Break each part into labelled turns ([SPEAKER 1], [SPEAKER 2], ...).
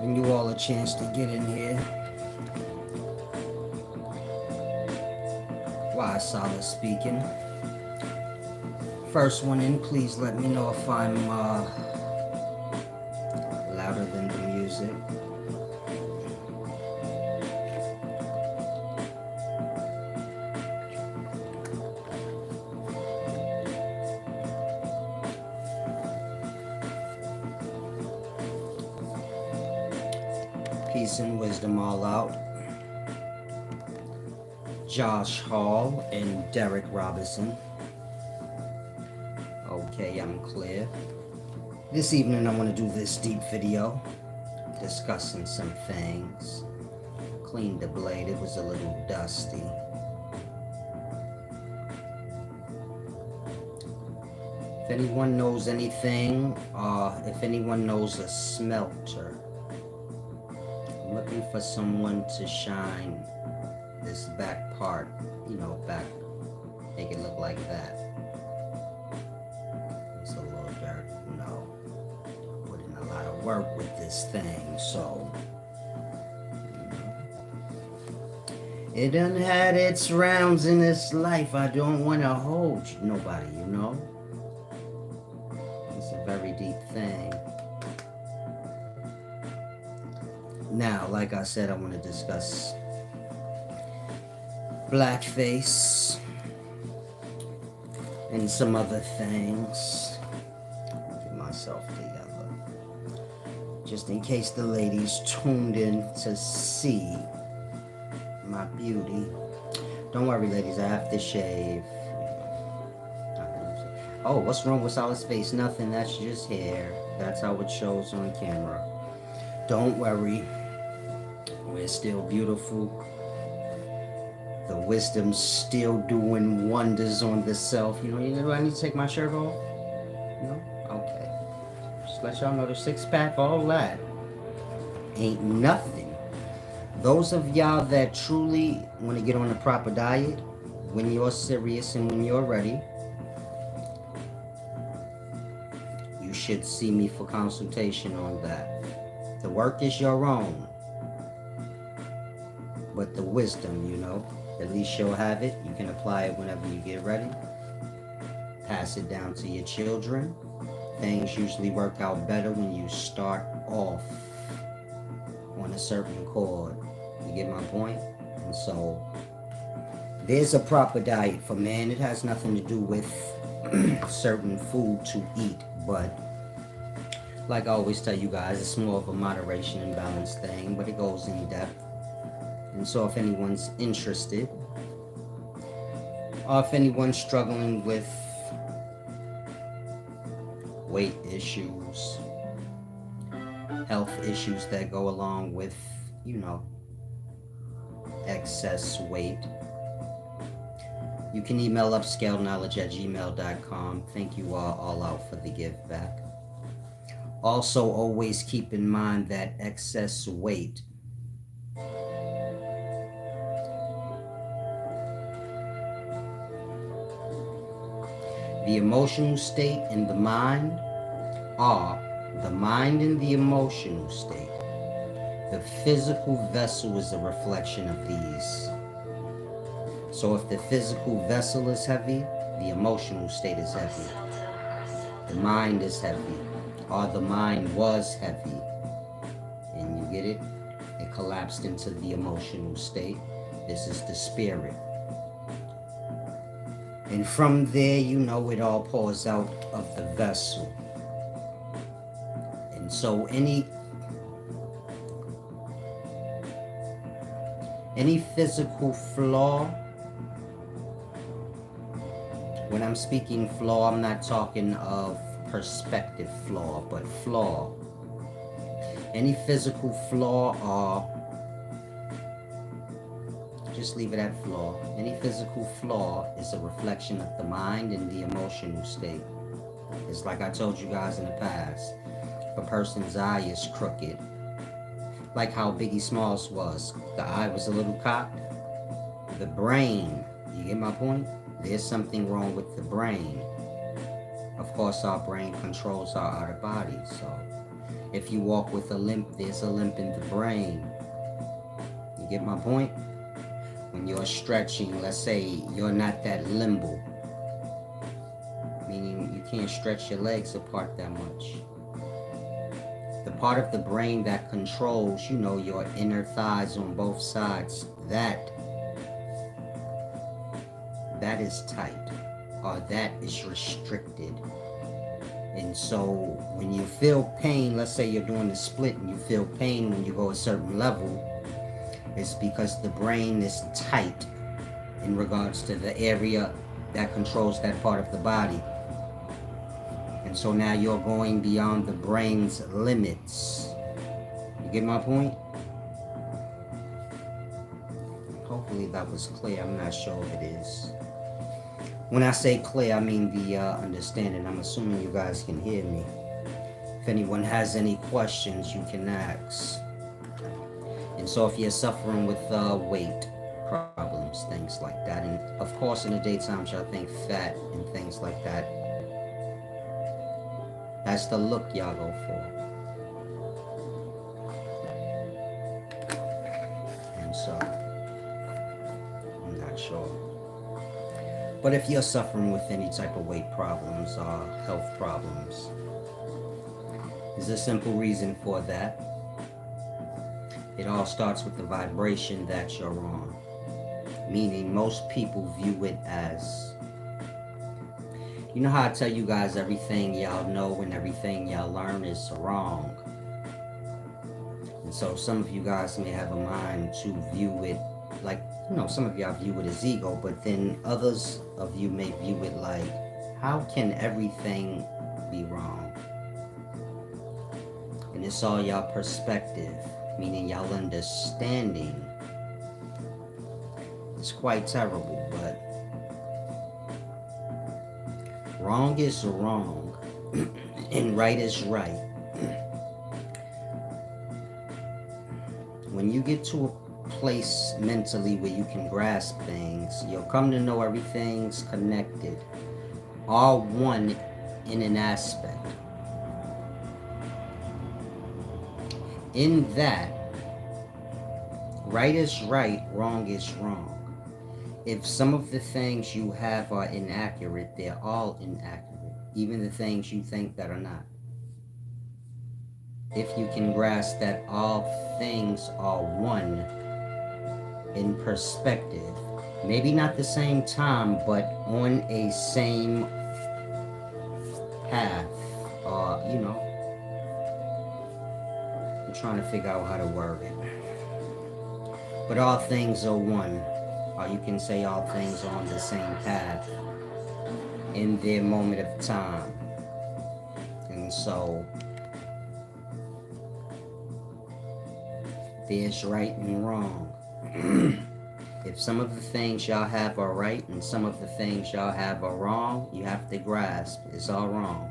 [SPEAKER 1] Giving you all a chance to get in here. Why Asada speaking. First one in, please let me know if I'm louder than the music. Peace and wisdom all out. Josh Hall and Derek Robinson. Okay, I'm clear. This evening I want to do this deep video discussing some things. Cleaned the blade, it was a little dusty. If anyone knows anything, if anyone knows a smelter, I'm looking for someone to shine this back part, back, make it look like that. It's a little dirt, put in a lot of work with this thing, so it done had its rounds in its life. I don't want to hold nobody, It's a very deep thing. Now, like I said, I want to discuss Blackface and some other things. Get myself together. Just in case the ladies tuned in to see my beauty. Don't worry, ladies, I have to shave. Oh, what's wrong with Solid's face? Nothing, that's just hair. That's how it shows on camera. Don't worry. We're still beautiful. The wisdom's still doing wonders on the self. Do I need to take my shirt off? No? Okay. Just let y'all know the six-pack, all that ain't nothing. Those of y'all that truly want to get on a proper diet, when you're serious and when you're ready, you should see me for consultation on that. The work is your own. But the wisdom, at least you'll have it. You can apply it whenever you get ready. Pass it down to your children. Things usually work out better when you start off on a certain chord. You get my point? And so, there's a proper diet for man. It has nothing to do with certain food to eat. But, like I always tell you guys, it's more of a moderation and balance thing. But it goes in depth. And so if anyone's interested, or if anyone's struggling with weight issues, health issues that go along with, excess weight, you can email upscaleknowledge@gmail.com. Thank you all out for the give back. Also, always keep in mind that excess weight the emotional state and the mind are the mind and the emotional state. The physical vessel is a reflection of these. So if the physical vessel is heavy, the emotional state is heavy. The mind is heavy, or the mind was heavy. And you get it? It collapsed into the emotional state. This is the spirit. And from there, it all pours out of the vessel. And so any physical flaw, when I'm speaking flaw, I'm not talking of perspective flaw, but flaw. Any physical flaw or just leave it at flaw. Any physical flaw is a reflection of the mind and the emotional state. It's like I told you guys in the past. If a person's eye is crooked, like how Biggie Smalls was, the eye was a little cocked. The brain, you get my point? There's something wrong with the brain. Of course, our brain controls our outer body, so If you walk with a limp, there's a limp in the brain. You get my point? When you're stretching, let's say you're not that limber, meaning you can't stretch your legs apart that much. The part of the brain that controls, your inner thighs on both sides, that is tight, or that is restricted. And so when you feel pain, let's say you're doing the split and you feel pain when you go a certain level, it's because the brain is tight in regards to the area that controls that part of the body. And so now you're going beyond the brain's limits. You get my point? Hopefully that was clear. I'm not sure if it is. When I say clear, I mean the understanding. I'm assuming you guys can hear me. If anyone has any questions, you can ask. And so if you're suffering with weight problems, things like that, and of course in the daytime y'all think fat and things like that, that's the look y'all go for. And so, I'm not sure. But if you're suffering with any type of weight problems or health problems, there's a simple reason for that. It all starts with the vibration that you're on. Meaning most people view it as, you know how I tell you guys everything y'all know and everything y'all learn is wrong. And so some of you guys may have a mind to view it like, some of y'all view it as ego, but then others of you may view it like, how can everything be wrong? And it's all y'all perspective, meaning y'all understanding. It's quite terrible, but wrong is wrong and right is right. When you get to a place mentally where you can grasp things, you'll come to know everything's connected, all one in an aspect. In that, right is right, wrong is wrong. If some of the things you have are inaccurate, they're all inaccurate, even the things you think that are not. If you can grasp that all things are one in perspective, maybe not the same time, but on a same path, or I'm trying to figure out how to word it. But all things are one, or you can say all things are on the same path in their moment of time. And so there's right and wrong. If some of the things y'all have are right and some of the things y'all have are wrong, you have to grasp it's all wrong.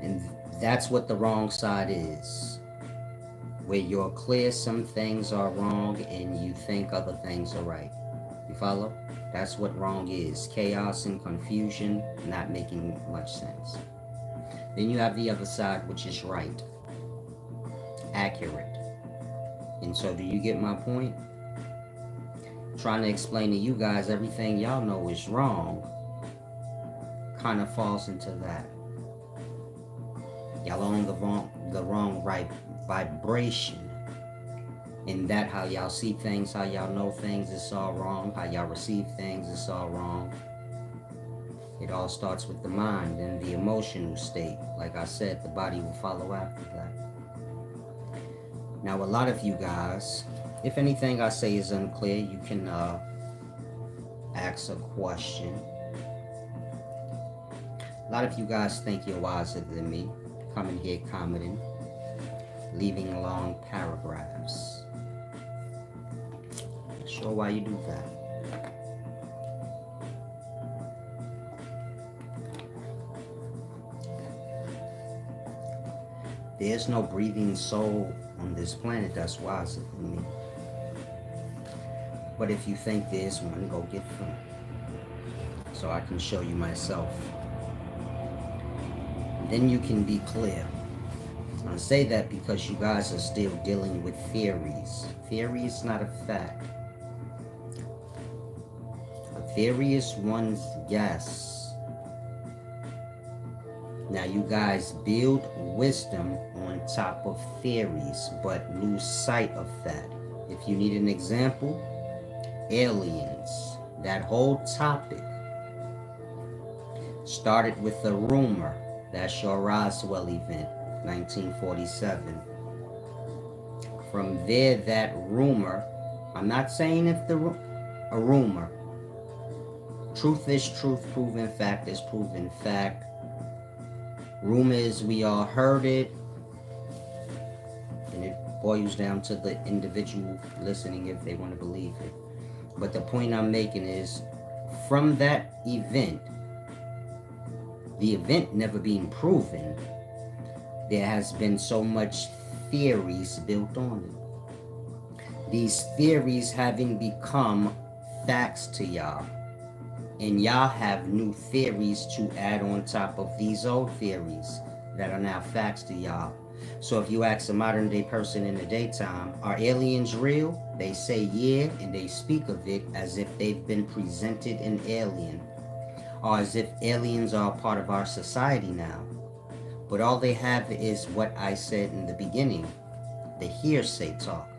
[SPEAKER 1] And that's what the wrong side is. Where you're clear some things are wrong and you think other things are right. You follow? That's what wrong is. Chaos and confusion, not making much sense. Then you have the other side, which is right. Accurate. And so do you get my point? Trying to explain to you guys everything y'all know is wrong kind of falls into that. Y'all on the wrong right vibration. In that how y'all see things, how y'all know things, it's all wrong. How y'all receive things, it's all wrong. It all starts with the mind and the emotional state. Like I said, the body will follow after that. Now, a lot of you guys, if anything I say is unclear, you can ask a question. A lot of you guys think you're wiser than me. Coming here commenting, leaving long paragraphs. Not sure why you do that. There's no breathing soul on this planet that's wiser than me. But if you think there's one, go get one. So I can show you myself. then you can be clear. I say that because you guys are still dealing with theories. Theory is not a fact. A theory is one's guess. Now you guys build wisdom on top of theories, but lose sight of that. If you need an example, aliens. That whole topic started with a rumor. That's your Roswell event, 1947. From there, that rumor, I'm not saying if a rumor. Truth is truth, proven fact is proven fact. Rumor is we all heard it, and it boils down to the individual listening if they want to believe it. But the point I'm making is, from that event, the event never being proven, there has been so much theories built on it. These theories having become facts to y'all. And y'all have new theories to add on top of these old theories that are now facts to y'all. So if you ask a modern day person in the daytime, are aliens real? They say yeah, and they speak of it as if they've been presented an alien, or as if aliens are a part of our society now. But all they have is what I said in the beginning, the hearsay talk.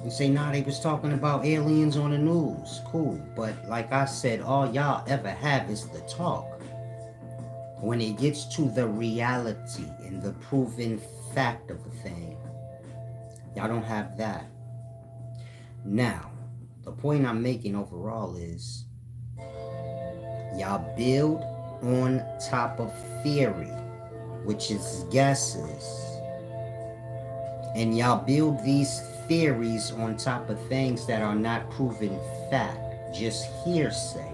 [SPEAKER 1] You say, nah, they was talking about aliens on the news. Cool. But like I said, all y'all ever have is the talk. When it gets to the reality and the proven fact of the thing, y'all don't have that. Now, the point I'm making overall is, y'all build on top of theory, which is guesses. And y'all build these theories on top of things that are not proven fact, just hearsay.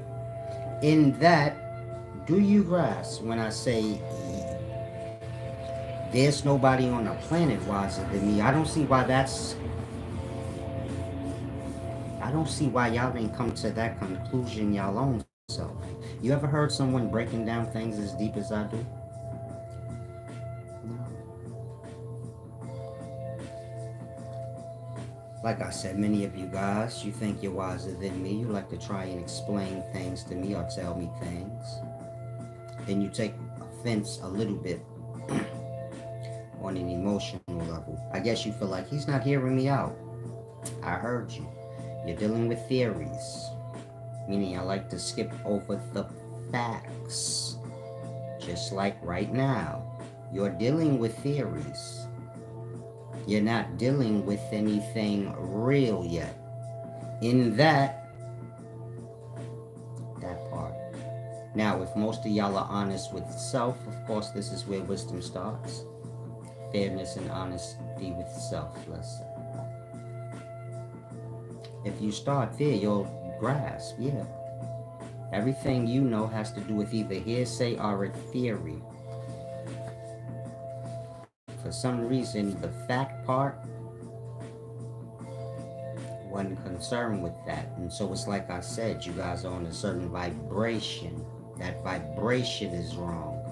[SPEAKER 1] In that, do you grasp when I say there's nobody on the planet wiser than me? I don't see why y'all didn't come to that conclusion y'all own self. You ever heard someone breaking down things as deep as I do? Like I said, many of you guys, you think you're wiser than me. You like to try and explain things to me or tell me things. Then you take offense a little bit on an emotional level. I guess you feel like he's not hearing me out. I heard you. You're dealing with theories. Meaning I like to skip over the facts. Just like right now, you're dealing with theories. You're not dealing with anything real yet. In that part. Now, if most of y'all are honest with self, of course, this is where wisdom starts. Fairness and honesty with self, let's say. If you start there, you'll grasp, yeah. Everything you know has to do with either hearsay or a theory. For some reason, the fact part wasn't concerned with that. And so it's like I said, you guys are on a certain vibration. That vibration is wrong.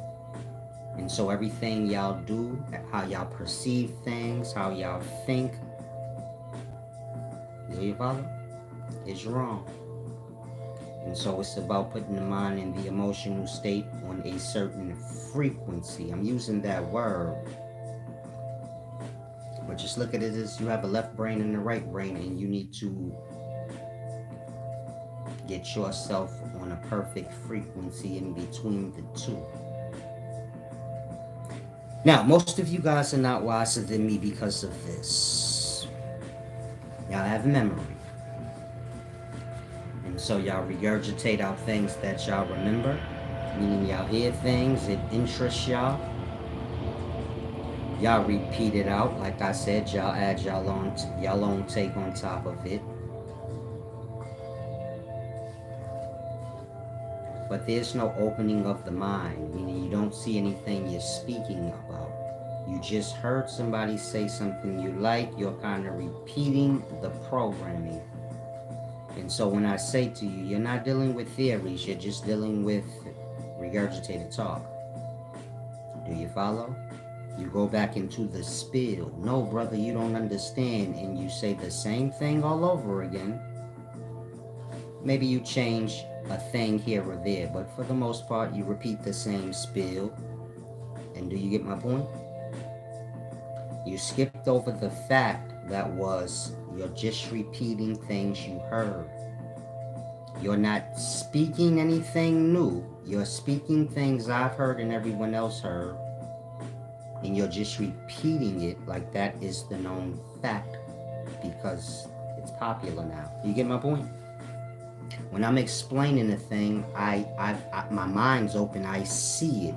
[SPEAKER 1] And so everything y'all do, how y'all perceive things, how y'all think, do you follow? Is wrong. And so it's about putting the mind in the emotional state on a certain frequency. I'm using that word. But just look at it as you have a left brain and a right brain, and you need to get yourself on a perfect frequency in between the two. Now, most of you guys are not wiser than me because of this. Y'all have memory. And so y'all regurgitate out things that y'all remember, meaning y'all hear things, it interests y'all. Y'all repeat it out. Like I said, y'all add y'all own take on top of it. But there's no opening of the mind, meaning you don't see anything you're speaking about. You just heard somebody say something you like, you're kind of repeating the programming. And so when I say to you, you're not dealing with theories, you're just dealing with regurgitated talk. Do you follow? You go back into the spill. No, brother, you don't understand. And you say the same thing all over again. Maybe you change a thing here or there, but for the most part, you repeat the same spill. And do you get my point? You skipped over the fact that was you're just repeating things you heard. You're not speaking anything new. You're speaking things I've heard and everyone else heard. And you're just repeating it like that is the known fact because it's popular now. You get my point? When I'm explaining a thing, my mind's open. I see it.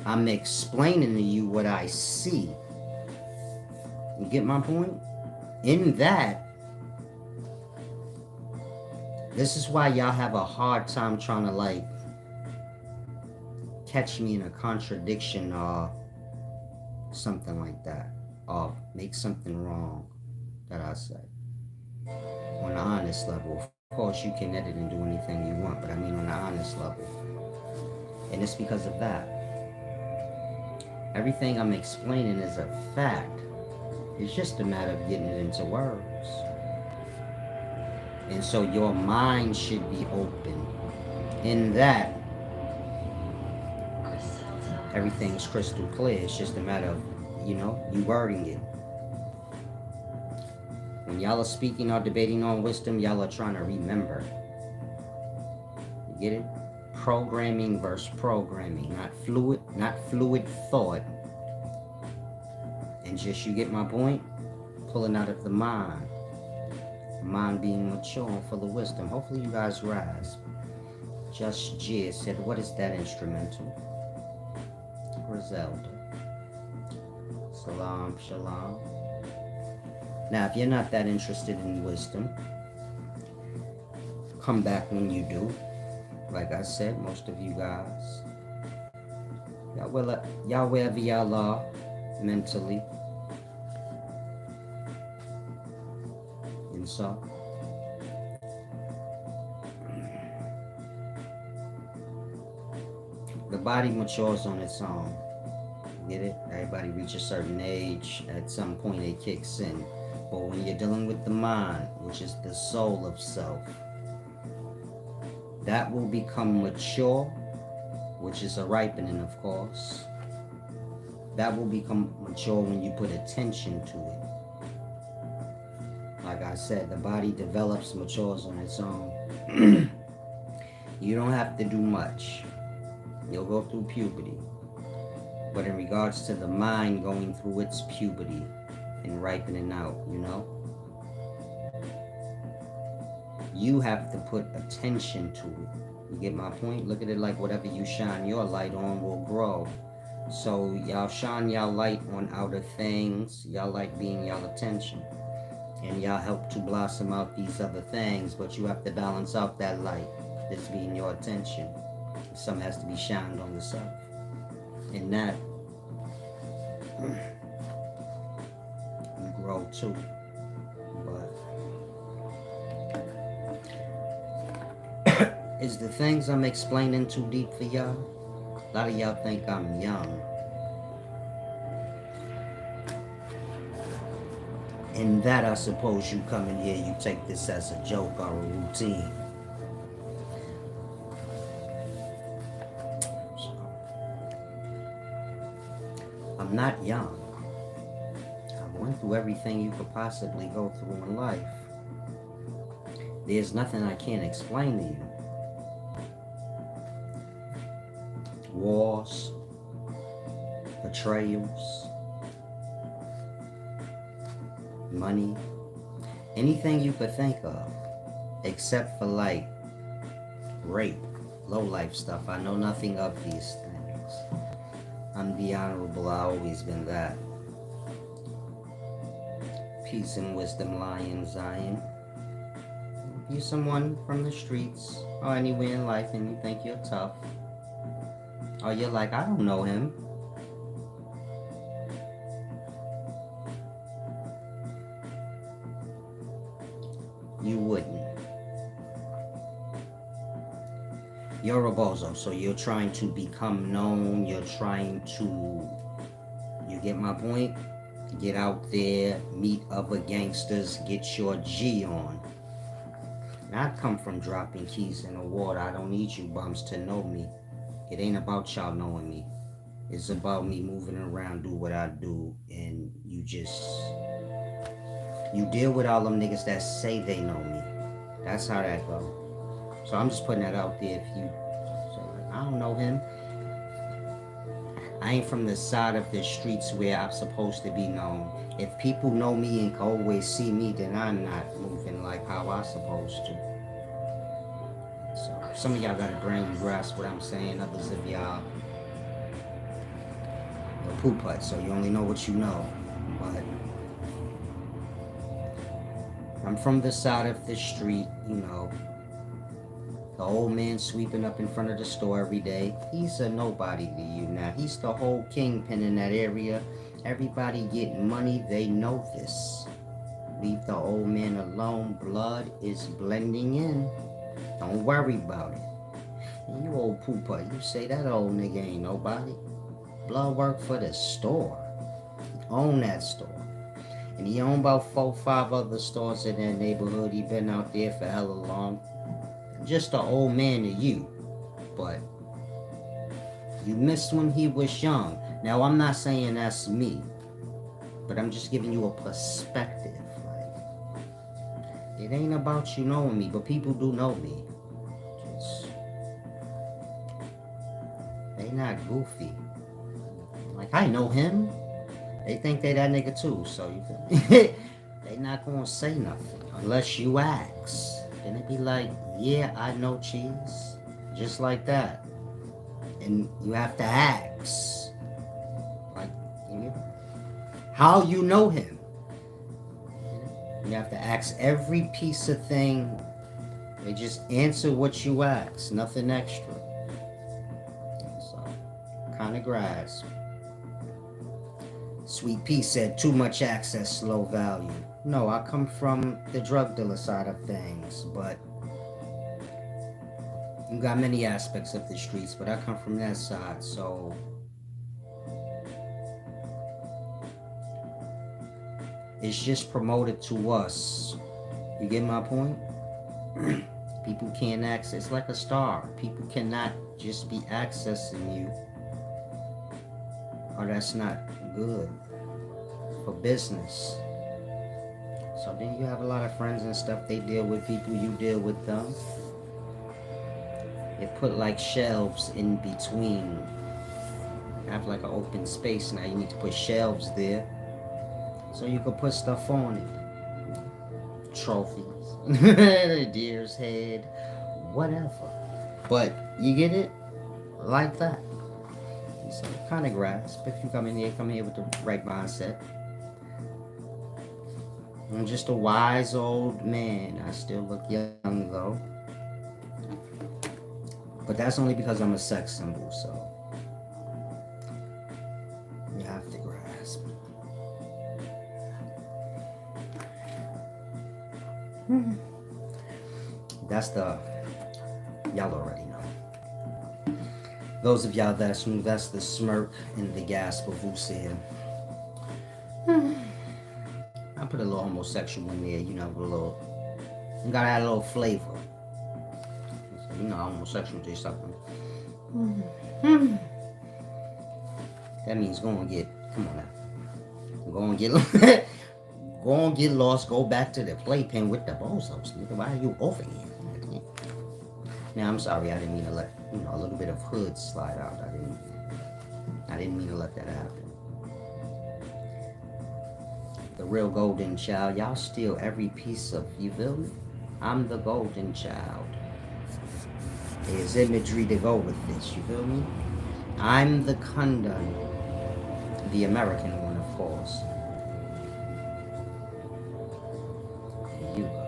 [SPEAKER 1] I'm explaining to you what I see. You get my point? In that, this is why y'all have a hard time trying to like catch me in a contradiction or something like that, or make something wrong that I say. On an honest level, of course you can edit and do anything you want, but I mean on an honest level. And it's because of that. Everything I'm explaining is a fact. It's just a matter of getting it into words. And so your mind should be open. In that, everything's crystal clear. It's just a matter of, you wording it. When y'all are speaking or debating on wisdom, y'all are trying to remember. You get it? Programming versus programming. Not fluid thought. And just, you get my point? Pulling out of the mind. The mind being mature and full of wisdom. Hopefully you guys grasp. Just Jizz said, what is that instrumental? Griselda. Salam, shalom. Now, if you're not that interested in wisdom, come back when you do. Like I said, most of you guys, y'all wherever y'all are mentally. And so, the body matures on its own. Get it? Everybody reach a certain age. At some point it kicks in. But when you're dealing with the mind, which is the soul of self, that will become mature, which is a ripening, of course. That will become mature when you put attention to it. Like I said, the body develops, matures on its own. You don't have to do much. You'll go through puberty. But in regards to the mind going through its puberty and ripening out, you have to put attention to it. You get my point? Look at it like whatever you shine your light on will grow. So y'all shine y'all light on outer things. Y'all like being y'all attention. And y'all help to blossom out these other things. But you have to balance out that light that's being your attention. Some has to be shined on the self. And that, you grow too. But is the things I'm explaining too deep for y'all? A lot of y'all think I'm young. In that, I suppose you come in here, you take this as a joke or a routine. So, I'm not young. I went through everything you could possibly go through in life. There's nothing I can't explain to you. Wars, betrayals, money, anything you could think of, except for like rape, low life stuff. I know nothing of these things. I'm the honorable, I've always been that. Peace and wisdom lie in Zion. If you're someone from the streets or anywhere in life and you think you're tough, or you're like, I don't know him, you wouldn't. You're a bozo, so you're trying to become known. You're trying to, you get my point? Get out there, meet other gangsters, get your G on. And I come from dropping keys in the water. I don't need you bums to know me. It ain't about y'all knowing me. It's about me moving around, do what I do, and you deal with all them niggas that say they know me. That's how that go. So I'm just putting that out there. If you say, like, I don't know him. I ain't from the side of the streets where I'm supposed to be known. If people know me and can always see me, then I'm not moving like how I'm supposed to. So some of y'all got a brain, you grasp what I'm saying. Others of y'all, you're poop putt, so you only know what you know. But I'm from the side of the street, you know. The old man sweeping up in front of the store every day. He's a nobody to you now. He's the whole kingpin in that area. Everybody getting money, they know this. Leave the old man alone. Blood is blending in. Don't worry about it. And you old pooper, you say that old nigga ain't nobody. Blood work for the store. He own that store. And he own about 4-5 other stores in that neighborhood. He been out there for hella long. Just an old man to you, but you missed when he was young. Now I'm not saying that's me, but I'm just giving you a perspective. Like, it ain't about you knowing me, but people do know me. Just, they not goofy. Like, I know him. They think they that nigga too, so you feel me? They not gonna say nothing unless you ask. Then it be like, yeah, I know cheese. Just like that. And you have to ask. Like, how you know him. You have to ask every piece of thing. They just answer what you ask. Nothing extra. So, kind of grasp. Sweet Pea said, too much access, low value. No, I come from the drug dealer side of things, but you got many aspects of the streets, but I come from that side, so it's just promoted to us. You get my point? People can't access. It's like a star. People cannot just be accessing you. Or that's not good for business. So then you have a lot of friends and stuff. They deal with people, you deal with them. They put like shelves in between. You have like an open space now. You need to put shelves there so you can put stuff on it. Trophies, the deer's head, whatever. But you get it like that. So kind of grasp. If you come here with the right mindset. I'm just a wise old man. I still look young though. But that's only because I'm a sex symbol, so you have to grasp. That's the, y'all already know. Those of y'all that's new, that's the smirk and the gasp of who said. I put a little homosexual in there, you know, with a little, you gotta add a little flavor. So, you know, homosexual is something. That means go and get, come on now. Go and get, go and get lost, go back to the playpen with the bozos. Nigga, why are you over here? Now, I'm sorry, I didn't mean to let, you know, a little bit of hood slide out. I didn't mean to let that happen. The real golden child, y'all steal every piece of, you feel me? I'm the golden child. There's imagery to go with this, you feel me? I'm the Kundun, the American one, of course. There you go.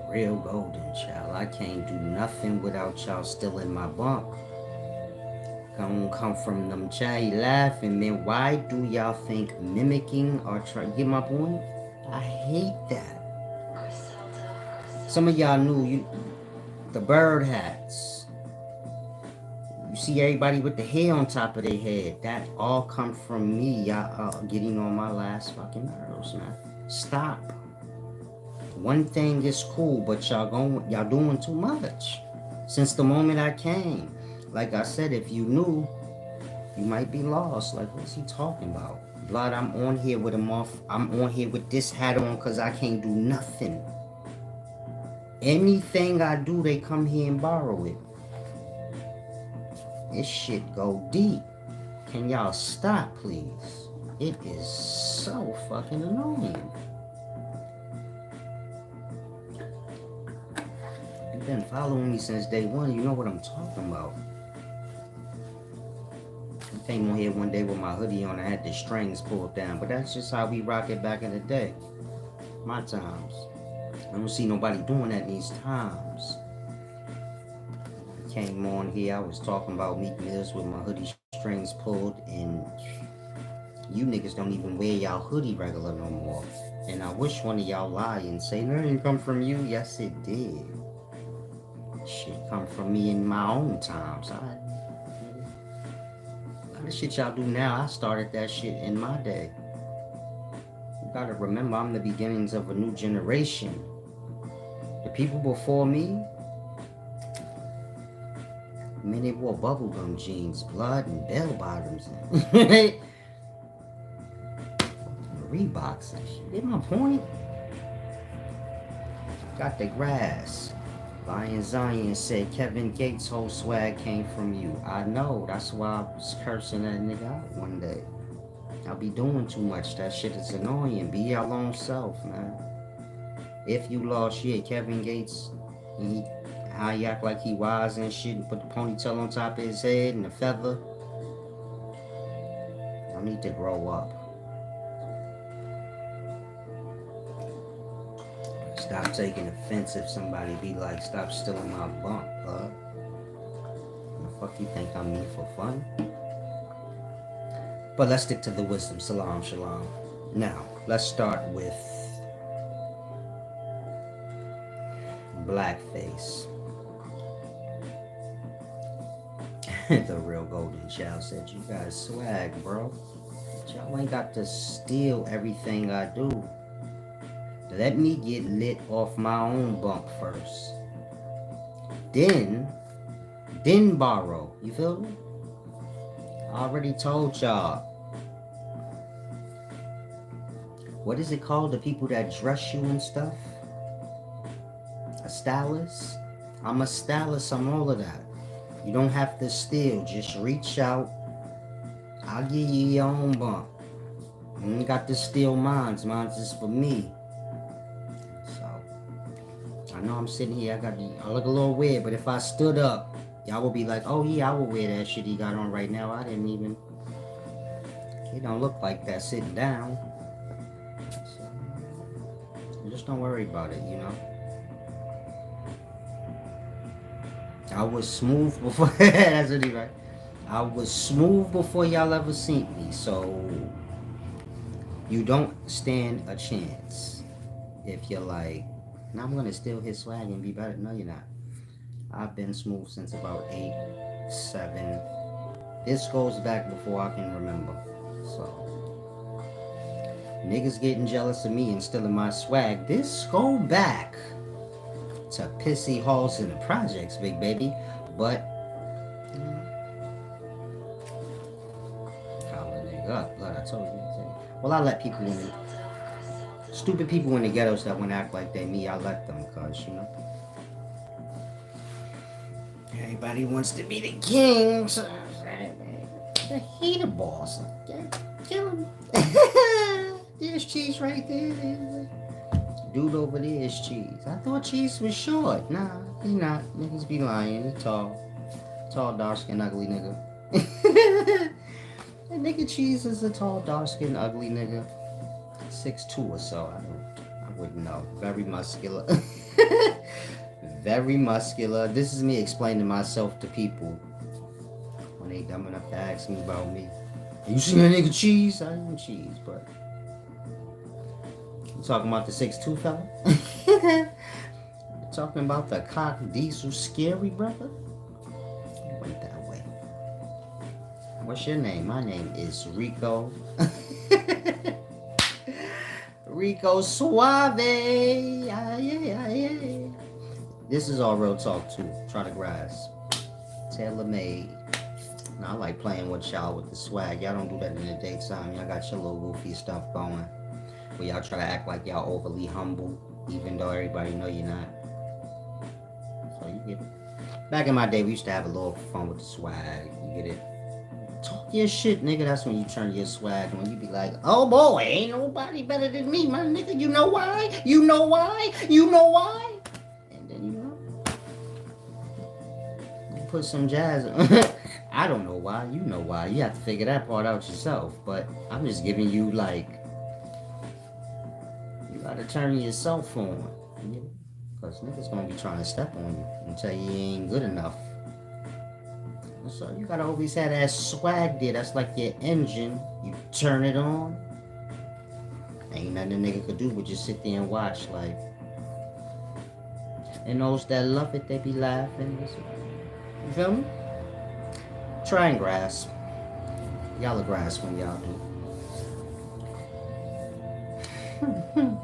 [SPEAKER 1] The real golden child. I can't do nothing without y'all still in my bunk. Gonna come from them child laughing, man. Why do y'all think mimicking or get my point? I hate that. Some of y'all knew the bird hats. see everybody with the hair on top of their head. That all come from me. Y'all getting on my last fucking nerves, man. Stop. One thing is cool, but y'all doing too much. Since the moment I came, like I said, if you knew, you might be lost. Like, what's he talking about? Blood, I'm on here with I'm on here with this hat on because I can't do nothing. Anything I do, they come here and borrow it. This shit go deep. Can y'all stop, please? It is so fucking annoying. You've been following me since day one. You know what I'm talking about. I came on here one day with my hoodie on. I had the strings pulled down. But that's just how we rock it back in the day. My times. I don't see nobody doing that these times. I came on here. I was talking about Meek Mills with my hoodie strings pulled. And you niggas don't even wear y'all hoodie regular no more. And I wish one of y'all lie and say, no, it didn't come from you. Yes, it did. Shit come from me in my own times. A lot of shit y'all do now, I started that shit in my day. You gotta remember, I'm the beginnings of a new generation. The people before me, they wore bubblegum jeans, blood, and bell bottoms. Reeboks and shit. Get my point? Got the grass. Lion Zion said Kevin Gates' whole swag came from you. I know. That's why I was cursing that nigga out one day. I'll be doing too much. That shit is annoying. Be your own self, man. If you lost, yeah, Kevin Gates, how he act like he wise and shit and put the ponytail on top of his head and the feather. Y'all need to grow up. Stop taking offense if somebody be like, stop stealing my bunk, bud. The fuck you think I'm me for fun? But let's stick to the wisdom. Salam, shalom. Now, let's start with Blackface. The real golden child said, you guys swag, bro. But y'all ain't got to steal everything I do. Let me get lit off my own bunk first. Then borrow. You feel me? I already told y'all. What is it called? The people that dress you and stuff? A stylist? I'm a stylist. I'm all of that. You don't have to steal. Just reach out. I'll give you your own bunk. You ain't got to steal mine. Mine's is for me. I know I'm sitting here, I look a little weird, but if I stood up, y'all would be like, oh yeah, I would wear that shit he got on right now. I didn't even, it don't look like that sitting down. So, just don't worry about it, you know. I was smooth before, that's what he right. I was smooth before y'all ever seen me, so you don't stand a chance if you're like, now I'm gonna steal his swag and be better. No, you're not. I've been smooth since about 8, 7. This goes back before I can remember. So niggas getting jealous of me and stealing my swag. This go back to pissy halls in the projects, big baby. But call a nigga up. Like I told you. Well, I let people in. Stupid people in the ghettos that want to act like they me, I let them, cause you know. Everybody wants to be the king, so he the boss. Kill him. There's Cheese right there. Dude over there is Cheese. I thought Cheese was short. Nah, he not. Niggas be lying. He tall. Tall, dark skin, ugly nigga. That nigga Cheese is a tall, dark skin, ugly nigga. 6'2" or so. I wouldn't know. Very muscular. Very muscular. This is me explaining myself to people when they dumb enough to ask me about me. You seen that nigga Cheese? I ain't Cheese, but you talking about the 6'2" fella? You talking about the cock diesel scary brother? It went that way. What's your name? My name is Rico. Rico Suave. This is all real talk too. Try to grasp. Tailor made. Now, I like playing with y'all with the swag. Y'all don't do that in the daytime. Y'all got your little goofy stuff going. Where y'all try to act like y'all overly humble, even though everybody know you're not. So you get it. Back in my day, we used to have a little fun with the swag. You get it? Talk your shit, nigga. That's when you turn your swag. When you be like, oh boy, ain't nobody better than me, my nigga. You know why? You know why? You know why? And then you put some jazz on. I don't know why. You know why. You have to figure that part out yourself. But I'm just giving you, like, you gotta turn yourself on. Because niggas gonna be trying to step on you and tell you ain't good enough. So you gotta always have that swag there. That's like your engine. You turn it on. Ain't nothing a nigga could do but just sit there and watch. Like, and those that love it, they be laughing. You feel me? Try and grasp. Y'all will grasp when y'all do.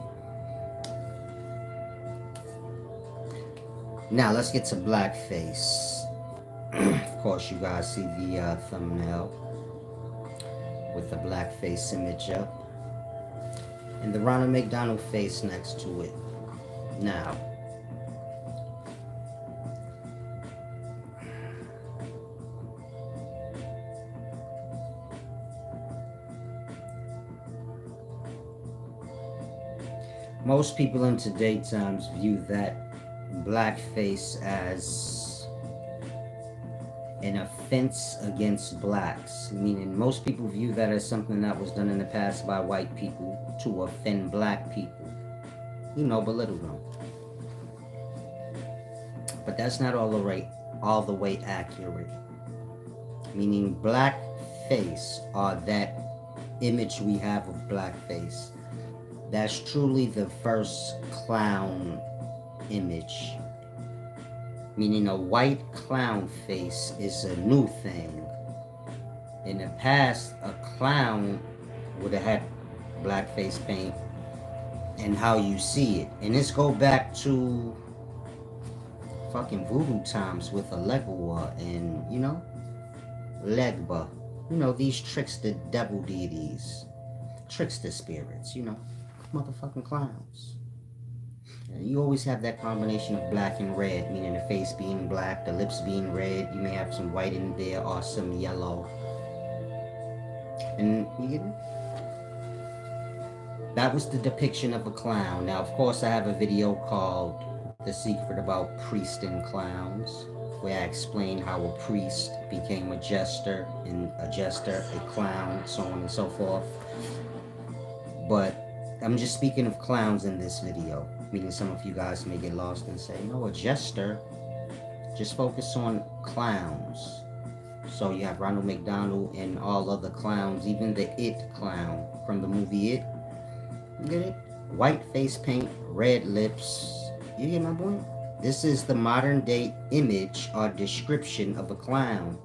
[SPEAKER 1] Now let's get to Blackface. Of course, you guys see the thumbnail with the Blackface image up and the Ronald McDonald face next to it. Now, most people in today's times view that blackface as an offense against blacks, meaning most people view that as something that was done in the past by white people to offend black people. You know, belittle them. But that's not all the way accurate. Meaning blackface, or that image we have of blackface, that's truly the first clown image. Meaning a white clown face is a new thing. In the past, a clown would have had blackface paint and how you see it. And this go back to fucking voodoo times with a Legua and, you know, Legba. You know, these trickster devil deities. Trickster spirits, you know. Motherfucking clowns. You always have that combination of black and red, meaning the face being black, the lips being red. You may have some white in there or some yellow. And you get it? That was the depiction of a clown. Now, of course, I have a video called The Secret About Priests and Clowns, where I explain how a priest became a jester, and a jester, a clown, so on and so forth. But I'm just speaking of clowns in this video, meaning some of you guys may get lost and say, no, a jester. Just focus on clowns. So you have Ronald McDonald and all other clowns, even the It clown from the movie It. You get it? White face paint, red lips. You get my point? This is the modern day image or description of a clown.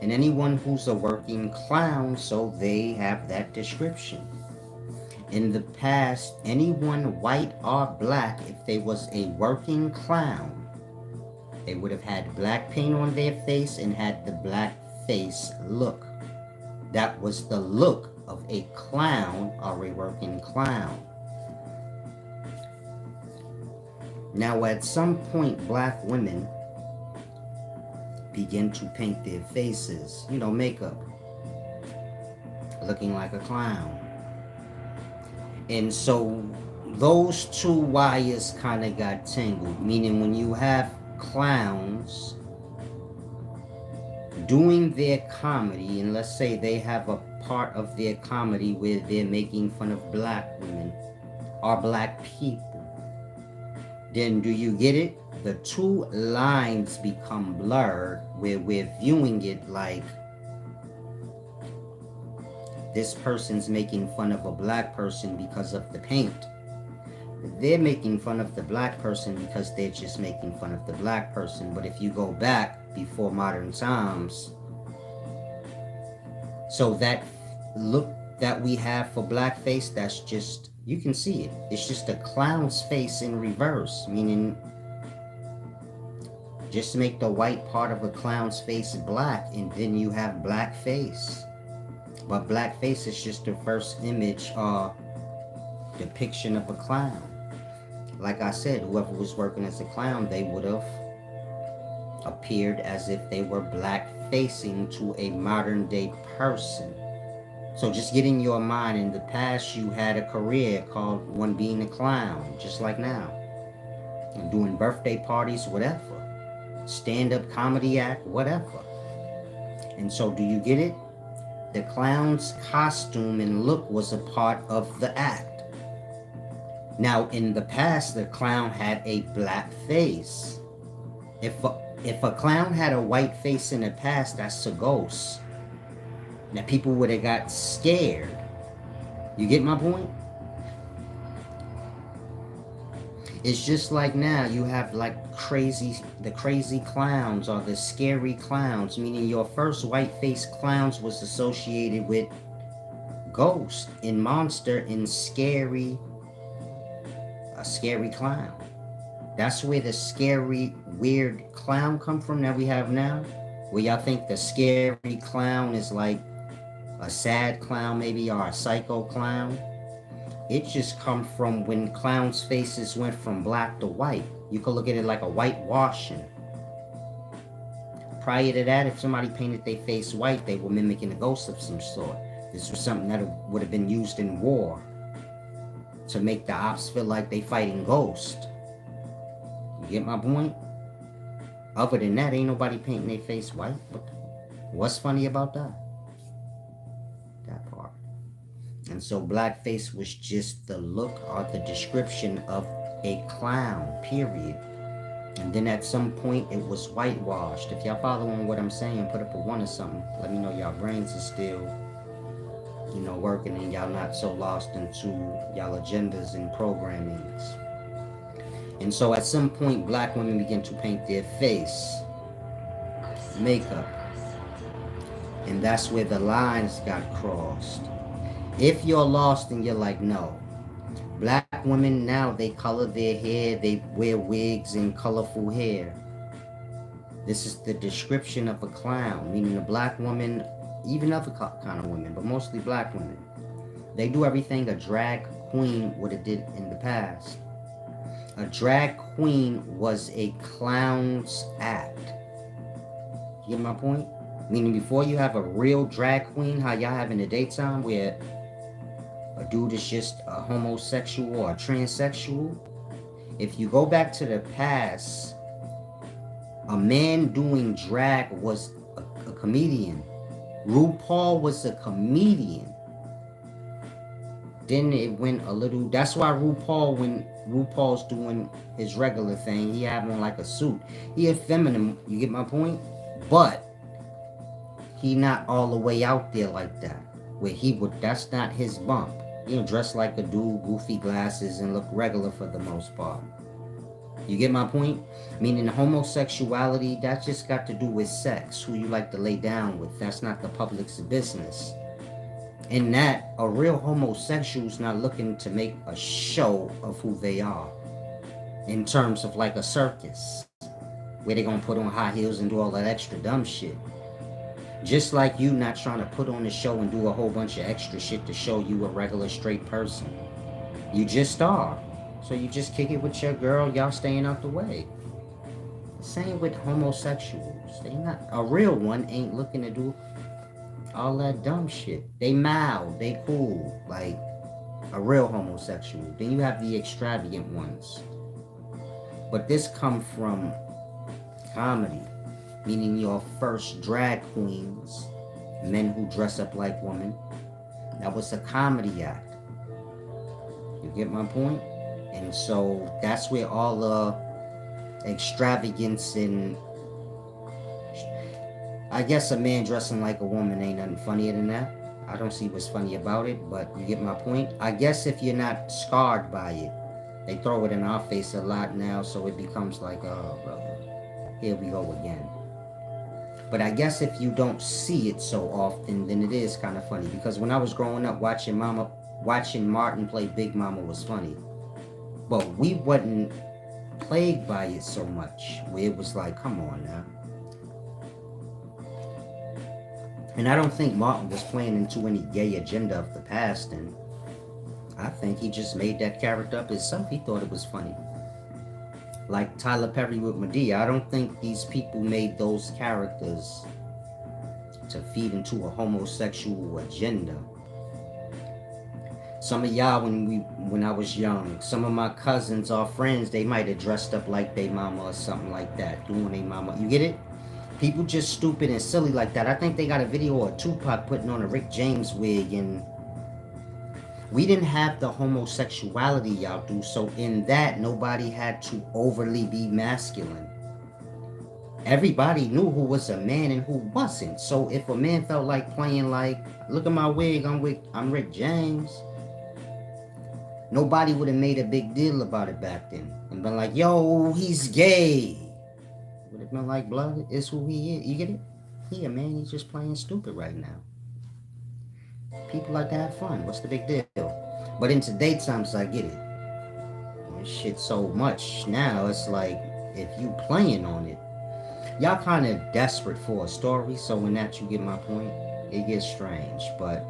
[SPEAKER 1] And anyone who's a working clown, so they have that description. In the past, anyone white or black, if they was a working clown, they would have had black paint on their face and had the black face look. That was the look of a clown or a working clown. Now, at some point, black women begin to paint their faces, you know, makeup, looking like a clown. And so those two wires kind of got tangled, meaning when you have clowns doing their comedy, and let's say they have a part of their comedy where they're making fun of black women or black people, then do you get it? The two lines become blurred where we're viewing it like this person's making fun of a black person because of the paint. They're making fun of the black person because they're just making fun of the black person. But if you go back before modern times, So that look that we have for blackface, that's just, you can see it. It's just a clown's face in reverse, meaning just make the white part of a clown's face black, and then you have blackface. But blackface is just the first image or depiction of a clown. Like I said, whoever was working as a clown, they would have appeared as if they were black facing to a modern day person. So just get in your mind, in the past you had a career called one being a clown, just like now. And doing birthday parties, whatever. Stand-up comedy act, whatever. And so do you get it? The clown's costume and look was a part of the act. Now in the past, the clown had a black face. If a clown had a white face in the past, that's a ghost. Now people would have got scared. You get my point? It's just like now you have like the crazy clowns or the scary clowns, meaning your first white-faced clowns was associated with ghost and monster and a scary clown. That's where the scary, weird clown come from that we have now. Where y'all think the scary clown is like a sad clown maybe, or a psycho clown. It just come from when clowns' faces went from black to white. You could look at it like a whitewashing. Prior to that, if somebody painted their face white, they were mimicking a ghost of some sort. This was something that would have been used in war to make the ops feel like they fighting ghosts. You get my point? Other than that, ain't nobody painting their face white. What's funny about that? That part. And so blackface was just the look or the description of a clown, period. And then at some point it was whitewashed. If y'all following what I'm saying, put up a 1 or something. Let me know y'all brains are still, working, and y'all not so lost into y'all agendas and programmings. And so at some point, black women begin to paint their face, makeup. And that's where the lines got crossed. If you're lost and you're like, no, black women now, they color their hair, they wear wigs and colorful hair. This is the description of a clown, meaning a black woman, even other kind of women, but mostly black women. They do everything a drag queen would have did in the past. A drag queen was a clown's act. You get my point? Meaning before you have a real drag queen, how y'all have in the daytime, where a dude is just a homosexual or a transsexual. If you go back to the past, a man doing drag was a comedian. RuPaul was a comedian. Then it went a little, that's why RuPaul, when RuPaul's doing his regular thing, he have on like a suit. He a feminine, you get my point? But he not all the way out there like that. Where he would, that's not his bump. He don't dress like a dude, goofy glasses, and look regular for the most part. You get my point? Meaning homosexuality, that just got to do with sex, who you like to lay down with. That's not the public's business. In that, a real homosexual's not looking to make a show of who they are. In terms of like a circus, where they gonna put on high heels and do all that extra dumb shit. Just like you not trying to put on a show and do a whole bunch of extra shit to show you a regular straight person. You just are. So you just kick it with your girl, y'all staying out the way. Same with homosexuals. They not, a real one ain't looking to do all that dumb shit. They mild, they cool, like a real homosexual. Then you have the extravagant ones. But this come from comedy, meaning your first drag queens, men who dress up like women. That was a comedy act. You get my point? And so that's where all the extravagance and, I guess a man dressing like a woman ain't nothing funnier than that. I don't see what's funny about it, but you get my point. I guess if you're not scarred by it, they throw it in our face a lot now, so it becomes like, oh, brother, here we go again. But I guess if you don't see it so often, then it is kind of funny. Because when I was growing up, watching Martin play Big Mama was funny. But we wasn't plagued by it so much. Where it was like, come on now. And I don't think Martin was playing into any gay agenda of the past. And I think he just made that character up himself. He thought it was funny. Like Tyler Perry with Madea, I don't think these people made those characters to feed into a homosexual agenda. Some of y'all, when I was young, some of my cousins or friends, they might have dressed up like their mama or something like that, doing their mama. You get it? People just stupid and silly like that. I think they got a video of Tupac putting on a Rick James wig, and we didn't have the homosexuality y'all do, so in that, nobody had to overly be masculine. Everybody knew who was a man and who wasn't. So if a man felt like playing like, look at my wig, I'm Rick James, nobody would have made a big deal about it back then. And been like, yo, he's gay. Would have been like, blood is who he is. You get it? He a man, he's just playing stupid right now. People like to have fun. What's the big deal? But in today's times, I get it. This shit so much now, it's like, if you playing on it, y'all kind of desperate for a story, so in that you get my point. It gets strange, but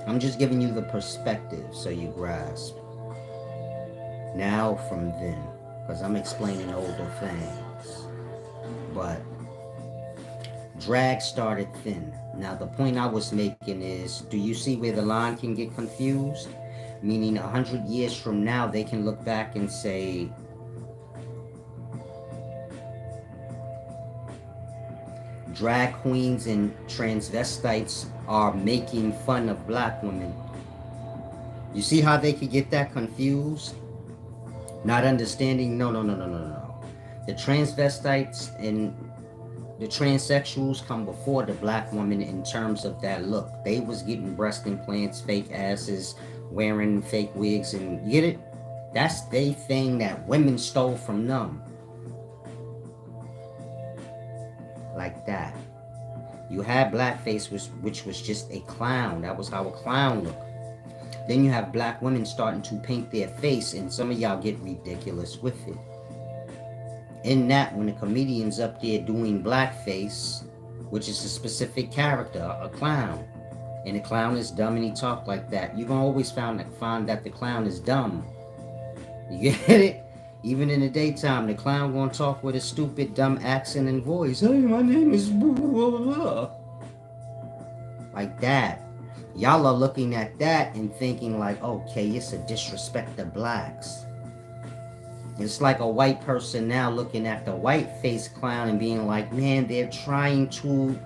[SPEAKER 1] I'm just giving you the perspective so you grasp. Now from then, because I'm explaining older things. But drag started thin. Now the point I was making is, do you see where the line can get confused? Meaning 100 years from now, they can look back and say, drag queens and transvestites are making fun of black women. You see how they could get that confused? Not understanding, no. The transvestites and the transsexuals come before the black woman in terms of that look. They was getting breast implants, fake asses, wearing fake wigs, and you get it? That's the thing that women stole from them. Like that. You had Blackface, which was just a clown. That was how a clown looked. Then you have black women starting to paint their face, and some of y'all get ridiculous with it. In that, when a comedian's up there doing blackface, which is a specific character, a clown, and the clown is dumb and he talk like that, you're gonna always find that the clown is dumb. You get it? Even in the daytime, the clown gonna talk with a stupid, dumb accent and voice. Hey, my name is blah, blah, blah. Like that. Y'all are looking at that and thinking like, okay, it's a disrespect to blacks. It's like a white person now looking at the white-faced clown and being like, man, they're trying to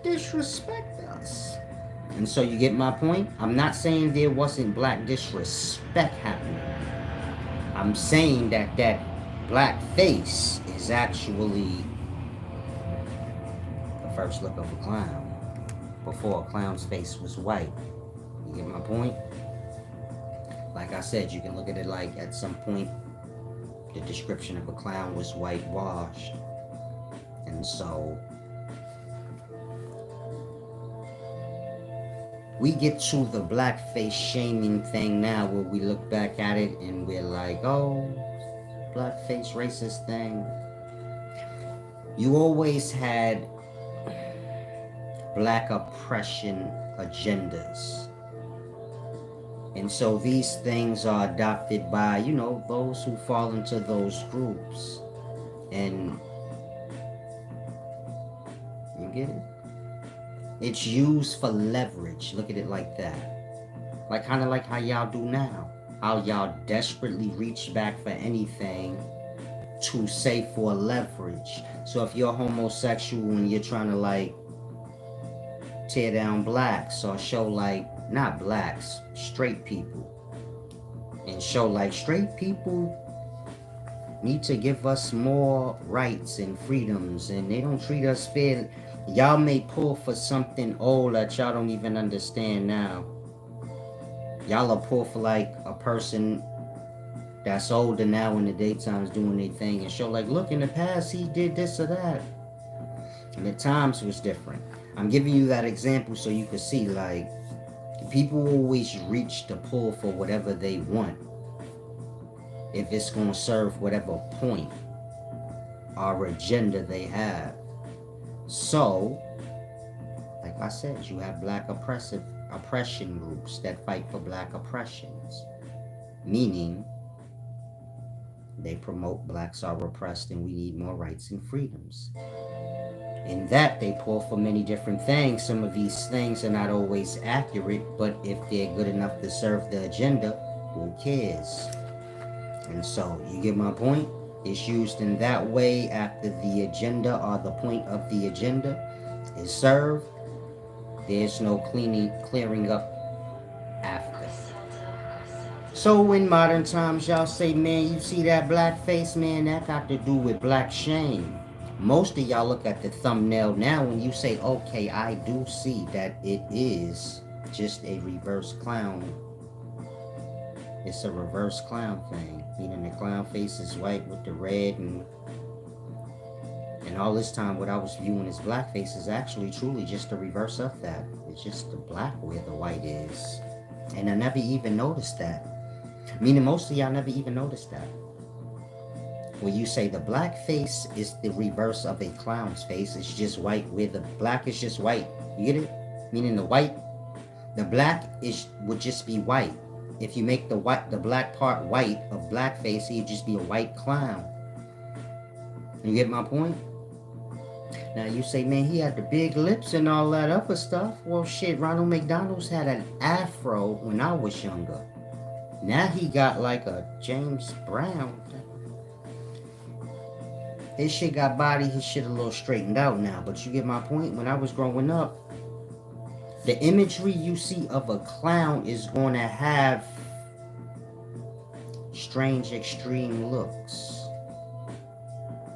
[SPEAKER 1] disrespect us. And so you get my point? I'm not saying there wasn't black disrespect happening. I'm saying that black face is actually the first look of a clown before a clown's face was white. You get my point? Like I said, you can look at it like at some point the description of a clown was whitewashed. And so we get to the blackface shaming thing now where we look back at it and we're like, oh, blackface racist thing. You always had black oppression agendas. And so these things are adopted by, those who fall into those groups. And you get it? It's used for leverage. Look at it like that. Like kind of like how y'all do now. How y'all desperately reach back for anything to say for leverage. So if you're homosexual and you're trying to like tear down blacks or show like, not blacks, straight people, and show like straight people need to give us more rights and freedoms and they don't treat us fair. Y'all may pull for something old that y'all don't even understand now. Y'all are pull for like a person that's older now in the daytime's doing their thing and show like, look, in the past he did this or that. And the times was different. I'm giving you that example so you can see like people always reach to pull for whatever they want if it's going to serve whatever point or agenda they have. So, like I said, you have black oppression groups that fight for black oppressions, meaning they promote blacks are repressed and we need more rights and freedoms. In that, they pull for many different things. Some of these things are not always accurate, but if they're good enough to serve the agenda, who cares? And so, you get my point? It's used in that way after the agenda or the point of the agenda is served. There's no clearing up after. So in modern times, y'all say, man, you see that blackface, man, that got to do with black shame. Most of y'all look at the thumbnail now when you say, okay, I do see that it is just a reverse clown. It's a reverse clown thing, meaning the clown face is white with the red, and all this time what I was viewing as blackface is actually truly just the reverse of that. It's just the black where the white is. And I never even noticed that. Meaning most of y'all never even noticed that. When you say the black face is the reverse of a clown's face, it's just white where the black is just white. You get it? Meaning the black would just be white. If you make the black part white of blackface, he'd just be a white clown. You get my point? Now you say, man, he had the big lips and all that other stuff. Well, shit, Ronald McDonald's had an afro when I was younger. Now he got like a James Brown. His shit got body, his shit a little straightened out now. But you get my point? When I was growing up, the imagery you see of a clown is going to have strange, extreme looks.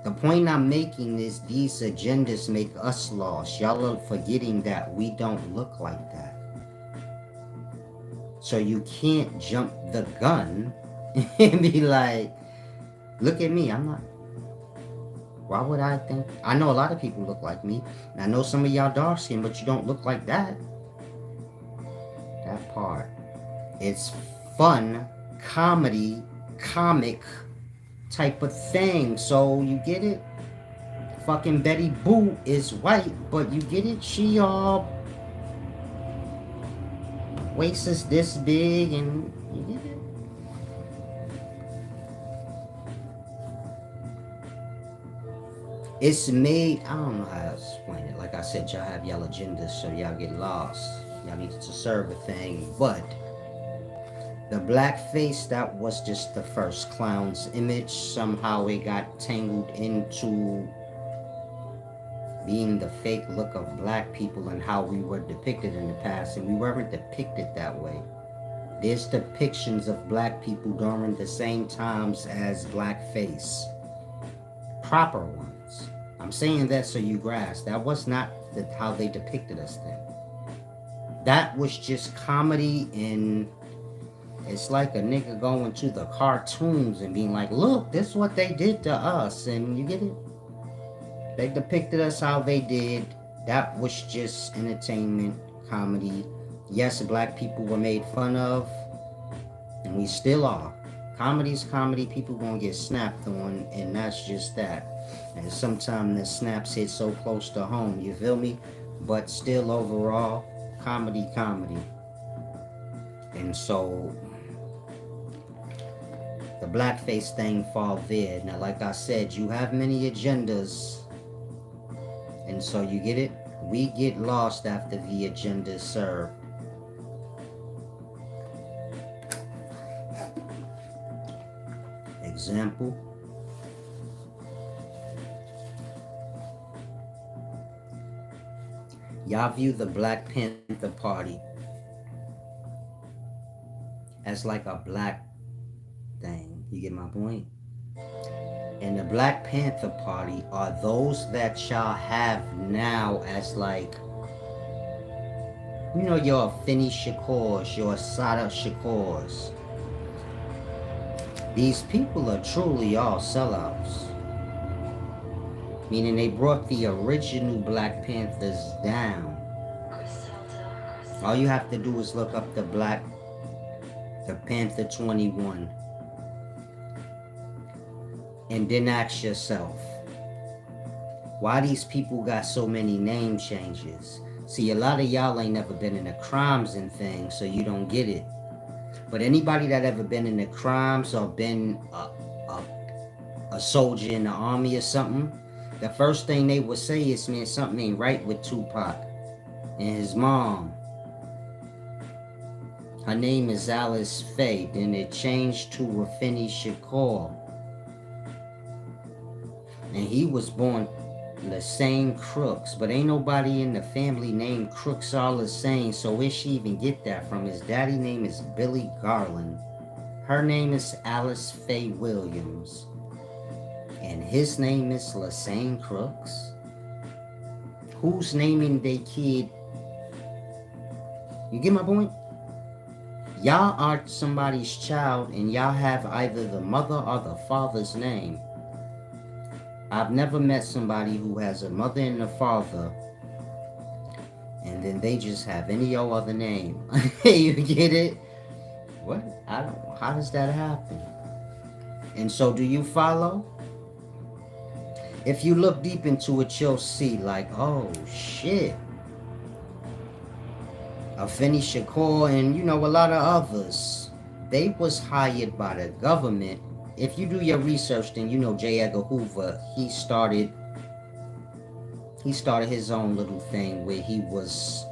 [SPEAKER 1] The point I'm making is these agendas make us lost. Y'all are forgetting that we don't look like that. So you can't jump the gun and be like, look at me, I'm not. Why would I think? I know a lot of people look like me. I know some of y'all dark skinned, but you don't look like that. That part. It's fun, comedy, comic type of thing. So you get it? Fucking Betty Boo is white, but you get it? She all waist is this big and you get it? It's made, I don't know how to explain it. Like I said, y'all have y'all agendas, so y'all get lost. Y'all need to serve a thing, but the blackface, that was just the first clown's image. Somehow it got tangled into being the fake look of black people and how we were depicted in the past, and we weren't depicted that way. There's depictions of black people during the same times as blackface. Proper ones. I'm saying that so you grasp. That was not how they depicted us then. That was just comedy, and it's like a nigga going to the cartoons and being like, look, this is what they did to us, and you get it? They depicted us how they did. That was just entertainment, comedy. Yes, black people were made fun of, and we still are. Comedy's comedy, people gonna get snapped on, and that's just that. And sometimes the snaps hit so close to home, you feel me? But still overall, comedy. And so the blackface thing fall there. Now, like I said, you have many agendas, and so you get it? We get lost after the agenda is served. Example. Y'all view the Black Panther Party as like a black thing. You get my point? And the Black Panther Party are those that y'all have now as like, you know, your Shakurs, your Asada Shakurs. These people are truly all sellouts. Meaning they brought the original Black Panthers down. All you have to do is look up the Panther 21. And then ask yourself, why these people got so many name changes? See, a lot of y'all ain't never been in the crimes and things, so you don't get it. But anybody that ever been in the crimes or been a soldier in the army or something, the first thing they would say is, man, something ain't right with Tupac and his mom. Her name is Alice Faye. Then it changed to Asada Shakur. And he was born the same Crooks, but ain't nobody in the family named Crooks all the same, so where she even get that from? His daddy name is Billy Garland. Her name is Alice Faye Williams. And his name is Lassane Crooks. Who's naming their kid? You get my point? Y'all are somebody's child and y'all have either the mother or the father's name. I've never met somebody who has a mother and a father and then they just have any other name. You get it? What? I don't. How does that happen? And so do you follow? If you look deep into it, you'll see like, oh shit. Asada Shakur and a lot of others, they was hired by the government. If you do your research, then J. Edgar Hoover, he started his own little thing where he was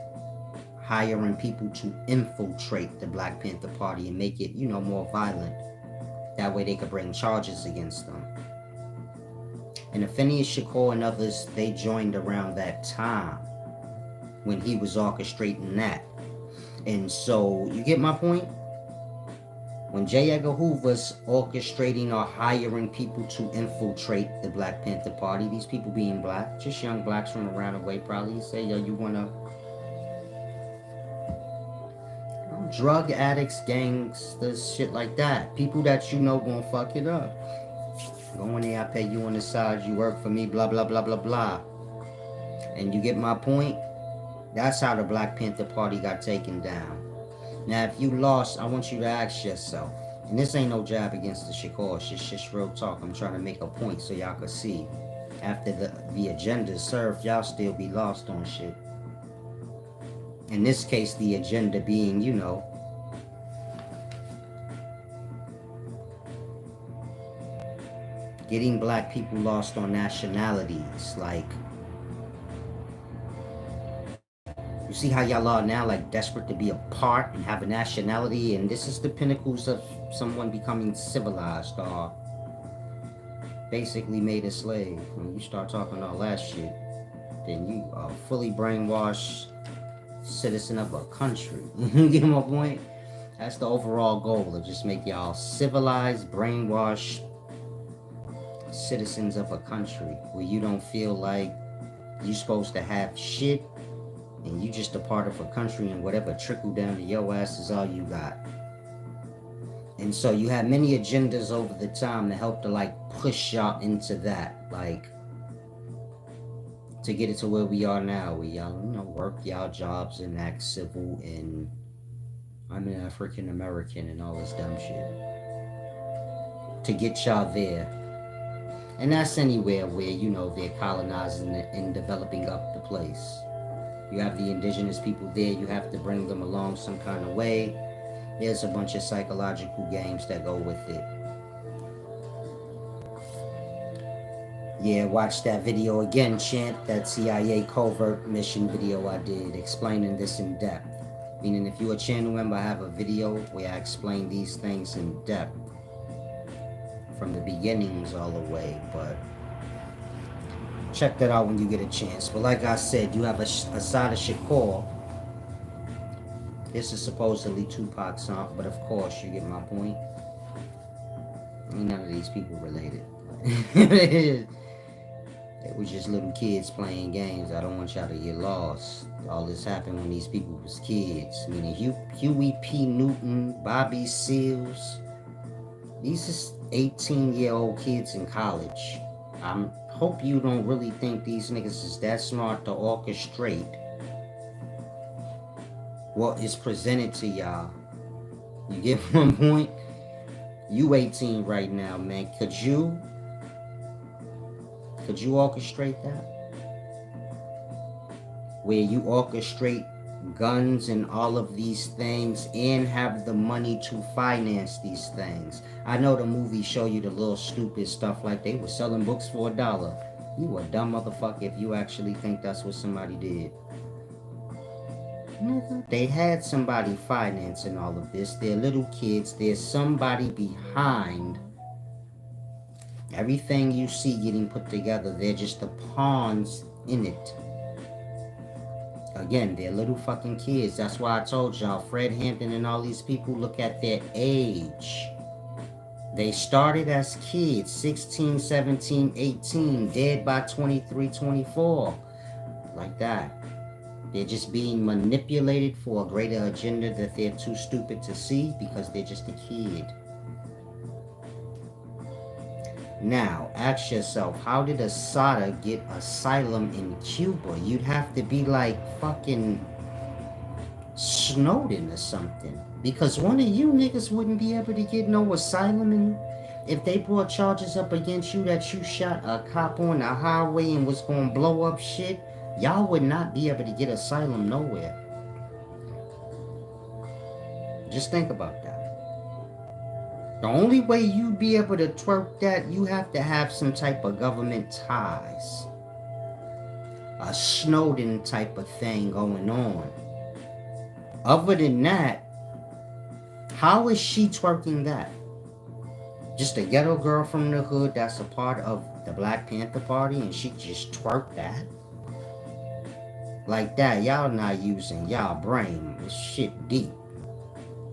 [SPEAKER 1] hiring people to infiltrate the Black Panther Party and make it, more violent. That way they could bring charges against them. And Asada Shakur and others, they joined around that time when he was orchestrating that. And so, you get my point? When J. Edgar Hoover's orchestrating or hiring people to infiltrate the Black Panther Party, these people being black, just young blacks from around the way, probably say, yo, you wanna... drug addicts, gangsters, shit like that. People that gonna fuck it up. Go in there, I pay you on the side, you work for me, blah, blah, blah, blah, blah. And you get my point? That's how the Black Panther Party got taken down. Now, if you lost, I want you to ask yourself, and this ain't no jab against the Shakurs, it's just real talk. I'm trying to make a point so y'all can see. After the agenda is served, y'all still be lost on shit. In this case, the agenda being, getting black people lost on nationalities. Like, you see how y'all are now, like, desperate to be a part and have a nationality, and this is the pinnacles of someone becoming civilized or basically made a slave. When you start talking all that shit, then you are fully brainwashed citizen of a country. You get my point? That's the overall goal, to just make y'all civilized, brainwashed citizens of a country where you don't feel like you're supposed to have shit and you just a part of a country, and whatever trickle down to your ass is all you got. And so you have many agendas over the time to help to like push y'all into that, like to get it to where we are now, where y'all work y'all jobs and act civil and I'm an African American and all this dumb shit to get y'all there. And that's anywhere where they're colonizing and developing up the place. You have the indigenous people there, you have to bring them along some kind of way. There's a bunch of psychological games that go with it. Yeah, watch that video again, Chant, that CIA covert mission video I did explaining this in depth. Meaning if you're a channel member, I have a video where I explain these things in depth from the beginnings all the way, but check that out when you get a chance. But like I said, you have Asada Shakur. This is supposedly Tupac's song, but of course you get my point. None of these people related. They were just little kids playing games. I don't want y'all to get lost. All this happened when these people was kids. Meaning Huey P. Newton, Bobby Seals. These 18-year-old kids in college. I hope you don't really think these niggas is that smart to orchestrate what is presented to y'all. You get one point? You 18 right now, man. Could you orchestrate that? Where you orchestrate guns and all of these things and have the money to finance these things. I know the movies show you the little stupid stuff like they were selling books for $1. You a dumb motherfucker if you actually think that's what somebody did. They had somebody financing all of this. They're little kids. There's somebody behind everything you see getting put together. They're just the pawns in it. Again, they're little fucking kids. That's why I told y'all, Fred Hampton and all these people, look at their age. They started as kids, 16, 17, 18, dead by 23, 24. Like that. They're just being manipulated for a greater agenda that they're too stupid to see because they're just a kid. Now, ask yourself, how did Asada get asylum in Cuba? You'd have to be like fucking Snowden or something. Because one of you niggas wouldn't be able to get no asylum if they brought charges up against you that you shot a cop on the highway and was gonna blow up shit. Y'all would not be able to get asylum nowhere. Just think about that. The only way you'd be able to twerk that, you have to have some type of government ties. A Snowden type of thing going on. Other than that, how is she twerking that? Just a ghetto girl from the hood that's a part of the Black Panther Party and she just twerked that? Like that, y'all not using y'all brain. This shit deep.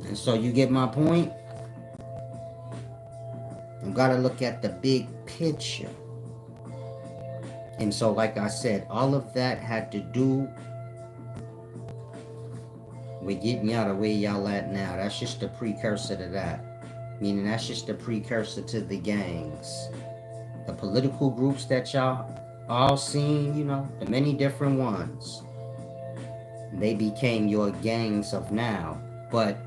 [SPEAKER 1] And so you get my point? You gotta look at the big picture. And so like I said, all of that had to do with getting y'all to where y'all at now. That's just a precursor to that. Meaning that's just a precursor to the gangs. The political groups that y'all all seen, you know, the many different ones. They became your gangs of now. But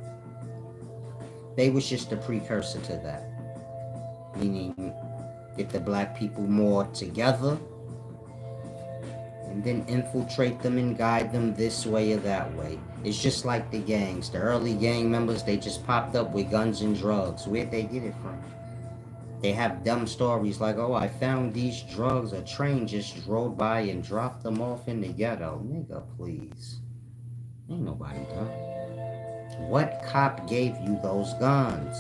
[SPEAKER 1] they was just a precursor to that. Meaning, get the black people more together and then infiltrate them and guide them this way or that way. It's just like the gangs. The early gang members, they just popped up with guns and drugs. Where'd they get it from? They have dumb stories like, oh, I found these drugs. A train just drove by and dropped them off in the ghetto. Nigga, please. Ain't nobody done. What cop gave you those guns?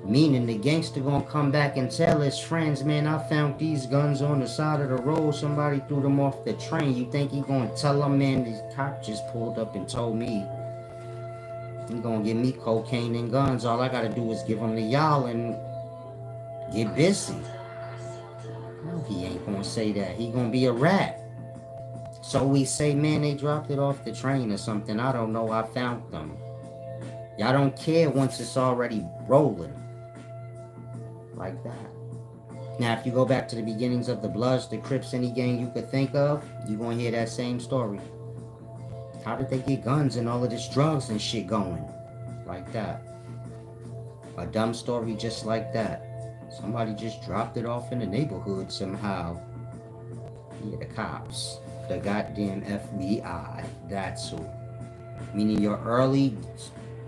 [SPEAKER 1] Meaning the gangster gonna come back and tell his friends, man, I found these guns on the side of the road. Somebody threw them off the train. You think he gonna tell them, man, this cop just pulled up and told me he gonna give me cocaine and guns. All I gotta do is give them to y'all and get busy. No, he ain't gonna say that. He gonna be a rat. So we say, man, they dropped it off the train or something. I don't know. I found them. Y'all don't care once it's already rolling. Like that. Now, if you go back to the beginnings of the Bloods, the Crips, any gang you could think of, you're going to hear that same story. How did they get guns and all of this drugs and shit going? Like that. A dumb story just like that. Somebody just dropped it off in the neighborhood somehow. Yeah, the cops. The goddamn FBI. That's who. Meaning your early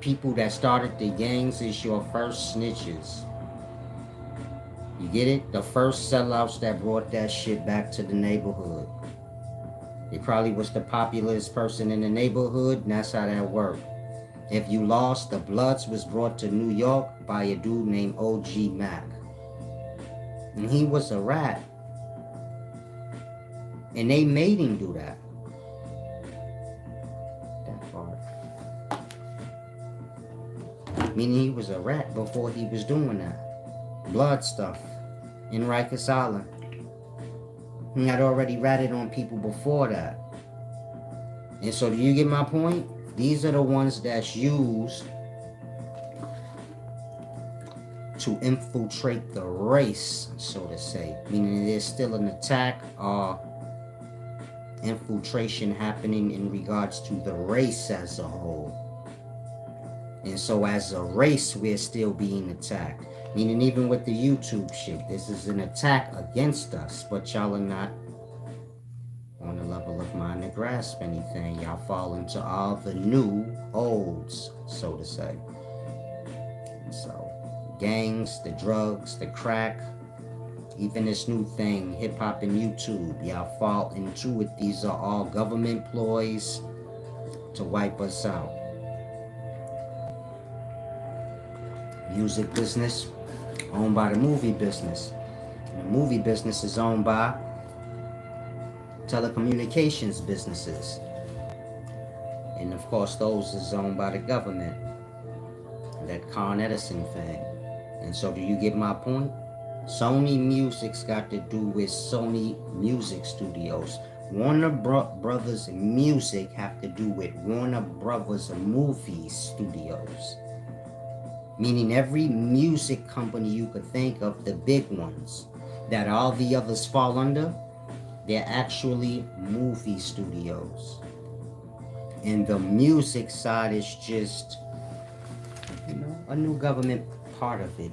[SPEAKER 1] people that started the gangs is your first snitches. You get it? The first sellouts that brought that shit back to the neighborhood. It probably was the popularest person in the neighborhood, and that's how that worked. If you lost, the Bloods was brought to New York by a dude named O.G. Mack. And he was a rat. And they made him do that. That part. Meaning he was a rat before he was doing that. Blood stuff. In Rikers Island. He had already ratted on people before that. And so do you get my point? These are the ones that's used to infiltrate the race, so to say, meaning there's still an attack or infiltration happening in regards to the race as a whole. And so as a race, we're still being attacked. Meaning even with the YouTube shit, this is an attack against us, but y'all are not on the level of mind to grasp anything. Y'all fall into all the new olds, so to say. And so gangs, the drugs, the crack, even this new thing, hip-hop and YouTube, y'all fall into it. These are all government ploys to wipe us out. Music business owned by the movie business. And the movie business is owned by telecommunications businesses. And of course those is owned by the government. That Con Edison thing. And so do you get my point? Sony Music's got to do with Sony Music Studios. Warner Brothers Music have to do with Warner Brothers Movie Studios. Meaning every music company you could think of, the big ones, that all the others fall under, they're actually movie studios. And the music side is just, you know, a new government part of it.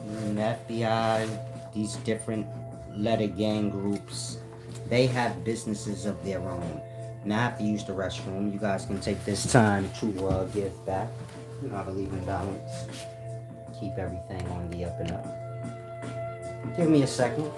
[SPEAKER 1] And the FBI, these different letter gang groups, they have businesses of their own. Now I have to use the restroom. You guys can take this time to give back. You know how to leave in balance. Keep everything on the up and up. Give me a second.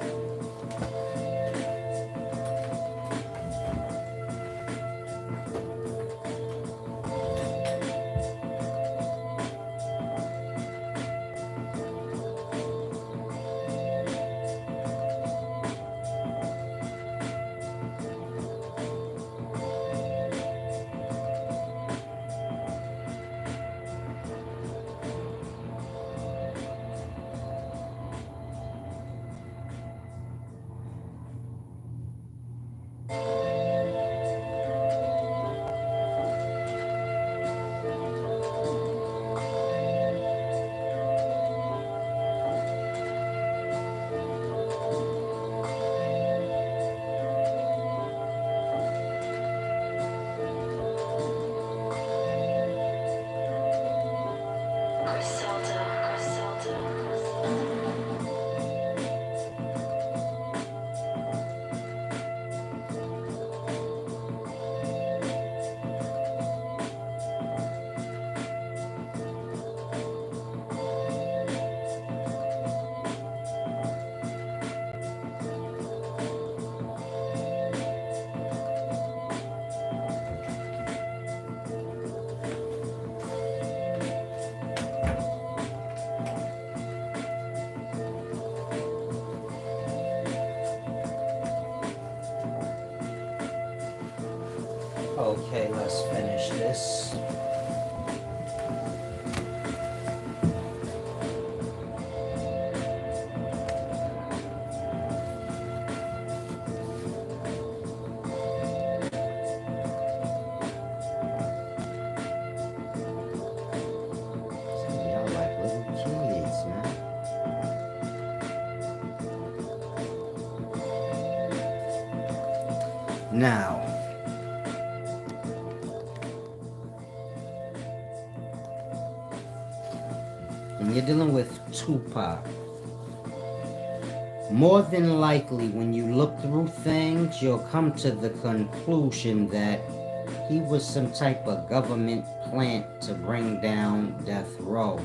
[SPEAKER 1] Okay, let's finish this. Y'all like little kids, man. Now, when you're dealing with Tupac, more than likely when you look through things, you'll come to the conclusion that he was some type of government plant to bring down death row.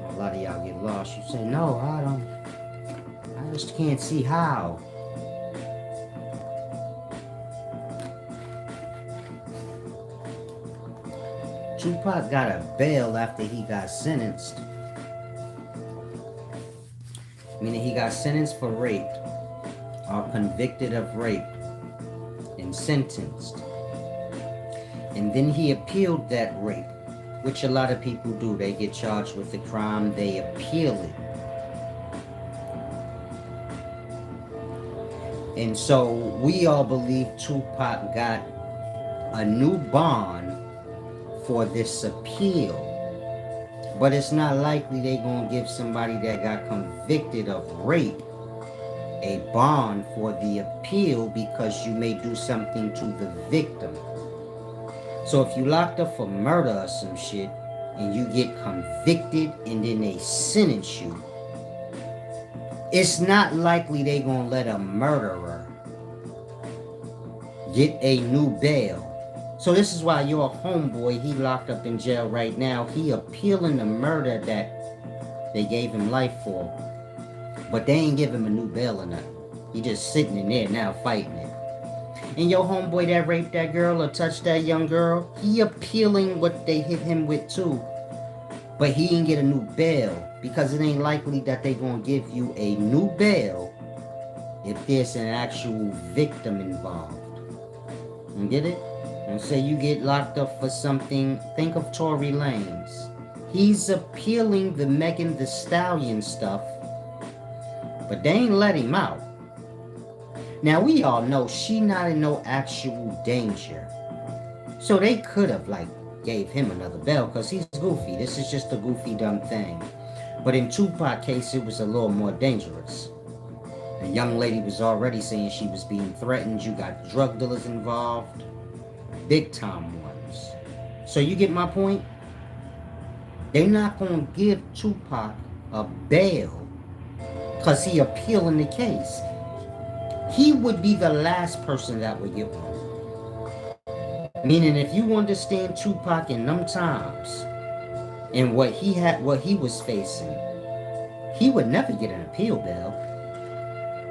[SPEAKER 1] A lot of y'all get lost. You say, no, I just can't see how. Tupac got a bail after he got sentenced. Meaning he got sentenced for rape or convicted of rape and sentenced. And then he appealed that rape, which a lot of people do. They get charged with the crime, they appeal it. And so we all believe Tupac got a new bond for this appeal. But it's not likely they gonna give somebody that got convicted of rape a bond for the appeal because you may do something to the victim. So if you locked up for murder or some shit and you get convicted and then they sentence you, it's not likely they gonna let a murderer get a new bail. So this is why your homeboy, he locked up in jail right now. He appealing the murder that they gave him life for. But they ain't give him a new bail or nothing. He just sitting in there now fighting it. And your homeboy that raped that girl or touched that young girl, he appealing what they hit him with too. But he didn't get a new bail because it ain't likely that they gonna give you a new bail if there's an actual victim involved. You get it? And say you get locked up for something, think of Tory Lanez. He's appealing the Megan Thee Stallion stuff, but they ain't let him out. Now we all know she not in no actual danger. So they could have gave him another bail because he's goofy. This is just a goofy dumb thing. But in Tupac case it was a little more dangerous. The young lady was already saying she was being threatened. You got drug dealers involved. Big time ones. So you get my point? They're not gonna give Tupac a bail because he appealing the case. He would be the last person that would get one. Meaning if you understand Tupac in them times and what he was facing, he would never get an appeal bail.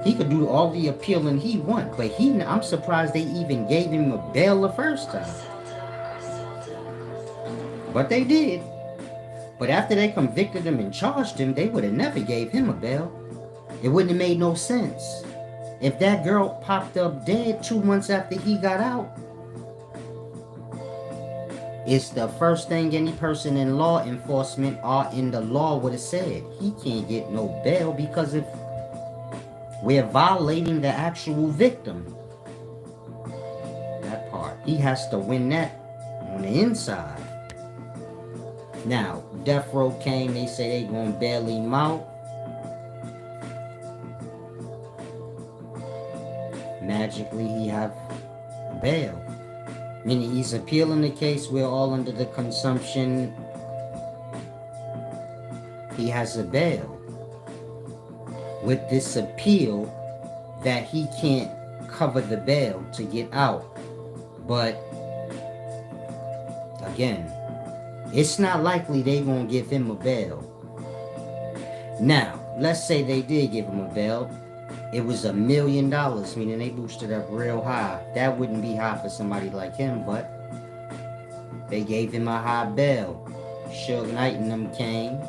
[SPEAKER 1] He could do all the appealing he want, but I'm surprised they even gave him a bail the first time. But they did. But after they convicted him and charged him, they would have never gave him a bail. It wouldn't have made no sense. If that girl popped up dead 2 months after he got out, it's the first thing any person in law enforcement or in the law would have said. He can't get no bail because if we're violating the actual victim. That part. He has to win that on the inside. Now, Death Row came, they say they gonna bail him out. Magically, he have bail. Meaning he's appealing the case, we're all under the consumption. He has a bail. With this appeal that he can't cover the bail to get out. But again, it's not likely they gonna give him a bail. Now, let's say they did give him a bail. It was $1 million, meaning they boosted up real high. That wouldn't be high for somebody like him, but they gave him a high bail. Suge Knight and them came,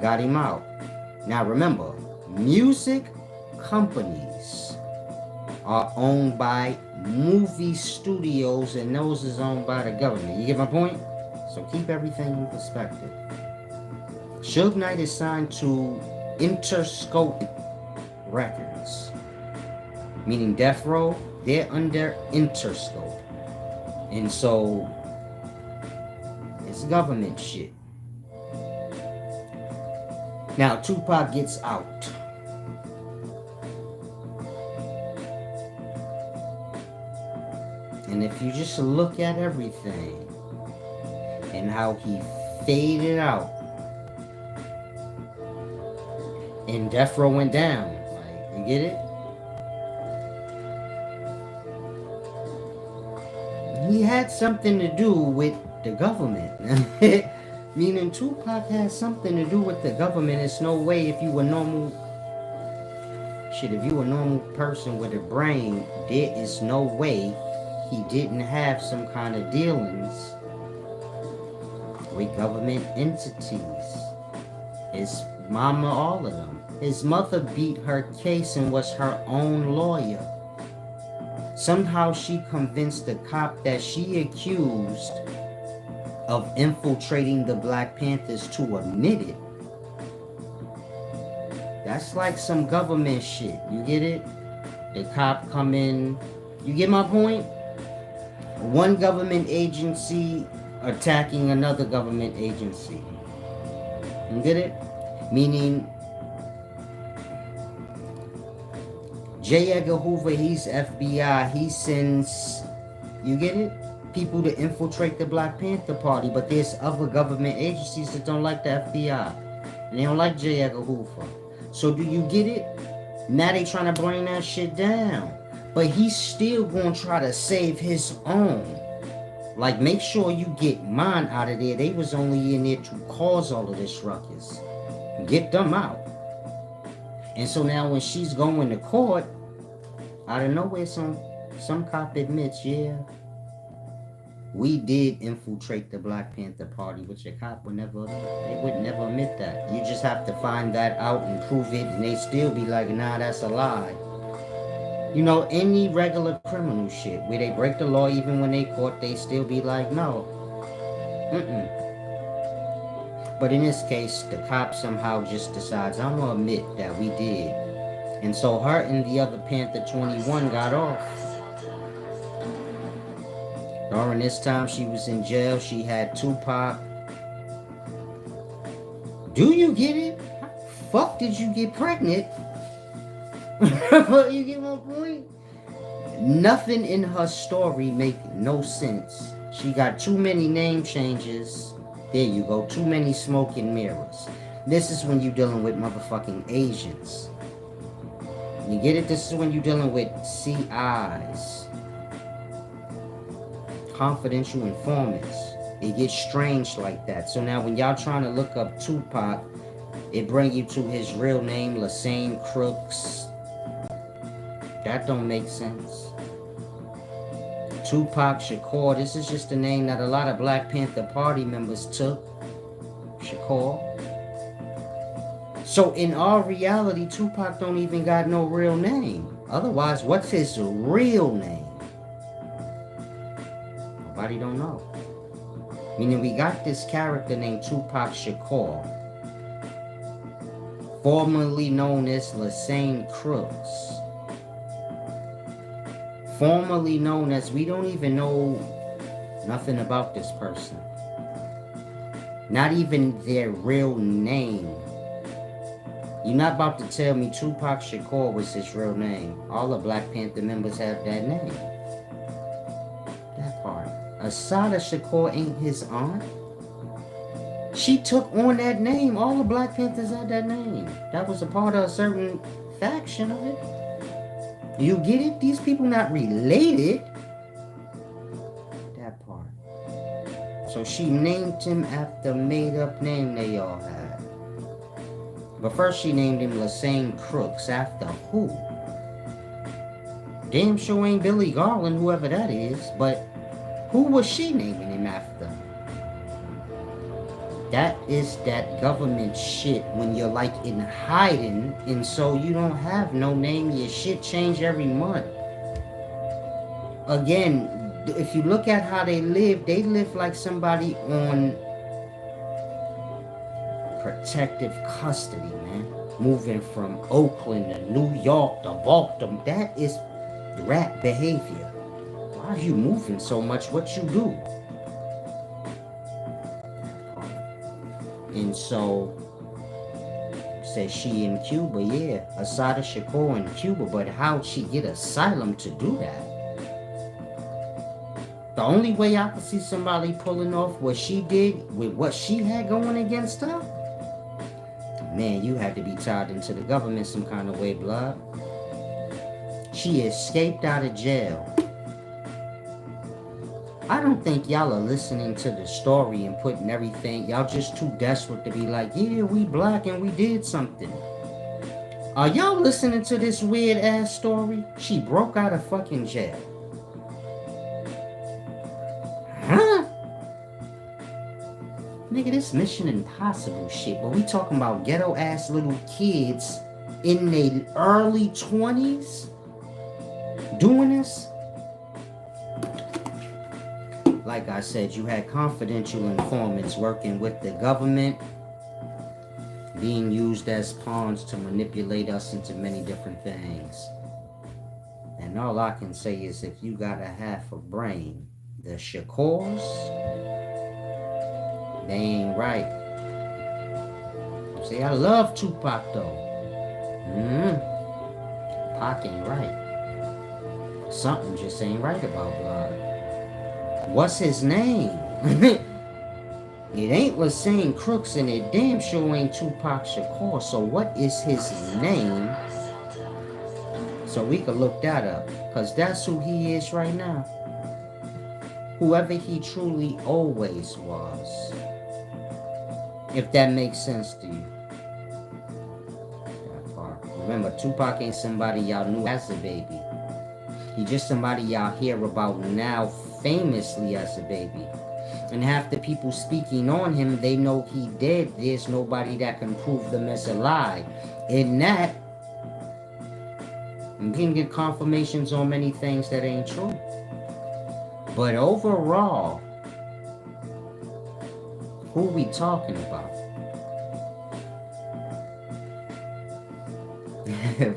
[SPEAKER 1] got him out. Now remember, music companies are owned by movie studios, and those is owned by the government. You get my point? So keep everything in perspective. Suge Knight is signed to Interscope Records, meaning Death Row, they're under Interscope. And so it's government shit. Now Tupac gets out. And if you just look at everything and how he faded out and Death Row went down, you get it? He had something to do with the government. Meaning Tupac has something to do with the government. It's no way if you were normal person with a brain, there is no way he didn't have some kind of dealings with government entities. His mama, all of them. His mother beat her case and was her own lawyer. Somehow she convinced the cop that she accused of infiltrating the Black Panthers to admit it. That's like some government shit. You get it? The cop come in. You get my point? One government agency attacking another government agency. You get it? Meaning, J. Edgar Hoover, he's FBI. He sends, you get it? People to infiltrate the Black Panther Party, but there's other government agencies that don't like the FBI. And they don't like J. Edgar Hoover. So do you get it? Now they trying to bring that shit down. But he's still going to try to save his own. Like, make sure you get mine out of there. They was only in there to cause all of this ruckus. Get them out. And so now when she's going to court, out of nowhere, some cop admits, yeah, we did infiltrate the Black Panther Party, which a cop would never admit that. You just have to find that out and prove it, and they still be like, nah, that's a lie. You know, any regular criminal shit, where they break the law even when they caught, they still be like, no. But in this case, the cop somehow just decides, I'm gonna admit that we did. And so her and the other Panther 21 got off. During this time she was in jail, she had Tupac. Do you get it? How the fuck did you get pregnant? You get my point? Nothing in her story make no sense. She got too many name changes. There you go. Too many smoke and mirrors. This is when you're dealing with motherfucking Asians. You get it? This is when you're dealing with CIs. Confidential informants. It gets strange like that. So now when y'all trying to look up Tupac, it bring you to his real name, Lassane Crooks. That don't make sense. Tupac Shakur, this is just a name that a lot of Black Panther Party members took. Shakur. So in all reality, Tupac don't even got no real name. Otherwise, what's his real name? Nobody don't know. Meaning we got this character named Tupac Shakur, formerly known as Lassane Crooks. Formerly known as, we don't even know nothing about this person. Not even their real name. You're not about to tell me Tupac Shakur was his real name. All the Black Panther members have that name. That part. Asada Shakur ain't his aunt. She took on that name. All the Black Panthers had that name. That was a part of a certain faction of it. You get it? These people not related. That part. So she named him after made-up name they all had. But first she named him Lassane Crooks. After who? Damn sure ain't Billy Garland, whoever that is. But who was she naming him after? That is that government shit when you're like in hiding, and so you don't have no name. Your shit change every month. Again, if you look at how they live like somebody on protective custody, man. Moving from Oakland to New York to Baltimore. That is rat behavior. Why are you moving so much? What you do? And so, says she in Cuba, yeah, Asada Shakur in Cuba, but how'd she get asylum to do that? The only way I could see somebody pulling off what she did with what she had going against her, man, you had to be tied into the government some kind of way, blood. She escaped out of jail. I don't think y'all are listening to the story and putting everything. Y'all just too desperate to be like, yeah, we Black and we did something. Are y'all listening to this weird ass story? She broke out of fucking jail. Huh? Nigga, this Mission Impossible shit, but we talking about ghetto ass little kids in their early 20s doing this? Like I said, you had confidential informants working with the government, being used as pawns to manipulate us into many different things. And all I can say is if you got a half a brain, the Shakurs, they ain't right. Say, I love Tupac though. Pac ain't right. Something just ain't right about blood. What's his name? It ain't Lassane Crooks and it damn sure ain't Tupac Shakur. So what is his name? So we could look that up. Because that's who he is right now. Whoever he truly always was. If that makes sense to you. That part. Remember, Tupac ain't somebody y'all knew as a baby. He just somebody y'all hear about now famously as a baby. And half the people speaking on him, they know he dead. There's nobody that can prove them as a lie. In that, you can get confirmations on many things that ain't true. But overall, who we talking about?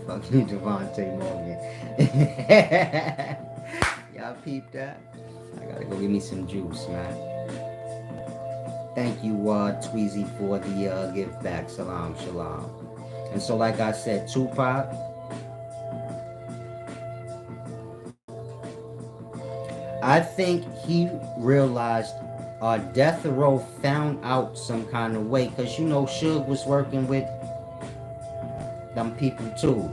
[SPEAKER 1] Fucking Devontae Morgan. Y'all peep that? I gotta go give me some juice, man. Thank you, Tweezy, for the give back. Salam, shalom. And so, like I said, Tupac, I think he realized Death Row found out some kind of way, because you know Suge was working with them people too.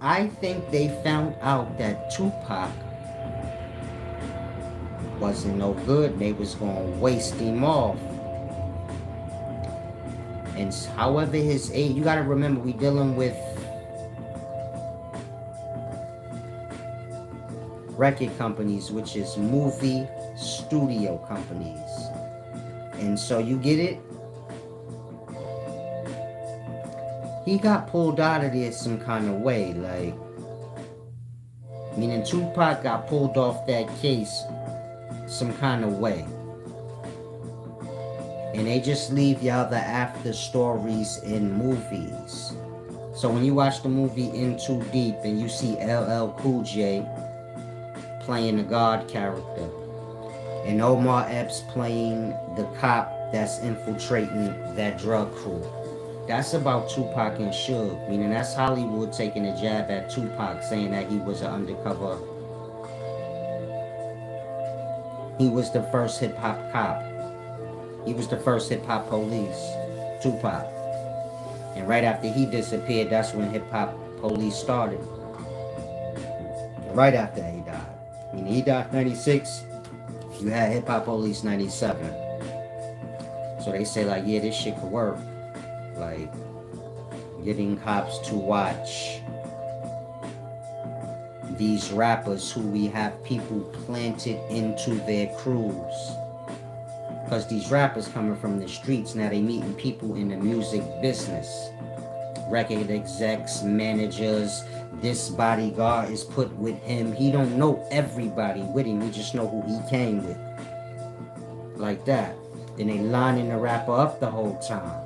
[SPEAKER 1] I think they found out that Tupac wasn't no good and they was gonna waste him off. And however his age, you gotta remember, we dealing with record companies, which is movie studio companies. And so you get it? He got pulled out of there some kind of way, like, meaning Tupac got pulled off that case some kind of way. And they just leave y'all the after stories in movies. So when you watch the movie In Too Deep and you see LL Cool J playing the God character and Omar Epps playing the cop that's infiltrating that drug crew, that's about Tupac and Suge. Meaning that's Hollywood taking a jab at Tupac, saying that he was an undercover. He was the first hip-hop cop. He was the first hip-hop police, Tupac. And right after he disappeared, that's when hip-hop police started. Right after he died. I mean, he died 96. You had hip-hop police 97. So they say, like, yeah, this shit could work. Like, getting cops to watch these rappers who we have people planted into their crews. Because these rappers coming from the streets, now they meeting people in the music business. Record execs, managers, this bodyguard is put with him. He don't know everybody with him, he just know who he came with. Like that. Then they lining the rapper up the whole time.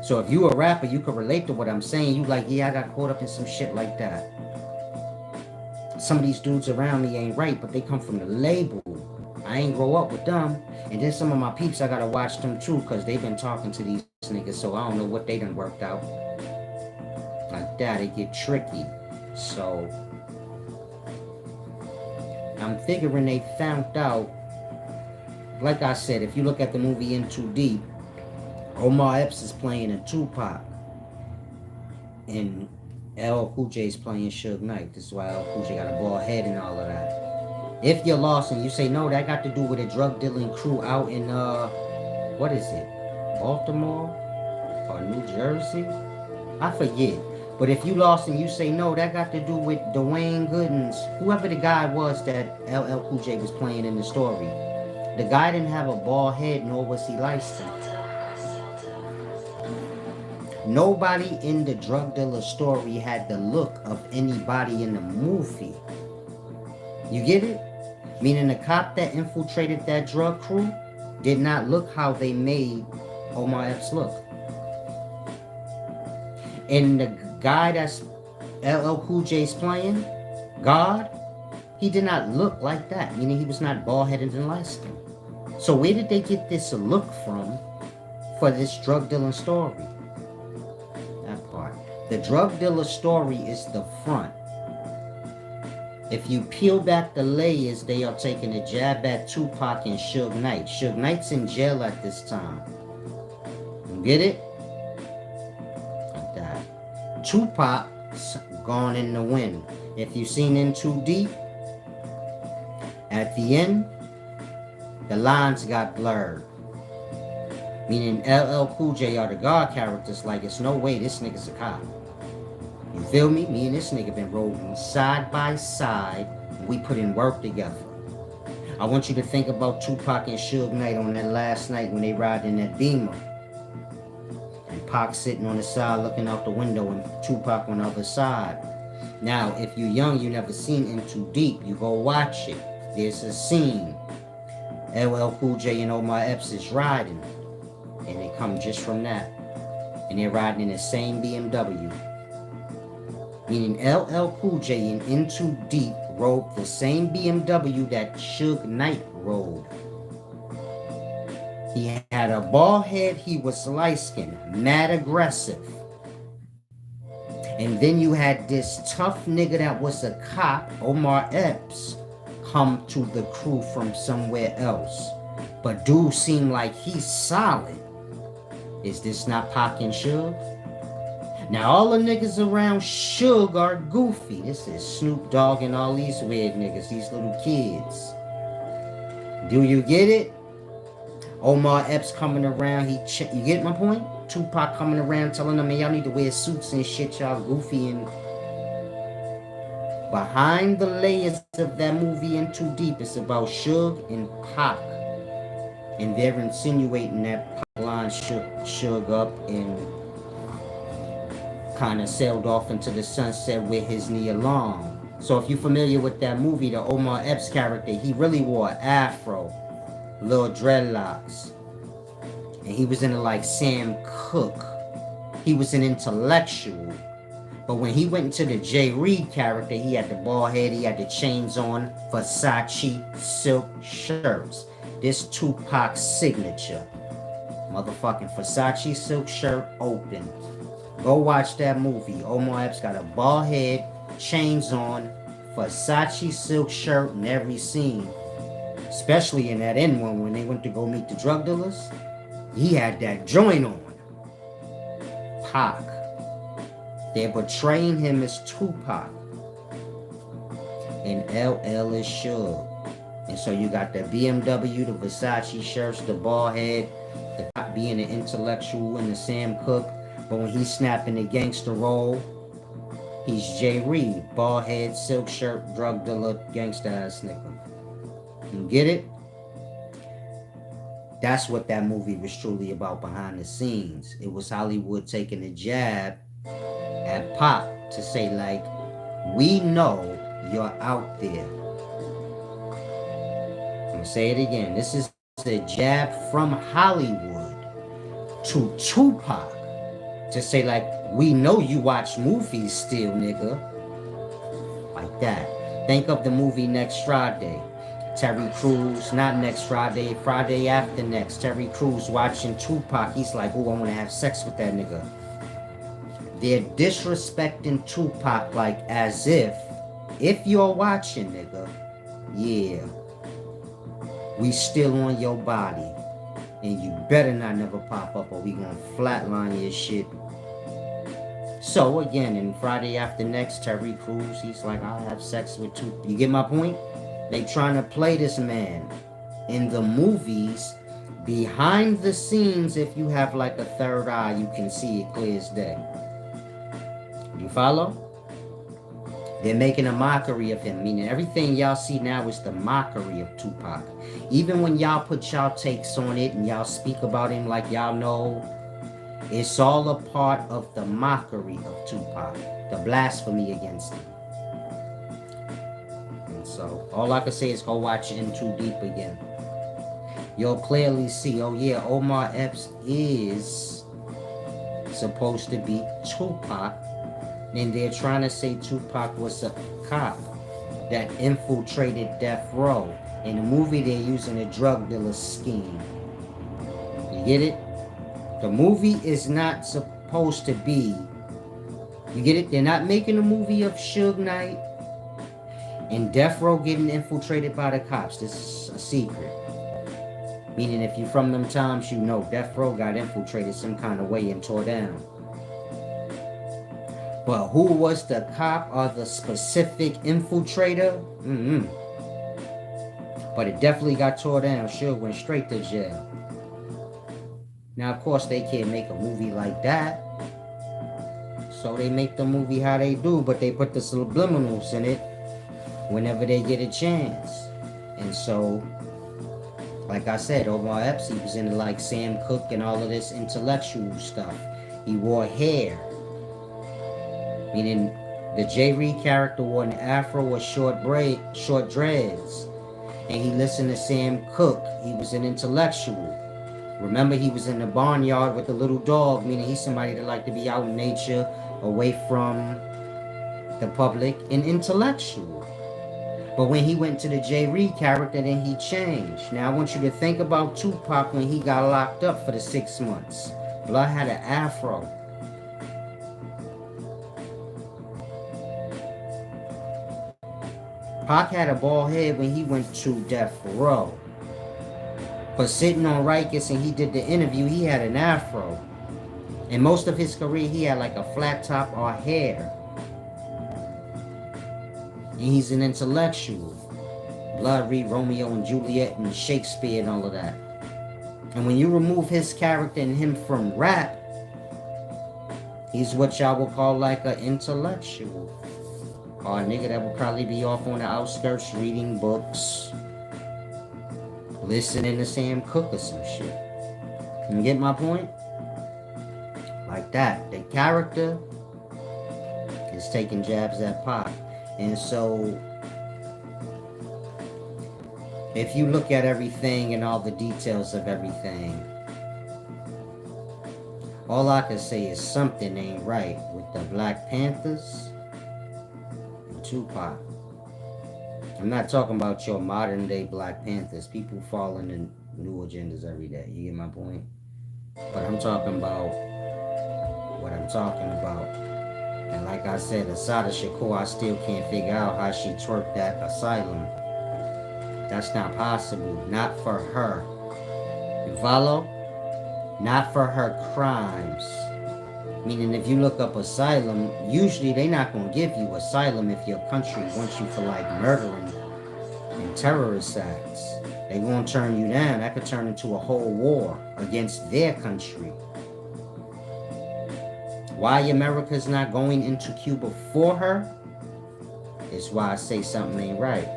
[SPEAKER 1] So if you a rapper, you can relate to what I'm saying. You like, yeah, I got caught up in some shit like that. Some of these dudes around me ain't right, but they come from the label. I ain't grow up with them. And then some of my peeps, I gotta watch them too, because they've been talking to these niggas, so I don't know what they done worked out. Like that, it get tricky. So I'm figuring they found out. Like I said, if you look at the movie In Too Deep, Omar Epps is playing a Tupac. And LL Cool J is playing Suge Knight. This is why LL Cool J got a bald head and all of that. If you're lost and you say, no, that got to do with a drug dealing crew out in, what is it? Baltimore? Or New Jersey? I forget. But if you lost and you say, no, that got to do with Dwayne Goodens, whoever the guy was that LL Cool J was playing in the story. The guy didn't have a bald head, nor was he licensed. Nobody in the drug dealer story had the look of anybody in the movie. You get it? Meaning the cop that infiltrated that drug crew did not look how they made Omar Epps look. And the guy that's LL Cool J's playing, God, he did not look like that. Meaning he was not bald-headed and light-skinned. So where did they get this look from for this drug dealing story. That part. The drug dealer story is the front. If you peel back the layers, they are taking a jab at Tupac and Suge Knight. Suge Knight's in jail at this time. You get it? Like that. Tupac's gone in the wind. If you've seen In Too Deep, at the end, the lines got blurred. Meaning LL Cool J are the God characters, like it's no way this nigga's a cop. You feel me? Me and this nigga been rolling side by side. We put in work together. I want you to think about Tupac and Suge Knight on that last night when they ride in that Beamer. And Pac sitting on the side looking out the window and Tupac on the other side. Now, if you're young, you never seen In Too Deep, you go watch it. There's a scene. LL Cool J and Omar Epps is riding. And they come just from that. And they're riding in the same BMW. Meaning LL Cool J and In Too Deep rode the same BMW that Suge Knight rode. He had a bald head, he was light-skinned, mad aggressive. And then you had this tough nigga that was a cop, Omar Epps, come to the crew from somewhere else. But dude seemed like he's solid. Is this not Pac and Suge? Now all the niggas around Suge are goofy. This is Snoop Dogg and all these weird niggas, these little kids. Do you get it? Omar Epps coming around, you get my point? Tupac coming around telling them, man, y'all need to wear suits and shit, y'all goofy. And behind the layers of that movie In Too Deep, it's about Suge and Pac. And they're insinuating that Pac line Suge up and kind of sailed off into the sunset with his knee along. So if you're familiar with that movie, the Omar Epps character, he really wore an afro, little dreadlocks. And he was into like Sam Cooke. He was an intellectual. But when he went into the Jay Reed character, he had the bald head, he had the chains on, Versace silk shirts. This Tupac's signature. Motherfucking Versace silk shirt open. Go watch that movie. Omar Epps got a bald head, chains on, Versace silk shirt in every scene. Especially in that end one when they went to go meet the drug dealers. He had that joint on. Pac. They're portraying him as Tupac. And LL is Suge. And so you got the BMW, the Versace shirts, the bald head, the Pac being an intellectual and the Sam Cooke. But when he's snapping the gangster role, he's Jay Reed, bald head, silk shirt, drug dealer, gangster ass nigga. You get it? That's what that movie was truly about behind the scenes. It was Hollywood taking a jab at Pac to say, like, we know you're out there. I'm gonna say it again. This is a jab from Hollywood to Tupac to say, like, we know you watch movies still, nigga. Like that. Think of the movie Next Friday. Terry Crews, not next Friday, Friday after next. Terry Crews watching Tupac. He's like, oh, I want to have sex with that nigga. They're disrespecting Tupac like as if you're watching, nigga, yeah, we still on your body. And you better not never pop up or we gonna flatline your shit. So again, in Friday After Next, Terry Crews, he's like, I'll have sex with Tupac. You get my point? They trying to play this man. In the movies, behind the scenes, if you have like a third eye, you can see it clear as day. You follow? They're making a mockery of him, meaning everything y'all see now is the mockery of Tupac. Even when y'all put y'all takes on it and y'all speak about him like y'all know, it's all a part of the mockery of Tupac, the blasphemy against him. And so, all I can say is go watch In Too Deep again. You'll clearly see, oh yeah, Omar Epps is supposed to be Tupac. And they're trying to say Tupac was a cop that infiltrated death row. In the movie, they're using a drug dealer scheme. You get it? The movie is not supposed to be, you get it? They're not making a movie of Suge Knight and Death Row getting infiltrated by the cops. This is a secret. Meaning if you're from them times, you know Death Row got infiltrated some kind of way and tore down. But who was the cop or the specific infiltrator? But it definitely got tore down. Suge went straight to jail. Now, of course, they can't make a movie like that. So they make the movie how they do, but they put the subliminals in it whenever they get a chance. And so, like I said, Omar Epps, was into like Sam Cooke and all of this intellectual stuff. He wore hair. Meaning the J. Reed character wore an afro with short dreads. And he listened to Sam Cooke. He was an intellectual. Remember, he was in the barnyard with the little dog, meaning he's somebody that liked to be out in nature, away from the public, and intellectual. But when he went to the J. Reed character, then he changed. Now, I want you to think about Tupac when he got locked up for the 6 months. Blood had an afro. Pac had a bald head when he went to Death Row. But sitting on Rikers and he did the interview, he had an afro. And most of his career, he had like a flat top or hair. And he's an intellectual. Blood read Romeo and Juliet and Shakespeare and all of that. And when you remove his character and him from rap, he's what y'all would call like an intellectual. Or a nigga that would probably be off on the outskirts reading books, listening to Sam Cooke or some shit. You get my point? Like that. The character is taking jabs at Pac. And so, if you look at everything and all the details of everything, all I can say is something ain't right with the Black Panthers and Tupac. I'm not talking about your modern day Black Panthers. People fall into new agendas every day. You get my point? But I'm talking about what I'm talking about. And like I said, Asada Shakur, I still can't figure out how she twerked that asylum. That's not possible. Not for her. You follow? Not for her crimes. Meaning if you look up asylum, usually they're not going to give you asylum if your country wants you for like murdering and terrorist acts. They're going to turn you down. That could turn into a whole war against their country. Why America's not going into Cuba for her is why I say something ain't right.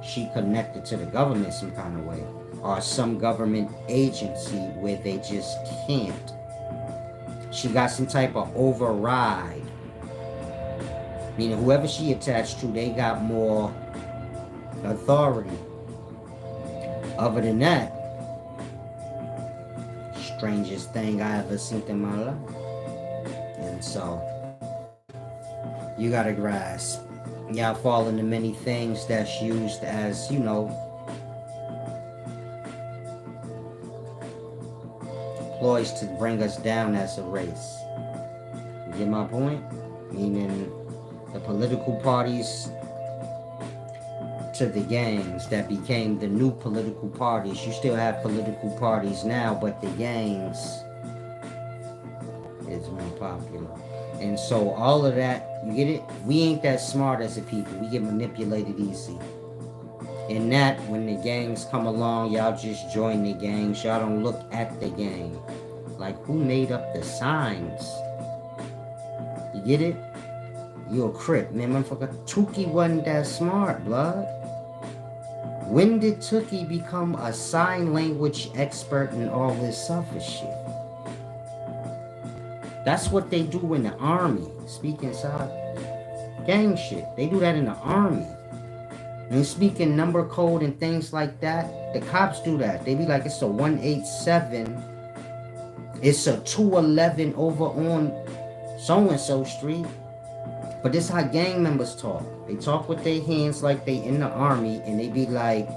[SPEAKER 1] She connected to the government some kind of way, or some government agency where they just can't. She got some type of override. Meaning whoever she attached to, they got more authority. Other than that, strangest thing I ever seen in my life. And so, you gotta grasp. Y'all fall into many things that's used as, you know, ploys to bring us down as a race. You get my point? Meaning the political parties to the gangs that became the new political parties. You still have political parties now, but the gangs is more popular. And so all of that, you get it? We ain't that smart as a people. We get manipulated easy. And that, when the gangs come along, y'all just join the gangs. Y'all don't look at the gang. Like, who made up the signs? You get it? You a crip, man. Motherfucker, Tookie wasn't that smart, blood. When did Tookie become a sign language expert and all this other shit? That's what they do in the army. Speaking side gang shit. They do that in the army. And speaking number code and things like that, the cops do that. They be like, it's a 187. It's a 211 over on so-and-so street. But this is how gang members talk. They talk with their hands like they in the army, and they be like,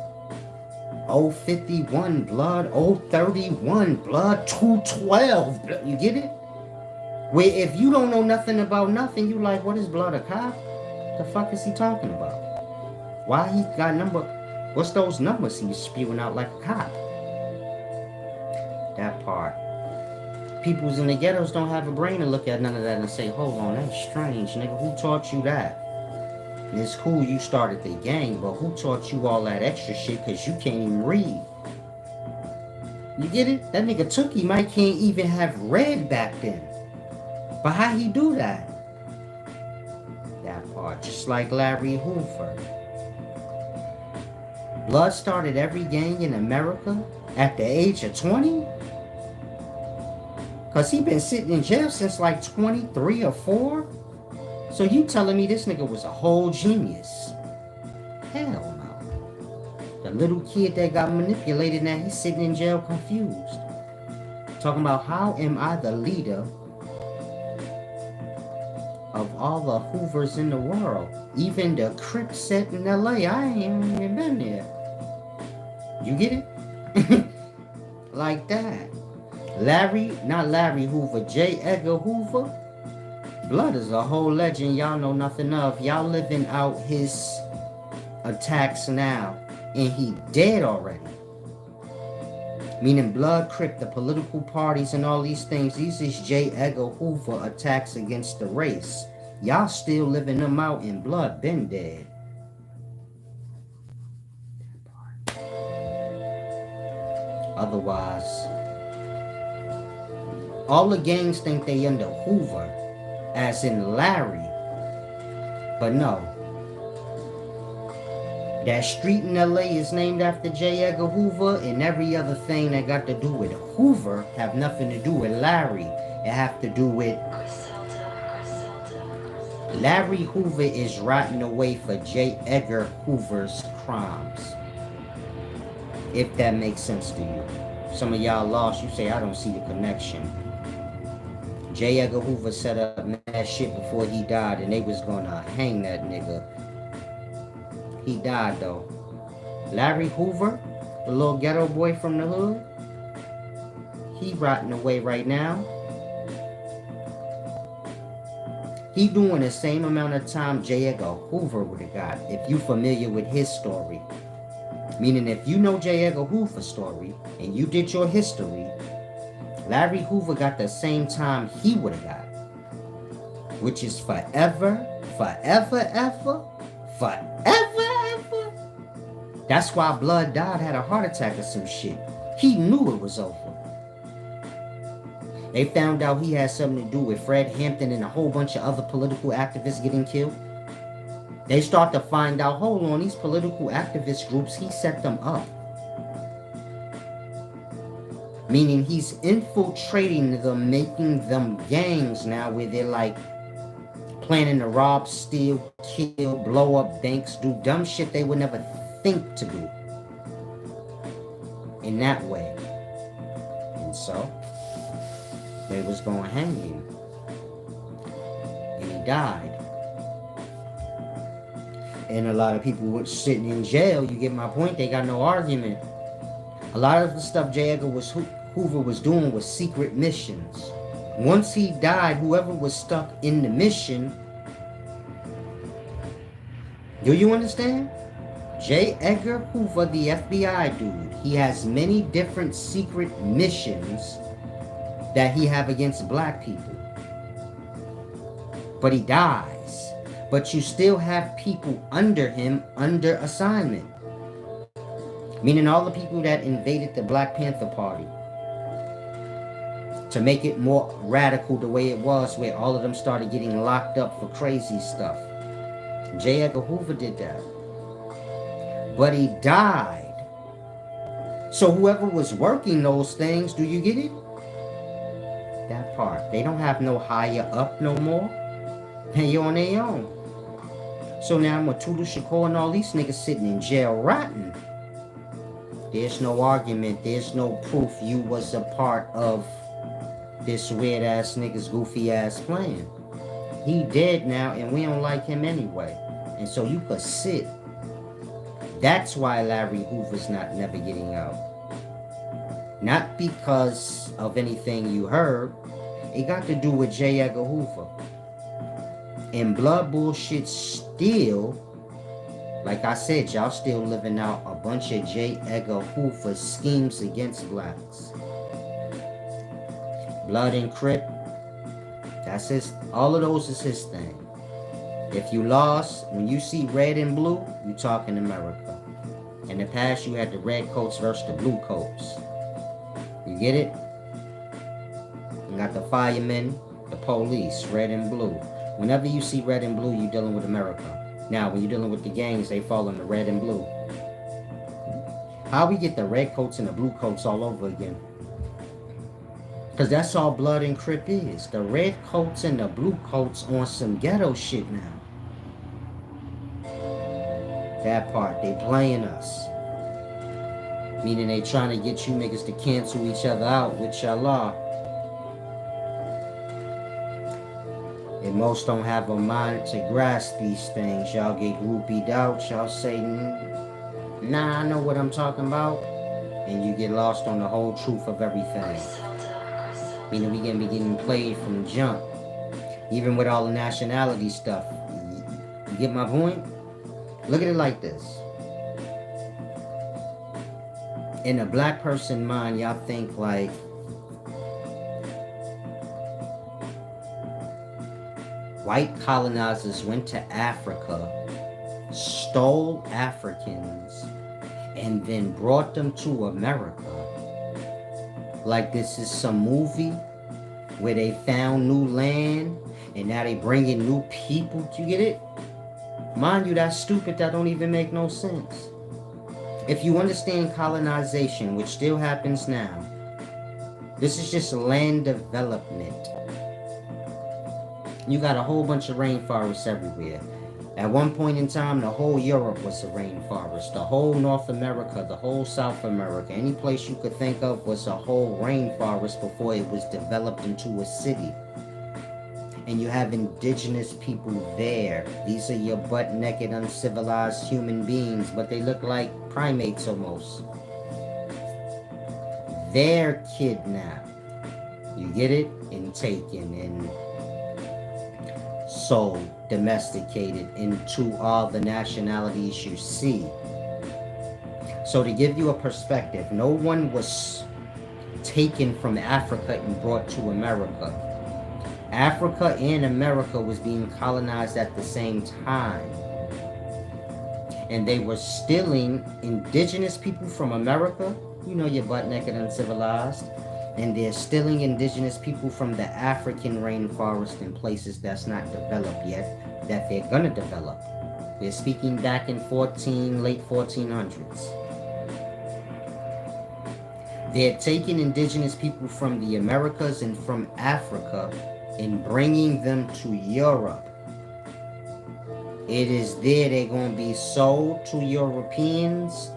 [SPEAKER 1] 051 blood, 031 blood, 212 blood. You get it? Where if you don't know nothing about nothing, you like, what is blood, a cop? The fuck is he talking about? Why he got number? What's those numbers he's spewing out like a cop? That part. Peoples in the ghettos don't have a brain to look at none of that and say, hold on, that's strange, nigga. Who taught you that? And it's cool you started the gang, but who taught you all that extra shit because you can't even read? You get it? That nigga Tookie might can't even have read back then. But how he do that? That part, just like Larry Hoover. Blood started every gang in America at the age of 20? Because he been sitting in jail since like 23 or 4? So you telling me this nigga was a whole genius? Hell no. The little kid that got manipulated, now he's sitting in jail confused. Talking about, how am I the leader of all the Hoovers in the world? Even the Crip set in LA, I ain't even been there. You get it? Like that. Not Larry Hoover, J. Edgar Hoover. Blood is a whole legend y'all know nothing of. Y'all living out his attacks now, and he dead already. Meaning Blood, Crip, the political parties and all these things, these is J. Edgar Hoover attacks against the race. Y'all still living them out, and Blood been dead. Otherwise, all the gangs think they under Hoover, as in Larry. But no. That street in LA is named after J. Edgar Hoover, and every other thing that got to do with Hoover have nothing to do with Larry. It have to do with Larry Hoover is rotting away for J. Edgar Hoover's crimes. If that makes sense to you. Some of y'all lost, you say, I don't see the connection. J. Edgar Hoover set up mad shit before he died, and they was gonna hang that nigga. He died though. Larry Hoover, the little ghetto boy from the hood, he rotting away right now. He doing the same amount of time J. Edgar Hoover would have got if you familiar with his story. Meaning if you know J. Edgar Hoover's story and you did your history, Larry Hoover got the same time he would have got. Which is forever, forever, ever, forever, ever. That's why Blood died, had a heart attack or some shit. He knew it was over. They found out he had something to do with Fred Hampton and a whole bunch of other political activists getting killed. They start to find out, hold on, these political activist groups, he set them up. Meaning he's infiltrating them, making them gangs now where they're like planning to rob, steal, kill, blow up banks, do dumb shit they would never think to do. In that way. And so, they was gonna hang him. And he died. And a lot of people were sitting in jail, you get my point, they got no argument. A lot of the stuff J. Edgar Hoover was doing was secret missions. Once he died, whoever was stuck in the mission, do you understand? J. Edgar Hoover, the FBI dude, he has many different secret missions that he have against black people. But he dies. But you still have people under him under assignment. Meaning all the people that invaded the Black Panther Party. To make it more radical the way it was, where all of them started getting locked up for crazy stuff. J. Edgar Hoover did that. But he died. So whoever was working those things, do you get it? That part. They don't have no higher up no more. They on their own. So now Matulu Shakur and all these niggas sitting in jail rotting. There's no argument. There's no proof you was a part of this weird ass nigga's goofy ass plan. He dead now and we don't like him anyway. And so you could sit That's why Larry Hoover's not never getting out. Not because of anything you heard. It got to do with J. Edgar Hoover. And blood bullshit still, like I said, y'all still living out a bunch of J. Edgar Hoover schemes against blacks. Blood and Crip, that's his, all of those is his thing. If you lost, when you see red and blue, you talking America. In the past, you had the red coats versus the blue coats. You get it? You got the firemen, the police, red and blue. Whenever you see red and blue, you're dealing with America. Now, when you're dealing with the gangs, they fall in the red and blue. How we get the red coats and the blue coats all over again? Because that's all Blood and Crip is. The red coats and the blue coats on some ghetto shit now. That part, they playing us. Meaning they trying to get you niggas to cancel each other out, which y'all are. And most don't have a mind to grasp these things. Y'all get groupied out. Y'all say, nah, I know what I'm talking about. And you get lost on the whole truth of everything. Meaning we can be getting played from jump. Even with all the nationality stuff. You get my point? Look at it like this. In a black person mind, y'all think like, white colonizers went to Africa, stole Africans, and then brought them to America. Like this is some movie where they found new land and now they bring in new people. You get it? Mind you, that's stupid. That don't even make no sense. If you understand colonization, which still happens now, this is just land development. You got a whole bunch of rainforests everywhere. At one point in time, the whole Europe was a rainforest. The whole North America, the whole South America, any place you could think of was a whole rainforest before it was developed into a city. And you have indigenous people there. These are your butt-naked, uncivilized human beings, but they look like primates almost. They're kidnapped. You get it? And taken and sold, domesticated into all the nationalities you see. So to give you a perspective, no one was taken from Africa and brought to America. Africa and America was being colonized at the same time. And they were stealing indigenous people from America. You know, you're butt naked and uncivilized. And they're stealing indigenous people from the African rainforest in places that's not developed yet, that they're gonna develop. They're speaking back in late 1400s. They're taking indigenous people from the Americas and from Africa and bringing them to Europe. It is there they're going to be sold to Europeans,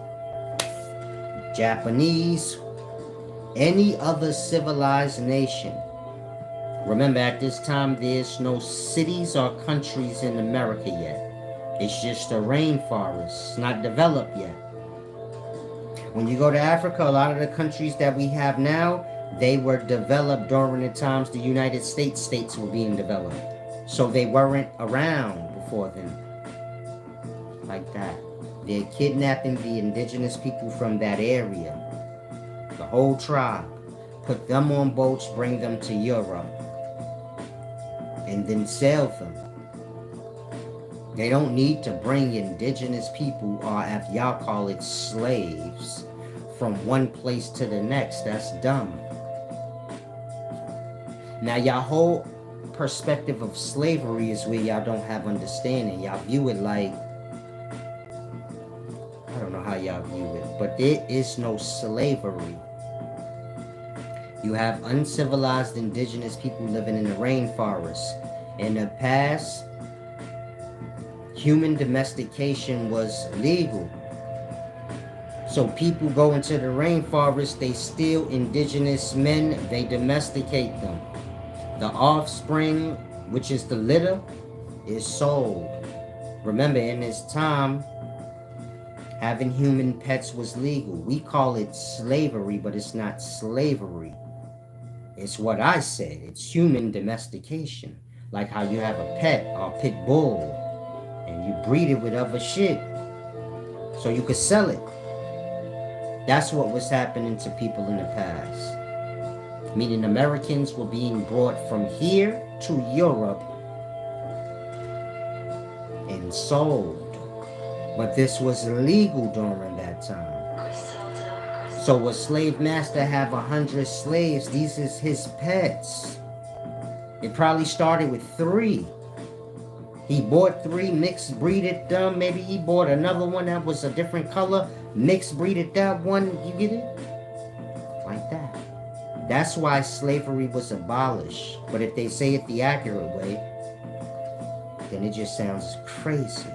[SPEAKER 1] Japanese, any other civilized nation. Remember, at this time, there's no cities or countries in America yet. It's just a rainforest. It's not developed yet. When you go to Africa, a lot of the countries that we have now, they were developed during the times the United States were being developed. So they weren't around before then. Like that. They're kidnapping the indigenous people from that area. The whole tribe. Put them on boats, bring them to Europe. And then sell them. They don't need to bring indigenous people, or if y'all call it slaves, from one place to the next. That's dumb. Now, y'all whole perspective of slavery is where y'all don't have understanding. Y'all view it like, I don't know how y'all view it, but there is no slavery. You have uncivilized indigenous people living in the rainforest. In the past, human domestication was legal. So people go into the rainforest, they steal indigenous men, they domesticate them. The offspring, which is the litter, is sold. Remember, in this time, Having human pets was legal. We call it slavery, but it's not slavery. It's what I said. It's human domestication. Like how you have a pet or a pit bull and you breed it with other shit so you could sell it. That's what was happening to people in the past. Meaning Americans were being brought from here to Europe and sold. But this was illegal during that time. So a slave master have 100 slaves. These is his pets. It probably started with 3. He bought 3, mixed breeded them. Maybe he bought another one that was a different color, mixed breeded that one. You get it? Like that. That's why slavery was abolished. But if they say it the accurate way, then it just sounds crazy.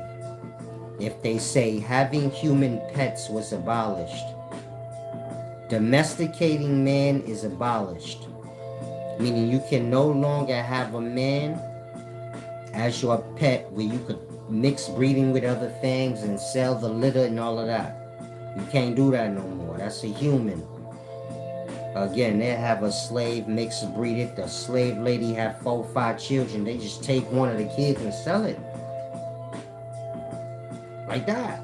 [SPEAKER 1] If they say having human pets was abolished, domesticating man is abolished. Meaning you can no longer have a man as your pet where you could mix breeding with other things and sell the litter and all of that. You can't do that no more. That's a human. Again, they have a slave mixed breeded. The slave lady have 4 or 5 children. They just take one of the kids and sell it. Like that.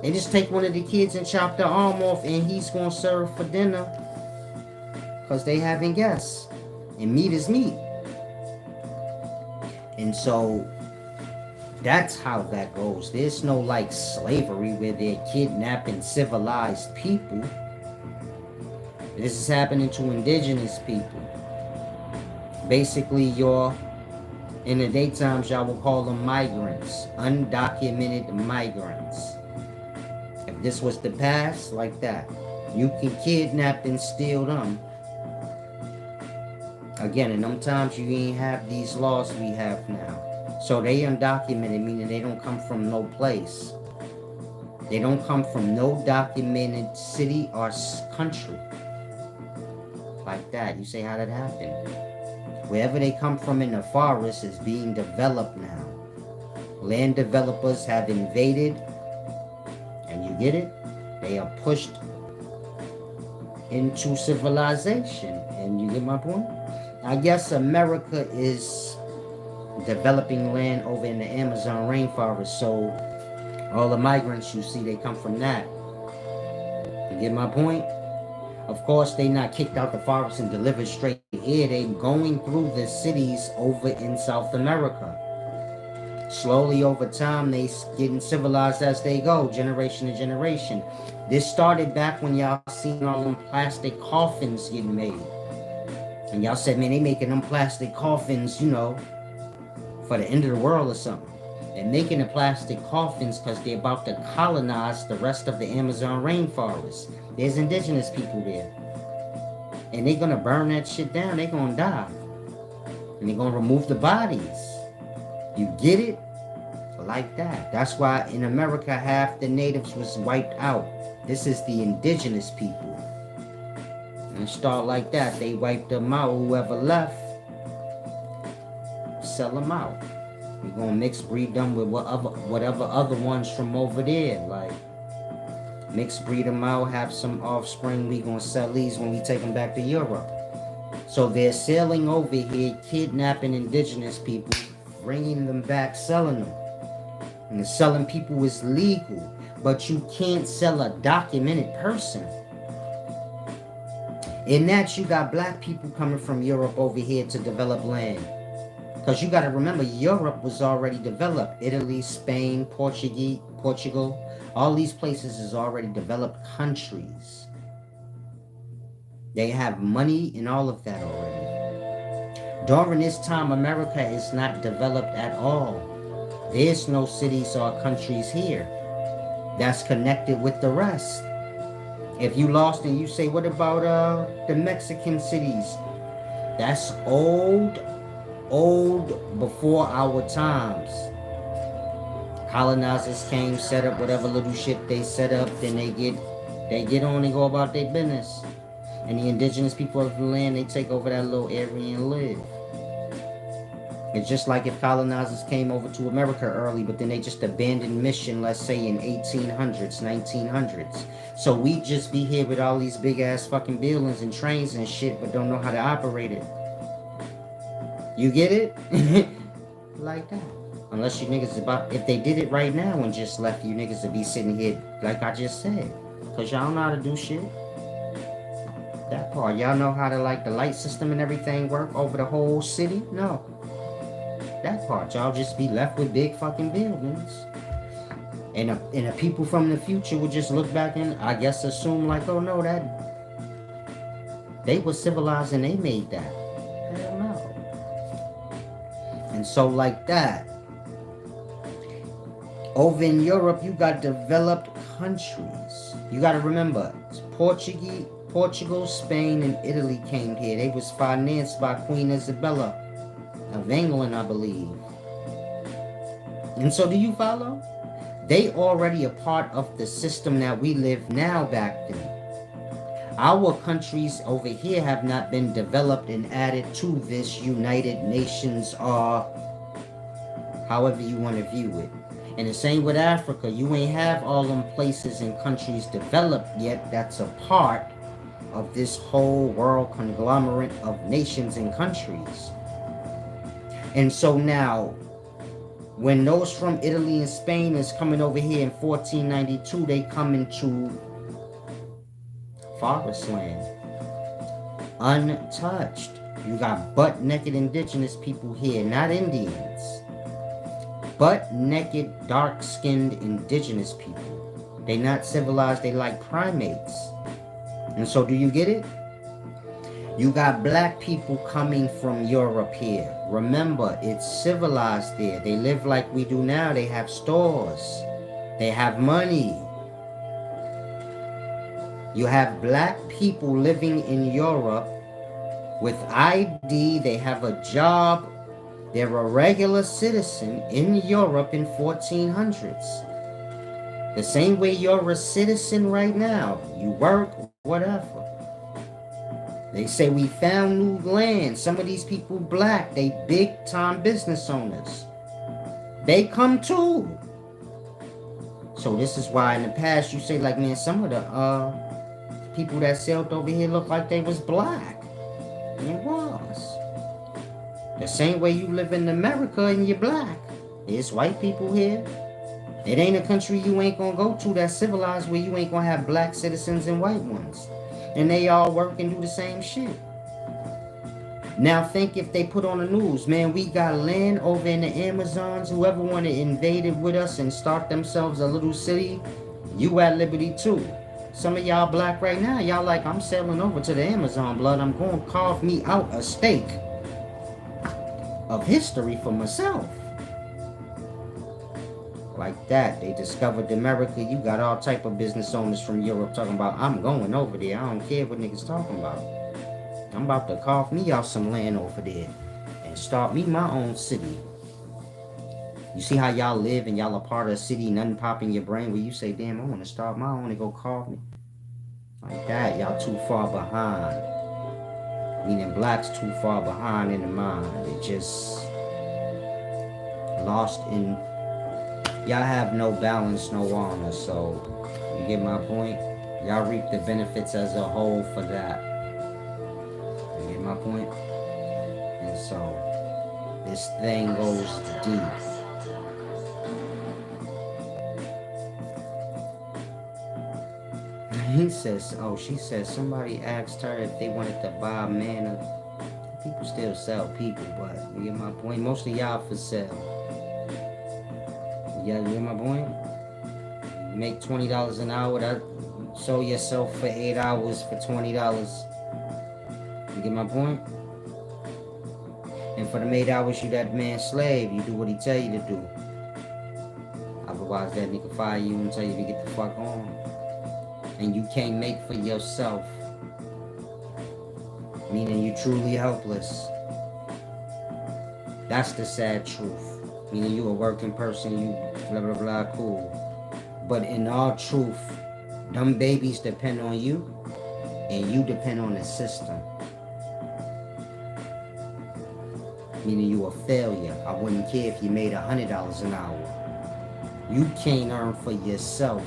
[SPEAKER 1] They just take one of the kids and chop the arm off and he's going to serve for dinner. Because they having guests. And meat is meat. And so that's how that goes. There's no like slavery where they're kidnapping civilized people. This is happening to indigenous people. Basically, in the daytimes, y'all will call them migrants. Undocumented migrants. If this was the past, like that, you can kidnap and steal them. Again, in them times, you ain't have these laws we have now. So they undocumented, meaning they don't come from no place. They don't come from no documented city or country. Like that. You say, how did that happen? Wherever they come from in the forest is being developed now. Land developers have invaded, and you get it? They are pushed into civilization. And you get my point? I guess America is developing land over in the Amazon rainforest, so all the migrants you see, they come from that. You get my point? Of course, they not kicked out the forest and delivered straight here. They going through the cities over in South America. Slowly over time, they getting civilized as they go, generation to generation. This started back when y'all seen all them plastic coffins getting made. And y'all said, man, they making them plastic coffins, you know, for the end of the world or something. They're making the plastic coffins because they're about to colonize the rest of the Amazon rainforest. There's indigenous people there. And they're going to burn that shit down. They're going to die. And they're going to remove the bodies. You get it? Like that. That's why in America, half the natives was wiped out. This is the indigenous people. And start like that. They wipe them out. Whoever left, sell them out. We're going to mix breed them with whatever other ones from over there. Like, mix breed them out, have some offspring. We're going to sell these when we take them back to Europe. So they're sailing over here, kidnapping indigenous people, bringing them back, selling them. And selling people is legal. But you can't sell a documented person. In that, you got black people coming from Europe over here to develop land. Because you got to remember, Europe was already developed. Italy, Spain, Portugal, all these places is already developed countries. They have money and all of that already. During this time, America is not developed at all. There's no cities or countries here that's connected with the rest. If you lost and you say, what about the Mexican cities? That's old before our times. Colonizers came, set up whatever little shit they set up, then they get on and go about their business. And the indigenous people of the land, they take over that little area and live. It's just like if colonizers came over to America early, but then they just abandoned mission, let's say in 1800s, 1900s. So we just be here with all these big ass fucking buildings and trains and shit, but don't know how to operate it. You get it? Like that. Unless you niggas about, if they did it right now and just left, you niggas would be sitting here like I just said. Cause y'all know how to do shit. That part. Y'all know how to like the light system and everything work over the whole city? No. That part. Y'all just be left with big fucking buildings. And the people from the future would just look back and I guess assume like, oh no, that they were civilized and they made that. Hell no. And so like that. Over in Europe, you got developed countries. You got to remember, Portugal, Spain, and Italy came here. They was financed by Queen Isabella of England, I believe. And so do you follow? They already a part of the system that we live now back then. Our countries over here have not been developed and added to this United Nations or however you want to view it. And the same with Africa. You ain't have all them places and countries developed yet that's a part of this whole world conglomerate of nations and countries. And so now, when those from Italy and Spain is coming over here in 1492, they come into forest land. Untouched. You got butt-naked indigenous people here, not Indians. Butt-naked, dark-skinned indigenous people. They not civilized, they like primates. And so do you get it? You got black people coming from Europe here. Remember, it's civilized there. They live like we do now. They have stores. They have money. You have black people living in Europe with ID. They have a job. They're a regular citizen in Europe in 1400s. The same way you're a citizen right now. You work, whatever. They say we found new land. Some of these people black. They big time business owners. They come too. So this is why in the past you say like, man, some of the people that sailed over here look like they was black. And it was. The same way you live in America and you're black. There's white people here. It ain't a country you ain't gonna go to that's civilized where you ain't gonna have black citizens and white ones. And they all work and do the same shit. Now think if they put on the news, man, we got land over in the Amazons. Whoever want to invade it with us and start themselves a little city, you at liberty too. Some of y'all black right now, y'all like, I'm sailing over to the Amazon, blood. I'm going to carve me out a steak of history for myself. Like that. They discovered America. You got all type of business owners from Europe talking about, I'm going over there. I don't care what niggas talking about. I'm about to carve me out some land over there and start me my own city. You see how y'all live and y'all a part of a city, nothing pop in your brain where you say, damn, I want to start my own and go carve me. Like that, y'all too far behind. Meaning blacks too far behind in the mind. They just lost in, y'all have no balance, no honor. So you get my point? Y'all reap the benefits as a whole for that. You get my point? And so this thing goes deep. He says, oh, she says somebody asked her if they wanted to buy mana. People still sell people, but you get my point? Most of y'all for sale. Yeah, you get my point? You make $20 an hour, that show yourself for 8 hours for $20. You get my point? And for them 8 hours, you that man's slave. You do what he tell you to do. Otherwise, that nigga fire you and tell you to get the fuck on. And you can't make for yourself. Meaning you truly helpless. That's the sad truth. Meaning you a working person, you blah blah blah, cool. But in all truth, them babies depend on you, and you depend on the system. meaning you a failure. I wouldn't care if you made $100 an hour. You can't earn for yourself,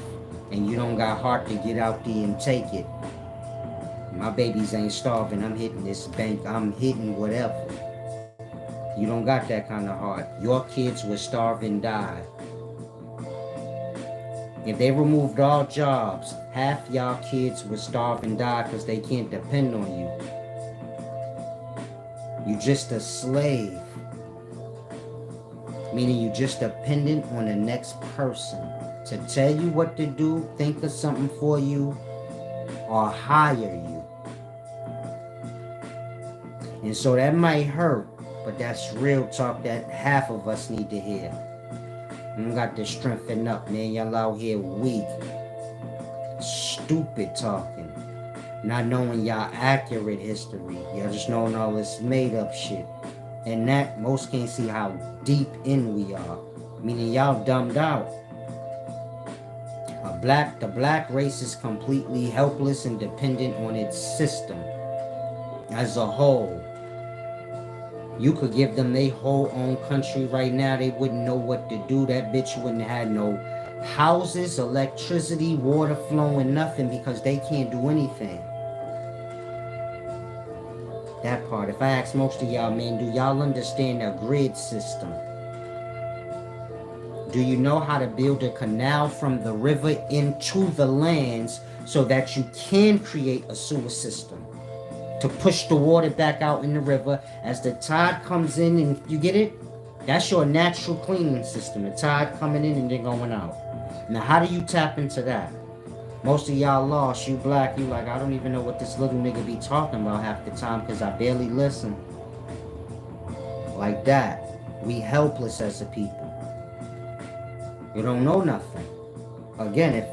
[SPEAKER 1] and you don't got heart to get out there and take it. My babies ain't starving. I'm hitting this bank. I'm hitting whatever. You don't got that kind of heart. Your kids will starve and die. If they removed all jobs, half y'all kids would starve and die because they can't depend on you. You just a slave. Meaning you just dependent on the next person to tell you what to do, think of something for you, or hire you. And so that might hurt, but that's real talk that half of us need to hear. You got to strengthen up, man. Y'all out here weak. Stupid talking. Not knowing y'all accurate history. Y'all just knowing all this made up shit. And that, most can't see how deep in we are. Meaning y'all dumbed out. The black race is completely helpless and dependent on its system. As a whole. You could give them their whole own country right now. They wouldn't know what to do. That bitch wouldn't have no houses, electricity, water flowing, nothing, because they can't do anything. That part. If I ask most of y'all, man, do y'all understand a grid system? Do you know how to build a canal from the river into the lands so that you can create a sewer system? To push the water back out in the river as the tide comes in, and you get it? That's your natural cleaning system. The tide coming in and then going out. Now, how do you tap into that? Most of y'all lost. You black, you like, I don't even know what this little nigga be talking about half the time because I barely listen. Like that. We helpless as a people. You don't know nothing. Again,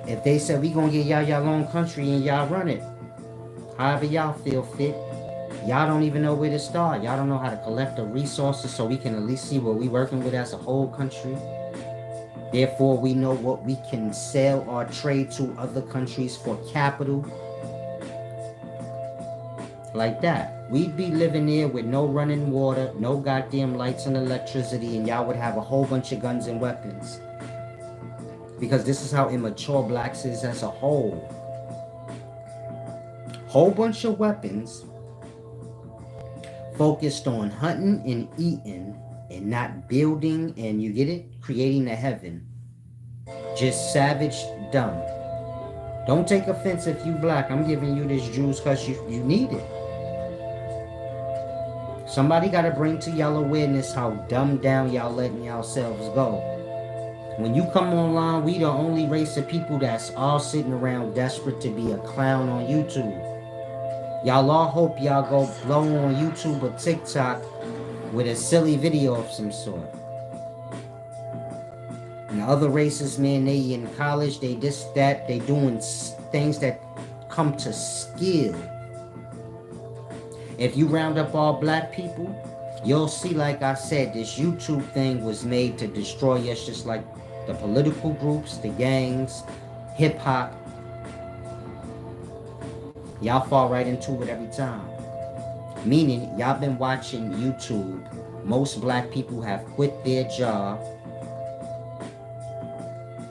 [SPEAKER 1] if they said we gonna get y'all own country and y'all run it, however y'all feel fit, y'all don't even know where to start. Y'all don't know how to collect the resources so we can at least see what we working with as a whole country. Therefore, we know what we can sell or trade to other countries for capital. Like that. We'd be living there with no running water, no goddamn lights and electricity, and y'all would have a whole bunch of guns and weapons. Because this is how immature blacks is as a whole. Whole bunch of weapons focused on hunting and eating and not building, and you get it? Creating a heaven. Just savage, dumb. Don't take offense if you black. I'm giving you this juice because you need it. Somebody got to bring to y'all awareness how dumbed down y'all letting yourselves go. When you come online, we the only race of people that's all sitting around desperate to be a clown on YouTube. Y'all all hope y'all go blow on YouTube or TikTok with a silly video of some sort. And the other races, man, they in college, they this, that, they doing things that come to skill. If you round up all black people, you'll see, like I said, this YouTube thing was made to destroy us, just like the political groups, the gangs, hip-hop. Y'all fall right into it every time. Meaning, y'all been watching YouTube. Most black people have quit their job.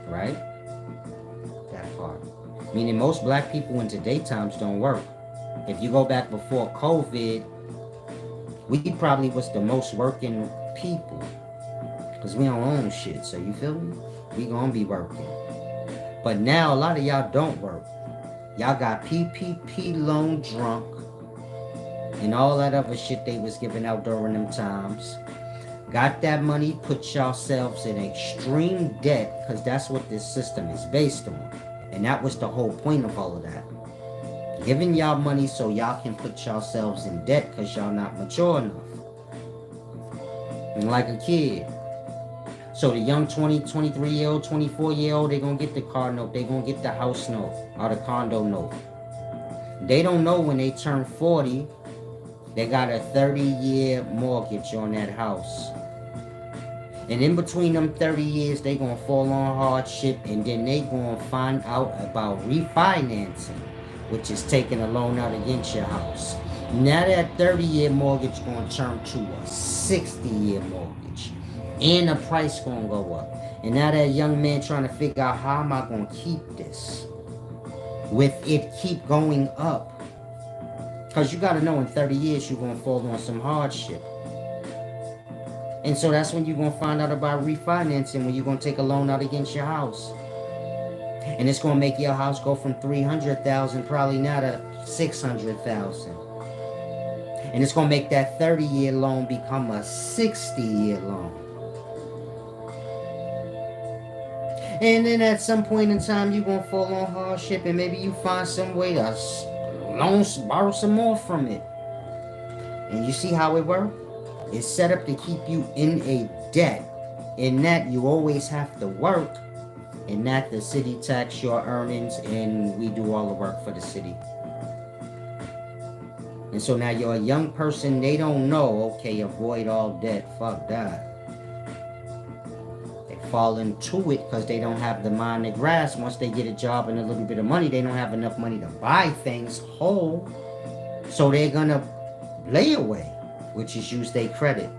[SPEAKER 1] Right? That part. Meaning, most black people in today's times don't work. If you go back before COVID, we probably was the most working people. Because we don't own shit, so you feel me? We gonna be working. But now, a lot of y'all don't work. Y'all got PPP loan drunk and all that other shit they was giving out during them times. Got that money, put yourselves in extreme debt, because that's what this system is based on. And that was the whole point of all of that. Giving y'all money so y'all can put yourselves in debt because y'all not mature enough. And like a kid. So the young 20, 23-year-old, 24-year-old, they gonna get the car note, they gonna get the house note or the condo note. They don't know when they turn 40, they got a 30-year mortgage on that house. And in between them 30 years, they gonna fall on hardship, and then they gonna find out about refinancing. which is taking a loan out against your house. Now that 30-year mortgage going to turn to a 60-year mortgage. And the price going to go up. And now that young man trying to figure out, how am I going to keep this with it keep going up? Because you got to know, in 30 years, you're going to fall on some hardship. And so that's when you're going to find out about refinancing, when you're going to take a loan out against your house. And it's going to make your house go from $300,000 probably now to $600,000. And it's going to make that 30-year loan become a 60-year loan. And then at some point in time, you're going to fall on hardship, and maybe you find some way to borrow some more from it. And you see how it works? It's set up to keep you in a debt. In that, you always have to work. In that, the city tax your earnings, and we do all the work for the city. And so now you're a young person, they don't know, okay, avoid all debt, fuck that. They fall into it because they don't have the mind to grasp. Once they get a job and a little bit of money, they don't have enough money to buy things whole. So they're gonna lay away, which is use their credit.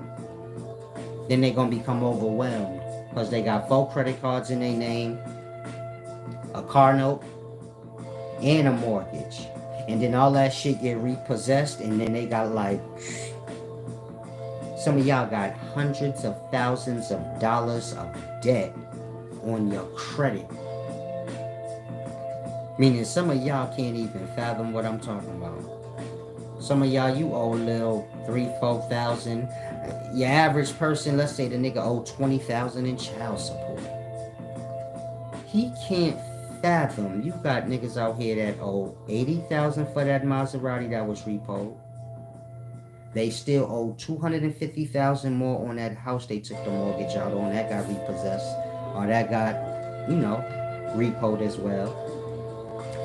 [SPEAKER 1] Then they're gonna become overwhelmed because they got 4 credit cards in their name, a car note, and a mortgage. And then all that shit get repossessed, and then they got like, some of y'all got hundreds of thousands of dollars of debt on your credit. Meaning some of y'all can't even fathom what I'm talking about. Some of y'all, you owe a little 3,000-4,000. Your average person, let's say the nigga owe 20,000 in child support. He can't fathom. You got niggas out here that owe 80,000 for that Maserati that was repoed. They still owe 250,000 more on that house they took the mortgage out on. That got repossessed, or that got, repoed as well,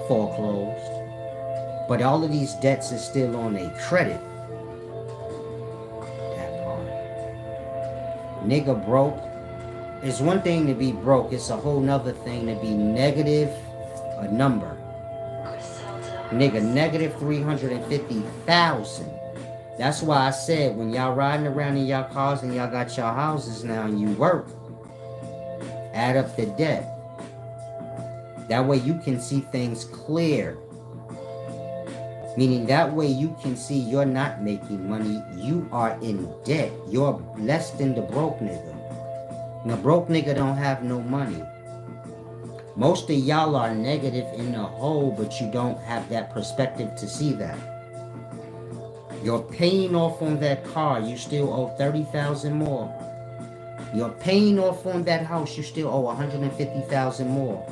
[SPEAKER 1] foreclosed. But all of these debts is still on a credit. That part. Nigga broke. It's one thing to be broke. It's a whole nother thing to be negative a number. Nigga, negative 350,000. That's why I said, when y'all riding around in y'all cars and y'all got your houses now and you work, add up the debt. That way you can see things clear. Meaning that way you can see you're not making money. You are in debt. You're less than the broke nigga. The broke nigga don't have no money. Most of y'all are negative in the hole, but you don't have that perspective to see that. You're paying off on that car, you still owe 30,000 more. You're paying off on that house, you still owe 150,000 more.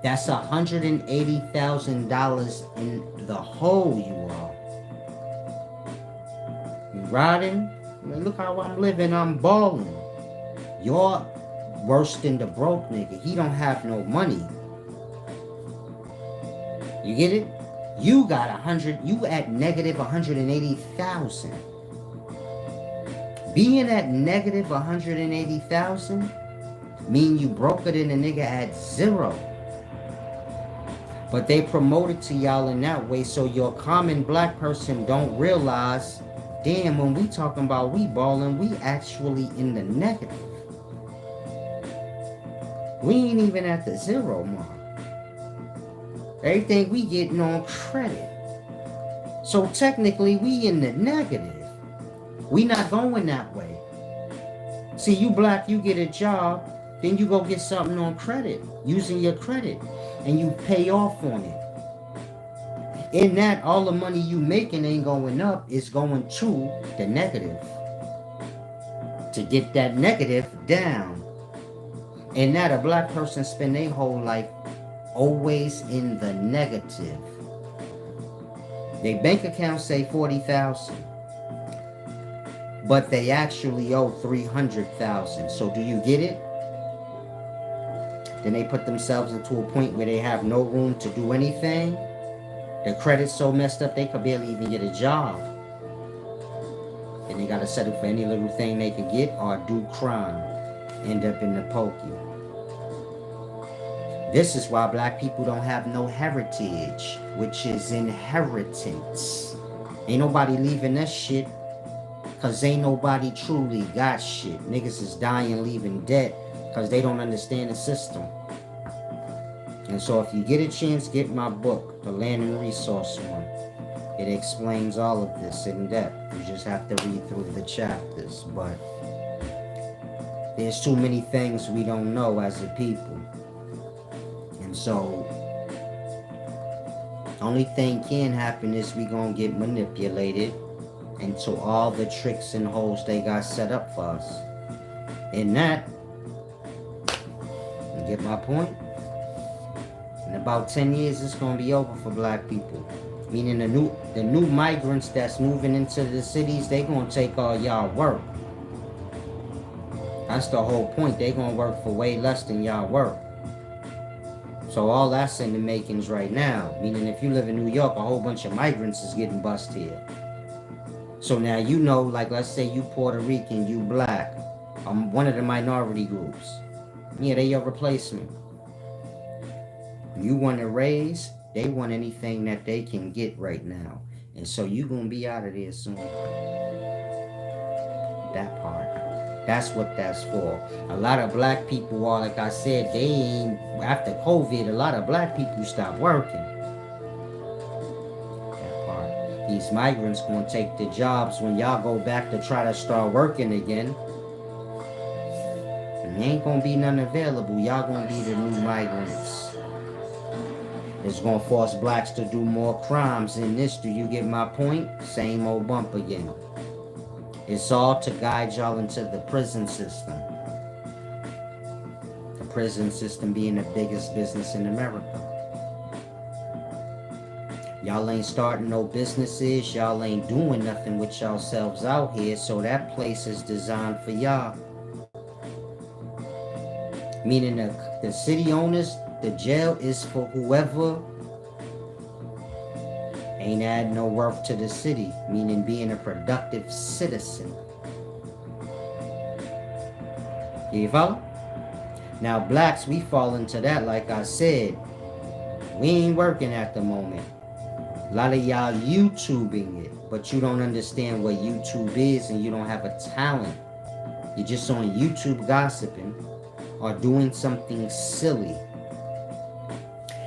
[SPEAKER 1] That's $180,000 in the hole you are. You riding? Look how I'm living, I'm balling. You're worse than the broke nigga. He don't have no money. You get it? You got you at negative 180,000. Being at negative 180,000 mean you broke it in a nigga at 0. But they promoted to y'all in that way, so your common black person don't realize, damn, when we talking about we balling, we actually in the negative. We ain't even at the 0 mark. Everything we getting on credit. So technically we in the negative. We not going that way. See, you black, you get a job, then you go get something on credit, using your credit, and you pay off on it. In that, all the money you making ain't going up, it's going to the negative. To get that negative down. And that a black person spend their whole life always in the negative. Their bank account say 40,000, but they actually owe 300,000. So do you get it? Then they put themselves into a point where they have no room to do anything. Their credit's so messed up they could barely even get a job. And they gotta settle for any little thing they can get or do crime. End up in the pokey. This is why black people don't have no heritage, which is inheritance. Ain't nobody leaving that shit, cause ain't nobody truly got shit. Niggas is dying leaving debt cause they don't understand the system. And so if you get a chance, get my book, The Land and Resource one. It explains all of this in depth. You just have to read through the chapters. But there's too many things we don't know as a people. And so only thing can happen is we gonna get manipulated into all the tricks and holes they got set up for us. And that, you get my point? In about 10 years, it's gonna be over for black people. Meaning the new migrants that's moving into the cities, they gonna take all y'all work. That's the whole point. They gonna work for way less than y'all work. So all that's in the makings right now. Meaning if you live in New York, a whole bunch of migrants is getting bust here. So now you know, like let's say you Puerto Rican, you black, one of the minority groups. Yeah, they your replacement. You want to raise, they want anything that they can get right now. And so you gonna be out of there soon. That part. That's what that's for. A lot of black people are, like I said, they ain't, after COVID, a lot of black people stopped working. That part. These migrants gonna take the jobs when y'all go back to try to start working again. And there ain't gonna be none available. Y'all gonna be the new migrants. It's gonna force blacks to do more crimes in this. Do you get my point? Same old bump again. It's all to guide y'all into the prison system. The prison system being the biggest business in America. Y'all ain't starting no businesses. Y'all ain't doing nothing with yourselves out here. So that place is designed for y'all. Meaning the city owners, the jail is for whoever ain't add no worth to the city, meaning being a productive citizen. You follow? Now blacks, we fall into that, like I said. We ain't working at the moment. A lot of y'all YouTubing it, but you don't understand what YouTube is and you don't have a talent. You're just on YouTube gossiping or doing something silly.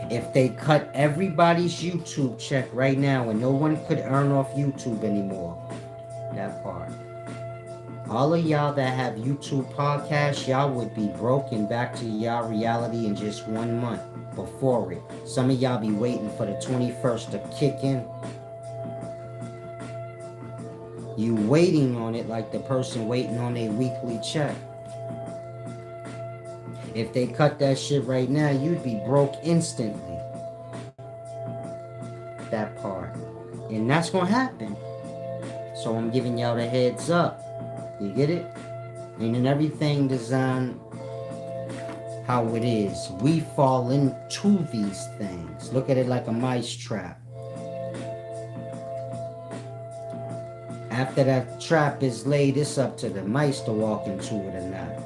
[SPEAKER 1] If they cut everybody's YouTube check right now and no one could earn off YouTube anymore, that part. All of y'all that have YouTube podcasts, y'all would be broken back to y'all reality in just 1 month before it. Some of y'all be waiting for the 21st to kick in. You waiting on it like the person waiting on a weekly check. If they cut that shit right now, you'd be broke instantly. That part. And that's gonna happen. So I'm giving y'all the heads up. You get it? And then everything designed how it is. We fall into these things. Look at it like a mice trap. After that trap is laid, it's up to the mice to walk into it or not.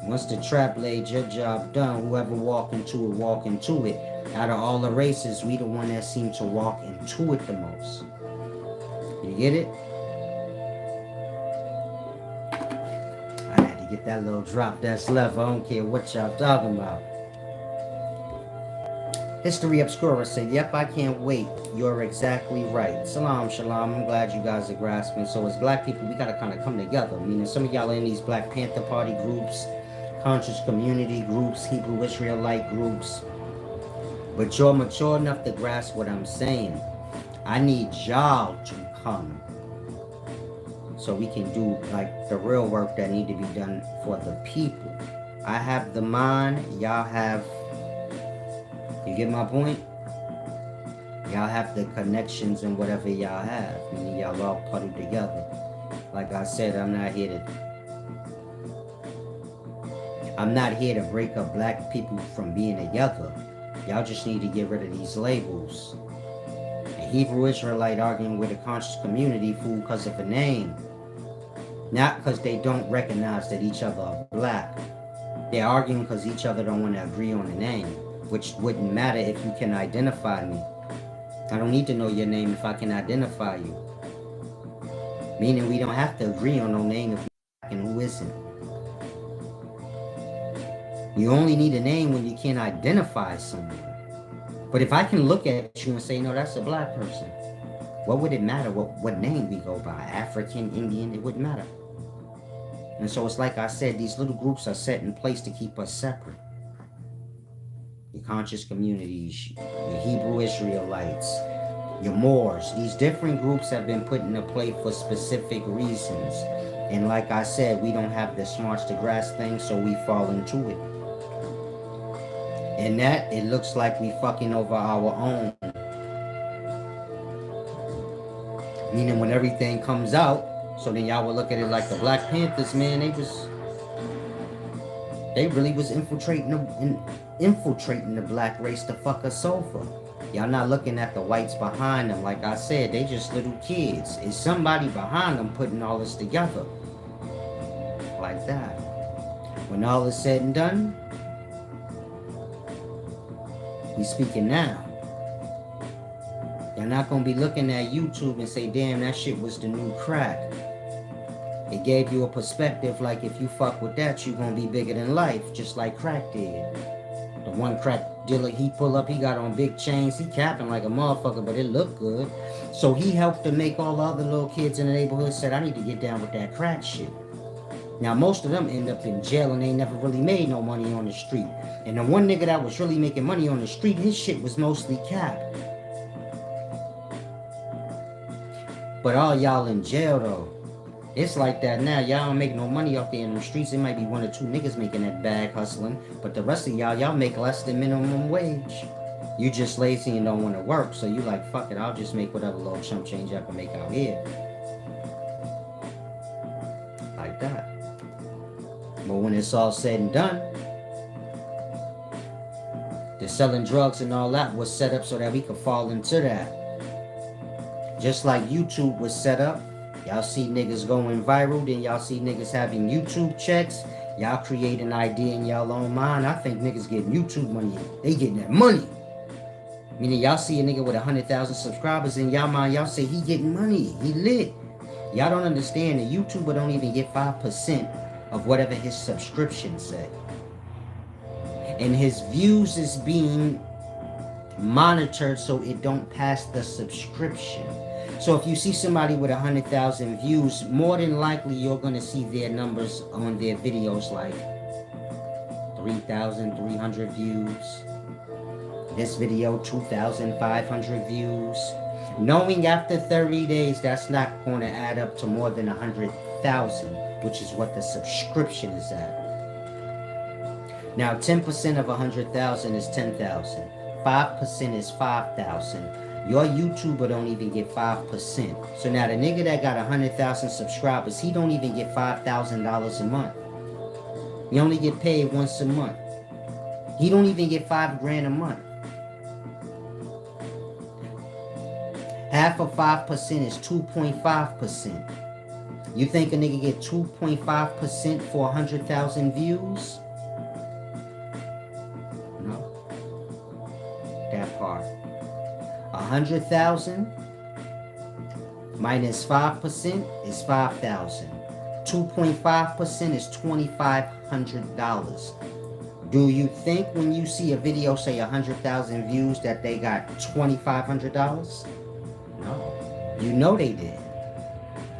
[SPEAKER 1] Once the trap laid, your job done. Whoever walk into it. Out of all the races, we the one that seem to walk into it the most. You get it? I had to get that little drop that's left. I don't care what y'all talking about. History Obscura said, yep, I can't wait. You're exactly right. Salam, shalom. I'm glad you guys are grasping. So as black people, we got to kind of come together. Meaning some of y'all are in these Black Panther Party groups, conscious community groups, Hebrew Israelite groups. But you're mature enough to grasp what I'm saying. I need y'all to come so we can do like the real work that need to be done for the people. I have the mind, y'all have, you get my point? Y'all have the connections and whatever y'all have. Meaning y'all all putty together. Like I said, I'm not here to break up black people from being together. Y'all just need to get rid of these labels. A Hebrew Israelite arguing with a conscious community fool because of a name. Not because they don't recognize that each other are black. They're arguing because each other don't want to agree on a name, which wouldn't matter if you can identify me. I don't need to know your name if I can identify you. Meaning we don't have to agree on no name if you're and who isn't. You only need a name when you can't identify someone. But if I can look at you and say, no, that's a black person, what would it matter what name we go by? African, Indian, it wouldn't matter. And so it's like I said, these little groups are set in place to keep us separate. Your conscious communities, your Hebrew Israelites, your Moors, these different groups have been put into play for specific reasons. And like I said, we don't have the smarts to grasp things, so we fall into it. And that, it looks like we fucking over our own. Meaning when everything comes out, so then y'all will look at it like the Black Panthers, man, they really was infiltrating the black race to fuck us over. Y'all not looking at the whites behind them. Like I said, they just little kids. It's somebody behind them putting all this together. Like that. When all is said and done, we speaking now. Y'all not gonna be looking at YouTube and say, damn, that shit was the new crack. It gave you a perspective like if you fuck with that, you gonna be bigger than life, just like crack did. The one crack dealer he pull up, he got on big chains, he capping like a motherfucker, but it looked good. So he helped to make all the other little kids in the neighborhood said, I need to get down with that crack shit. Now most of them end up in jail and they never really made no money on the street. And the one nigga that was really making money on the street, his shit was mostly cap. But all y'all in jail though, it's like that now. Y'all don't make no money out there in the streets. It might be one or two niggas making that bag hustling, but the rest of y'all make less than minimum wage. You just lazy and don't want to work, so you like, fuck it, I'll just make whatever little chump change I can make out here. Like that. But when it's all said and done, the selling drugs and all that was set up so that we could fall into that. Just like YouTube was set up. Y'all see niggas going viral, then y'all see niggas having YouTube checks. Y'all create an idea in y'all own mind. I think niggas getting YouTube money. They getting that money. Meaning y'all see a nigga with 100,000 subscribers in y'all mind, y'all say he getting money. He lit. Y'all don't understand that YouTuber don't even get 5% of whatever his subscription say. And his views is being monitored so it don't pass the subscription. So if you see somebody with 100,000 views, more than likely you're going to see their numbers on their videos like 3,300 views. This video, 2,500 views. Knowing after 30 days that's not going to add up to more than 100,000, which is what the subscription is at. Now 10% of 100,000 is 10,000. 5% is 5,000. Your YouTuber don't even get 5%. So now the nigga that got 100,000 subscribers, he don't even get $5,000 a month. He only get paid once a month. He don't even get $5,000 a month. Half of 5% is 2.5%. You think a nigga get 2.5% for 100,000 views? No. That part. 100,000 minus 5% is 5,000. 2.5% is $2,500. Do you think when you see a video say 100,000 views that they got $2,500? No. You know they did.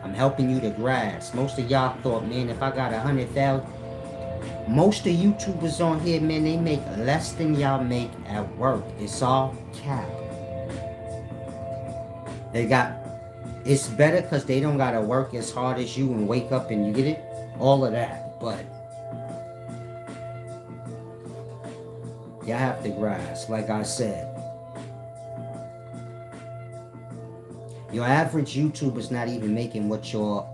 [SPEAKER 1] I'm helping you to grasp. Most of y'all thought, man, if I got 100,000, most of YouTubers on here, man, they make less than y'all make at work. It's all cap. They got, it's better because they don't got to work as hard as you and wake up and you get it, all of that. But y'all have to grasp, like I said. Your average YouTuber's not even making what your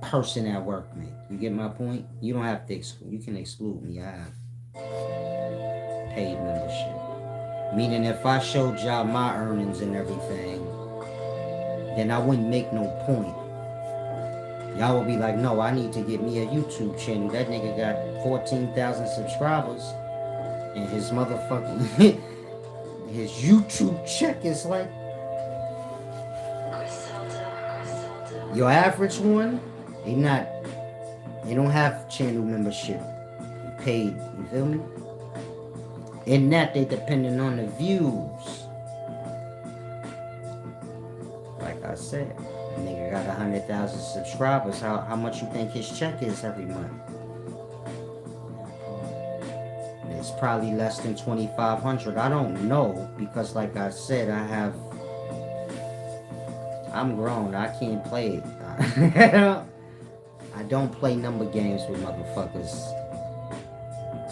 [SPEAKER 1] person at work make. You get my point? You don't have to exclude. You can exclude me. I have paid membership. Meaning if I showed y'all my earnings and everything, then I wouldn't make no point. Y'all will be like, no, I need to get me a YouTube channel. That nigga got 14,000 subscribers. And his motherfucking, his YouTube check is like, your average one, they don't have channel membership paid, you feel me? In that, they depending on the views. Like I said, a nigga got 100,000 subscribers. How much you think his check is every month? It's probably less than 2,500. I don't know, because like I said, I'm grown. I can't play it. I don't play number games with motherfuckers.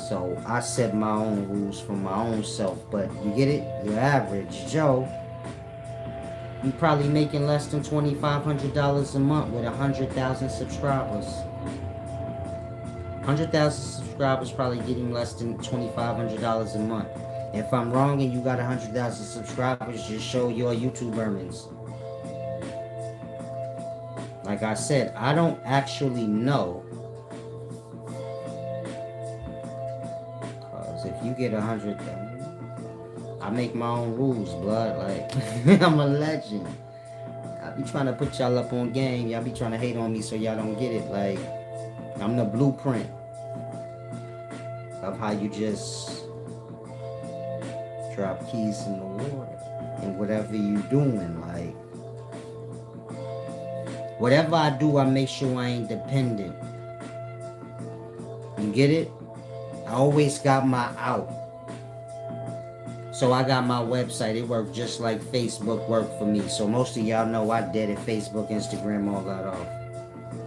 [SPEAKER 1] So I set my own rules for my own self. But you get it? Your average Joe, you probably making less than $2,500 a month with 100,000 subscribers. 100,000 subscribers probably getting less than $2,500 a month. If I'm wrong and you got 100,000 subscribers, just show your YouTube earnings. Like I said, I don't actually know. Cause if you get 100,000, I make my own rules, blood. Like I'm a legend. I be trying to put y'all up on game. Y'all be trying to hate on me so y'all don't get it. Like I'm the blueprint of how you just drop keys in the water and whatever you doing. Like whatever I do, I make sure I ain't dependent. You get it? I always got my out. So I got my website. It worked just like Facebook worked for me. So most of y'all know I did it. Facebook, Instagram, all that off.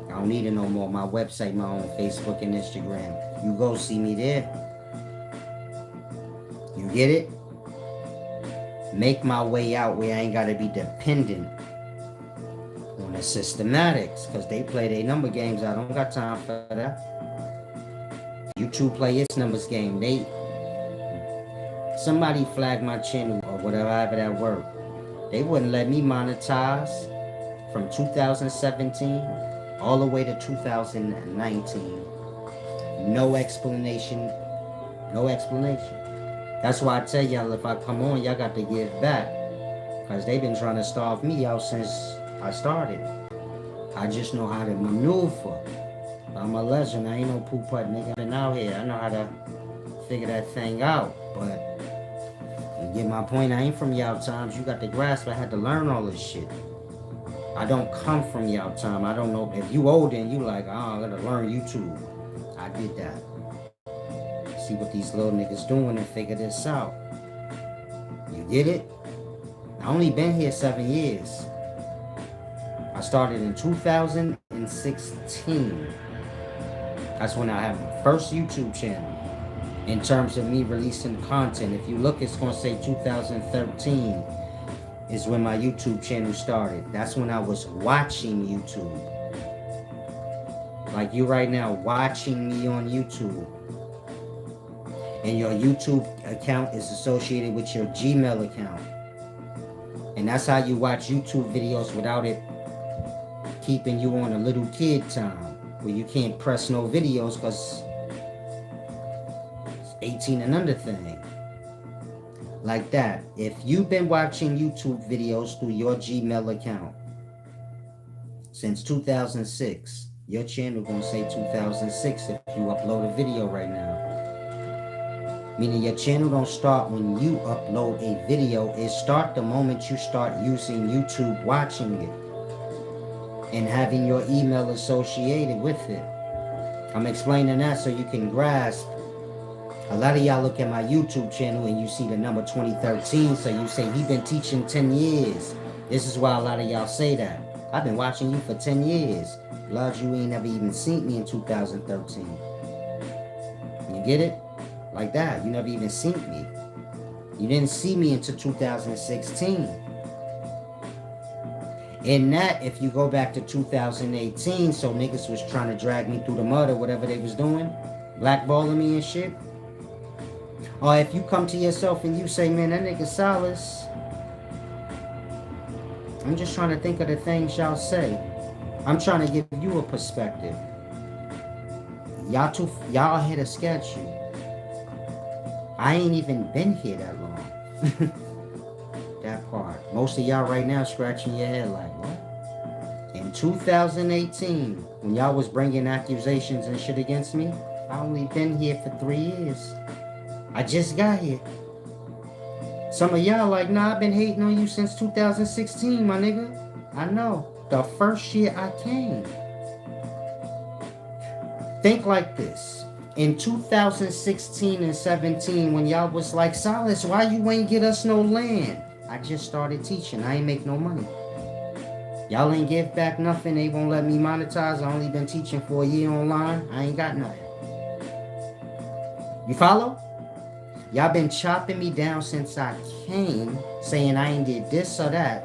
[SPEAKER 1] I don't need it no more. My website, my own Facebook and Instagram. You go see me there. You get it? Make my way out where I ain't got to be dependent on the systematics, because they play their number games. I don't got time for that. YouTube play its numbers game. Somebody flagged my channel or whatever that work. They wouldn't let me monetize from 2017 all the way to 2019. No explanation. No explanation. That's why I tell y'all, if I come on, y'all got to give back, because they've been trying to starve me out since I started. I just know how to maneuver. I'm a legend. I ain't no poop putt nigga. I've been out here. I know how to figure that thing out. But you get my point. I ain't from y'all times. You got the grasp. I had to learn all this shit. I don't come from y'all time. I don't know if you older and you like, I gotta learn YouTube. I did that. See what these little niggas doing and figure this out. You get it? I only been here 7 years. I started in 2016. That's when I had my first YouTube channel. In terms of me releasing content, if you look, it's gonna say 2013 is when my YouTube channel started. That's when I was watching YouTube. Like you right now, watching me on YouTube. And your YouTube account is associated with your Gmail account. And that's how you watch YouTube videos without it keeping you on a little kid time, where you can't press no videos because it's 18 and under thing. Like that. If you've been watching YouTube videos through your Gmail account since 2006, your channel gonna say 2006 if you upload a video right now. Meaning your channel don't start when you upload a video. It start the moment you start using YouTube, watching it, and having your email associated with it. I'm explaining that so you can grasp. A lot of y'all look at my YouTube channel and you see the number 2013, so you say, he been teaching 10 years. This is why a lot of y'all say that. I've been watching you for 10 years. Blood, you ain't never even seen me in 2013. You get it? Like that. You never even seen me. You didn't see me until 2016. In that, if you go back to 2018, so niggas was trying to drag me through the mud or whatever they was doing, blackballing me and shit. Or if you come to yourself and you say, man, that nigga Solace, I'm just trying to think of the things y'all say. I'm trying to give you a perspective. Y'all ahead of schedule. I ain't even been here that long. That part. Most of y'all right now scratching your head like, what? In 2018, when y'all was bringing accusations and shit against me, I only been here for 3 years. I just got here. Some of y'all like, nah, I've been hating on you since 2016, my nigga. I know. The first year I came. Think like this. In 2016 and 17, when y'all was like, Silas, why you ain't get us no land? I just started teaching. I ain't make no money. Y'all ain't give back nothing. They won't let me monetize. I only been teaching for a year online. I ain't got nothing. You follow? Y'all been chopping me down since I came, saying I ain't did this or that,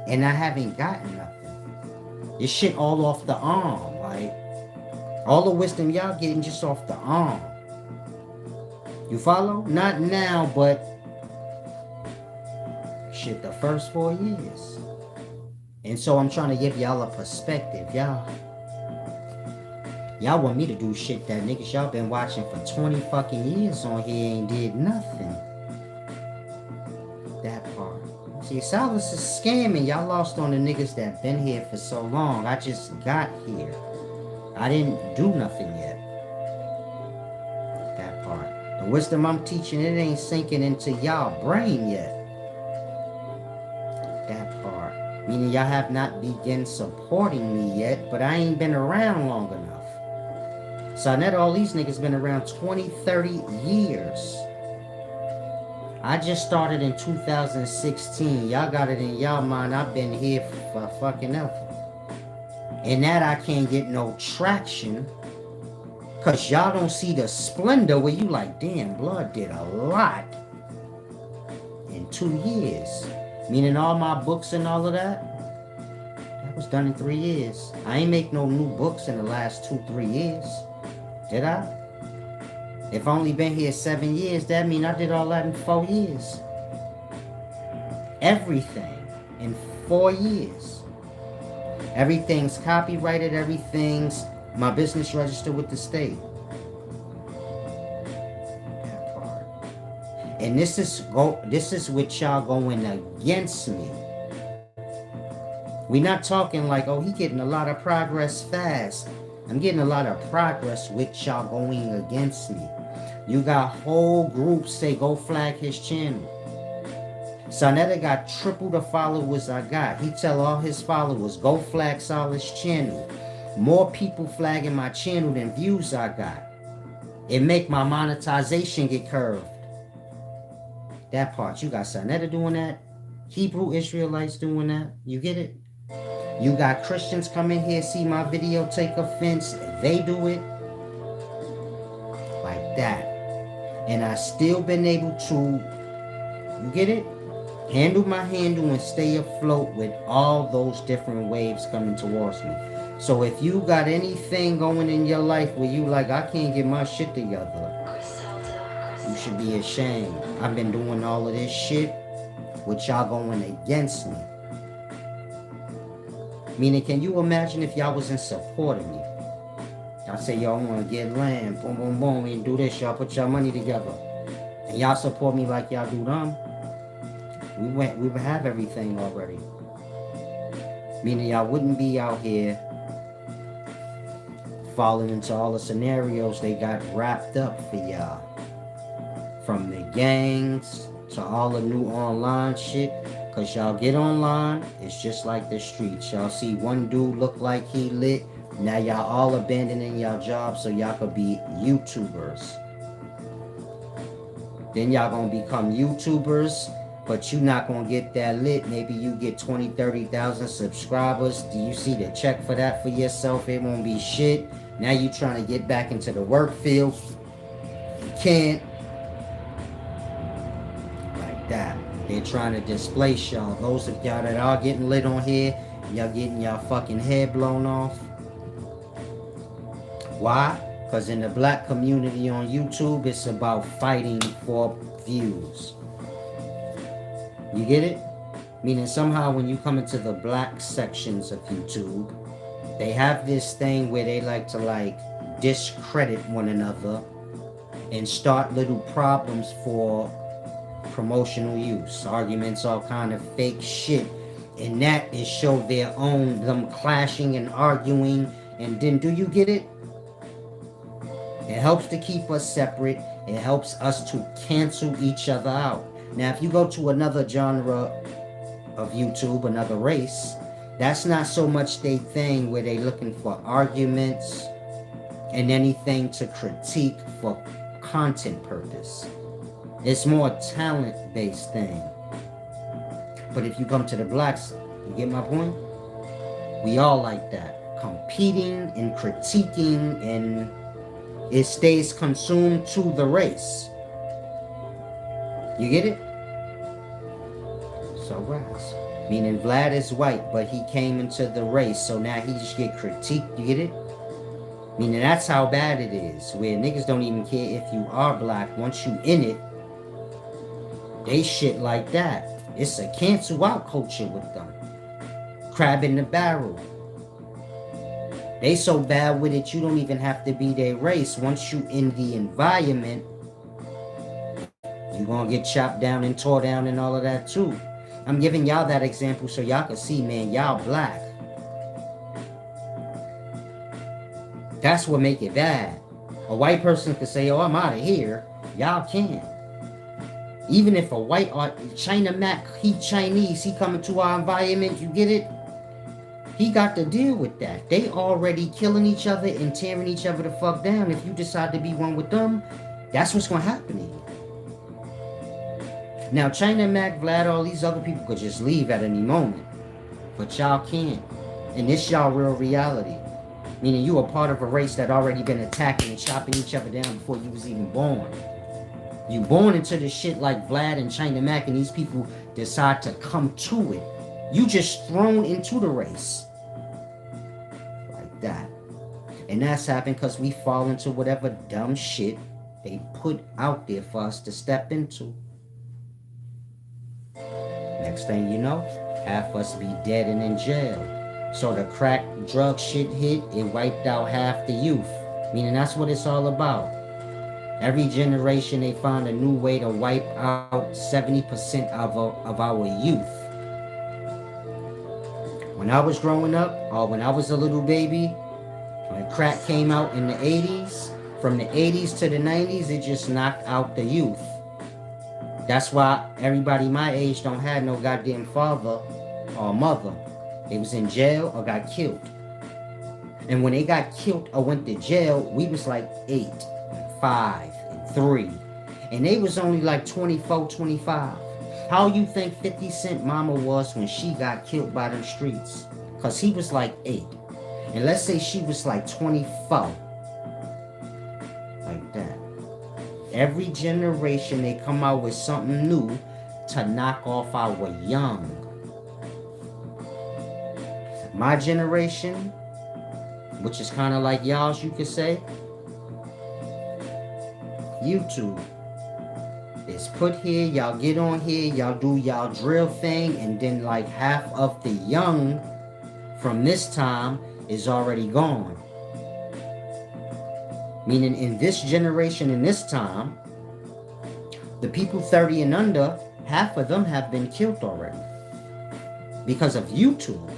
[SPEAKER 1] and I haven't gotten nothing. This shit all off the arm, like, all the wisdom y'all getting just off the arm. You follow? Not now, but shit, the first 4 years. And so I'm trying to give y'all a perspective. Y'all want me to do shit that niggas y'all been watching for 20 fucking years on here ain't did nothing. That part. See, Silas is scamming. Y'all lost on the niggas that been here for so long. I just got here. I didn't do nothing yet. That part. The wisdom I'm teaching, it ain't sinking into y'all brain yet. That part. Meaning y'all have not begun supporting me yet, but I ain't been around long enough. So not all these niggas been around 20, 30 years. I just started in 2016. Y'all got it in y'all mind. I've been here for fucking ever. And that I can't get no traction. Cause y'all don't see the splendor where you like, damn, Blood did a lot in 2 years. Meaning all my books and all of that, that was done in 3 years. I ain't make no new books in the last 2-3 years. Did I? If I only been here 7 years, that mean I did all that in 4 years. Everything in 4 years. Everything's copyrighted, everything's my business registered with the state. That part. And this is what y'all going against me. We not talking like, oh, he getting a lot of progress fast. I'm getting a lot of progress with y'all going against me. You got whole groups say go flag his channel. Sonetta got triple the followers I got. He tell all his followers go flag Solid's channel. More people flagging my channel than views I got. It make my monetization get curved. That part. You got Sonetta doing that. Hebrew Israelites doing that. You get it? You got Christians come in here, see my video, take offense. They do it. Like that. And I still been able to, you get it? Handle my handle and stay afloat with all those different waves coming towards me. So if you got anything going in your life where you like, I can't get my shit together, you should be ashamed. I've been doing all of this shit with y'all going against me. Meaning, can you imagine if y'all wasn't supporting me? Y'all say y'all want to get land, boom, boom, boom, and do this. Y'all put y'all money together. And y'all support me like y'all do them. We would have everything already. Meaning y'all wouldn't be out here falling into all the scenarios they got wrapped up for y'all. From the gangs to all the new online shit. Cause y'all get online, it's just like the streets. Y'all see one dude look like he lit. Now y'all all abandoning y'all jobs so y'all could be YouTubers. Then y'all gonna become YouTubers, but you not gonna get that lit. Maybe you get 20, 30,000 subscribers. Do you see the check for that for yourself? It won't be shit. Now you trying to get back into the work field. You can't. Like that. They're trying to displace y'all. Those of y'all that are getting lit on here, y'all getting y'all fucking head blown off. Why? Because in the black community on YouTube, it's about fighting for views. You get it? Meaning somehow when you come into the black sections of YouTube, They have this thing where they like to like discredit one another and start little problems for promotional use, arguments, all kind of fake shit, and that is show their own, them clashing and arguing. And then, do you get it? It helps to keep us separate. It helps us to cancel each other out. Now, if you go to another genre of YouTube, another race, that's not so much their thing where they looking for arguments and anything to critique for content purpose. It's more a talent-based thing. But if you come to the blacks, you get my point? We all like that. Competing and critiquing, and it stays consumed to the race. You get it? So race. Meaning Vlad is white, but he came into the race, so now he just get critiqued. You get it? Meaning that's how bad it is. Where niggas don't even care if you are black. Once you in it, they shit like that. It's a cancel out culture with them. Crab in the barrel. They so bad with it, you don't even have to be their race. Once you in the environment, you gonna get chopped down and tore down and all of that too. I'm giving y'all that example so y'all can see, man, y'all black. That's what make it bad. A white person could say, oh, I'm out of here. Y'all can't. Even if a white or China Mac, he Chinese, he coming to our environment, you get it? He got to deal with that. They already killing each other and tearing each other the fuck down. If you decide to be one with them, that's what's going to happen to you. Now, China Mac, Vlad, all these other people could just leave at any moment. But y'all can't. And this y'all real reality. Meaning you are part of a race that already been attacking and chopping each other down before you was even born. You born into this shit like Vlad and China Mac, and these people decide to come to it. You just thrown into the race. Like that. And that's happened because we fall into whatever dumb shit they put out there for us to step into. Next thing you know, half us be dead and in jail. So the crack drug shit hit, it wiped out half the youth. Meaning that's what it's all about. Every generation they find a new way to wipe out 70% of our youth. When I was growing up, or when I was a little baby, when crack came out in the 80s, from the 80s to the 90s, it just knocked out the youth. That's why everybody my age don't have no goddamn father or mother. They was in jail or got killed. And when they got killed or went to jail, we was like 8, 5, and 3. And they was only like 24, 25. How you think 50 Cent mama was when she got killed by them streets? Because he was like 8. And let's say she was like 24. Like that. Every generation they come out with something new to knock off our young. My generation, which is kind of like y'all's, you could say, YouTube. It's put here, y'all get on here, y'all do y'all drill thing, and then like half of the young from this time is already gone. Meaning in this generation, in this time, the people 30 and under, half of them have been killed already. Because of YouTube.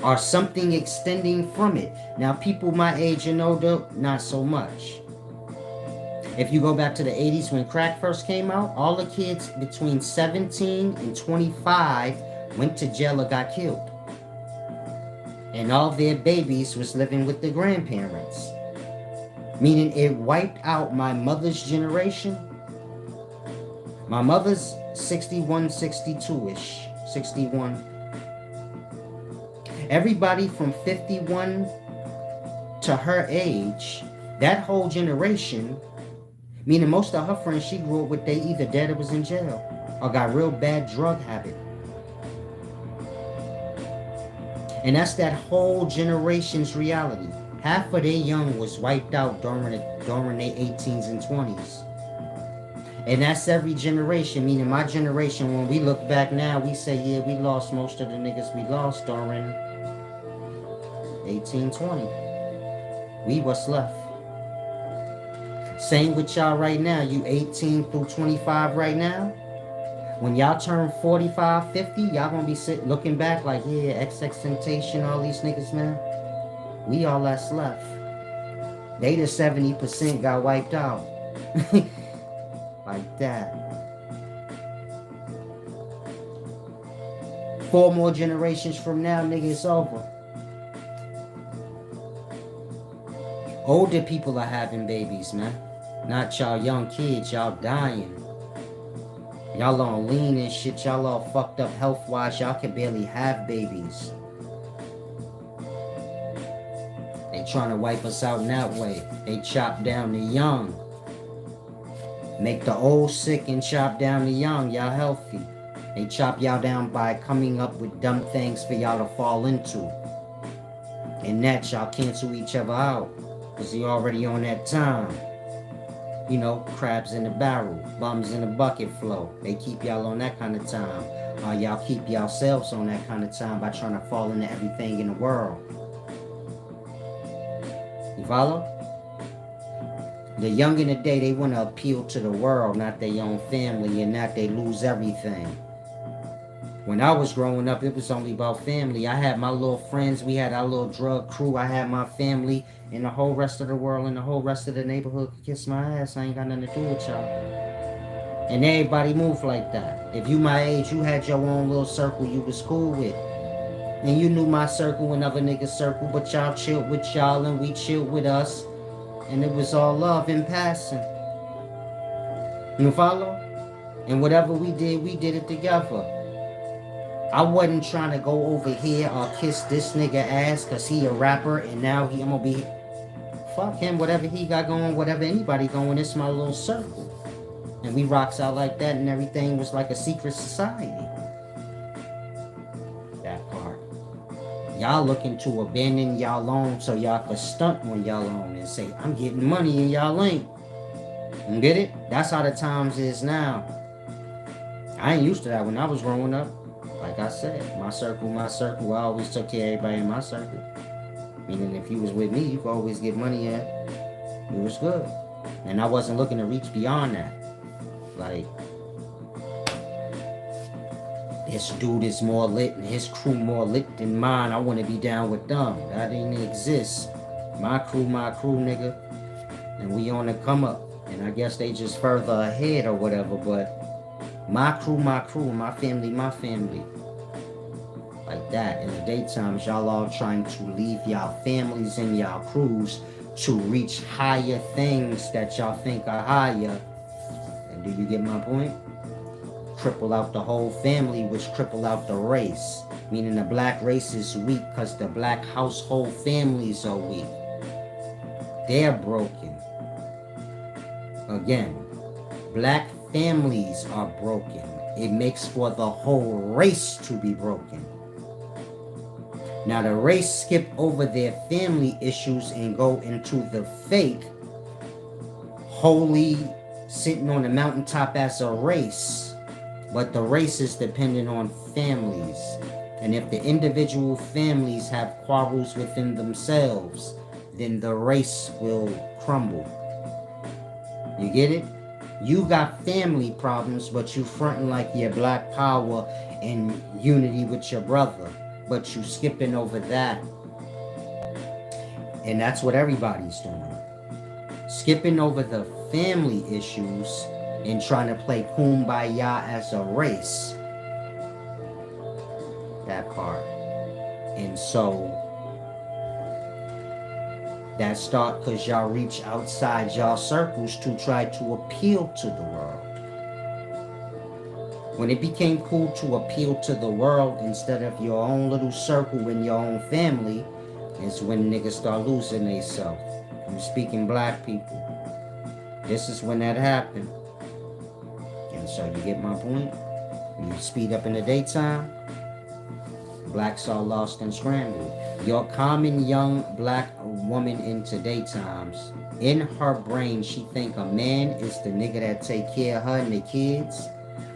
[SPEAKER 1] Or something extending from it. Now people my age and older, not so much. If you go back to the 80s when crack first came out, all the kids between 17 and 25 went to jail or got killed. And all their babies was living with their grandparents. Meaning it wiped out my mother's generation. My mother's 61, 62-ish. 61. Everybody from 51 to her age, that whole generation, meaning most of her friends she grew up with, they either dead or was in jail or got real bad drug habit. And that's that whole generation's reality. Half of their young was wiped out during their 18s and 20s. And that's every generation, meaning my generation, when we look back now, we say, yeah, we lost most of the niggas we lost during 18, 20. We what's left. Same with y'all right now. You 18 through 25 right now. When y'all turn 45, 50, y'all gonna be looking back like, yeah, XXXTentacion, all these niggas, man. We all that's left. They the 70% got wiped out. Like that. 4 more generations from now, nigga, it's over. Older people are having babies, man. Not y'all young kids, y'all dying. Y'all on lean and shit, y'all all fucked up health-wise, y'all can barely have babies. They trying to wipe us out in that way. They chop down the young. Make the old sick and chop down the young, y'all healthy. They chop y'all down by coming up with dumb things for y'all to fall into. And that y'all cancel each other out. Cause you already on that time. You know, crabs in the barrel, bums in the bucket flow. They keep y'all on that kind of time. Y'all keep yourselves on that kind of time by trying to fall into everything in the world. You follow? The young in the day, they want to appeal to the world, not their own family, and not they lose everything. When I was growing up, it was only about family. I had my little friends. We had our little drug crew. I had my family. And the whole rest of the world and the whole rest of the neighborhood could kiss my ass. I ain't got nothing to do with y'all. And everybody moved like that. If you my age, you had your own little circle you was cool with. And you knew my circle and other niggas' circle. But y'all chilled with y'all and we chilled with us. And it was all love in passing. You follow? And whatever we did it together. I wasn't trying to go over here or kiss this nigga ass because he a rapper and now I'm gonna be... Fuck him, whatever he got going, whatever anybody going, it's my little circle. And we rocks out like that and everything was like a secret society. That part. Y'all looking to abandon y'all own so y'all can stunt on y'all own and say, I'm getting money and y'all ain't. You get it? That's how the times is now. I ain't used to that when I was growing up. Like I said, my circle, I always took care of everybody in my circle. Meaning if you was with me, you could always get money in. It was good. And I wasn't looking to reach beyond that. Like, this dude is more lit and his crew more lit than mine. I want to be down with them. That didn't exist. My crew, nigga. And we on the come up. And I guess they just further ahead or whatever, but my crew, my family, like that. In the daytime, y'all all trying to leave y'all families and y'all crews to reach higher things that y'all think are higher. And do you get my point? Cripple out the whole family, which cripple out the race. Meaning the black race is weak because the black household families are weak. They're broken. Again, black families are broken. It makes for the whole race to be broken. Now the race skip over their family issues and go into the fake, holy, sitting on the mountaintop as a race. But the race is dependent on families. And if the individual families have quarrels within themselves, then the race will crumble. You get it? You got family problems, but you fronting like you're black power and unity with your brother. But you skipping over that. And that's what everybody's doing. Skipping over the family issues and trying to play kumbaya as a race. That part. And so that start because y'all reach outside y'all circles to try to appeal to the world. When it became cool to appeal to the world instead of your own little circle in your own family, is when niggas start losing themselves. I'm speaking black people. This is when that happened. And so you get my point? When you speed up in the daytime, blacks are lost and scrambled. Your common young black woman in today's times, in her brain, she think a man is the nigga that take care of her and the kids.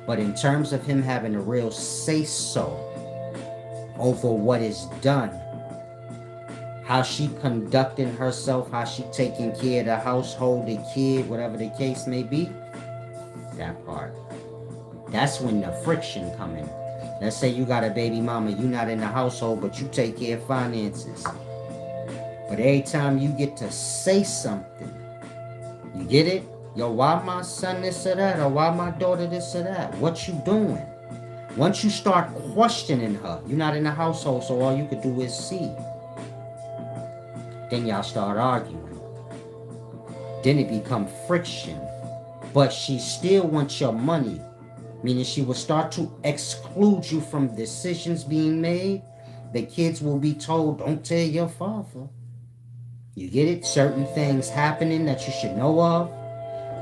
[SPEAKER 1] But in terms of him having a real say-so over what is done, how she conducting herself, how she taking care of the household, the kid, whatever the case may be. That part. That's when the friction come in. Let's say you got a baby mama, you not in the household, but you take care of finances. But every time you get to say something, you get it? Yo, why my son this or that? Or why my daughter this or that? What you doing? Once you start questioning her, you're not in the household, so all you could do is see. Then y'all start arguing. Then it become friction. But she still wants your money. Meaning she will start to exclude you from decisions being made. The kids will be told, don't tell your father. You get it? Certain things happening that you should know of.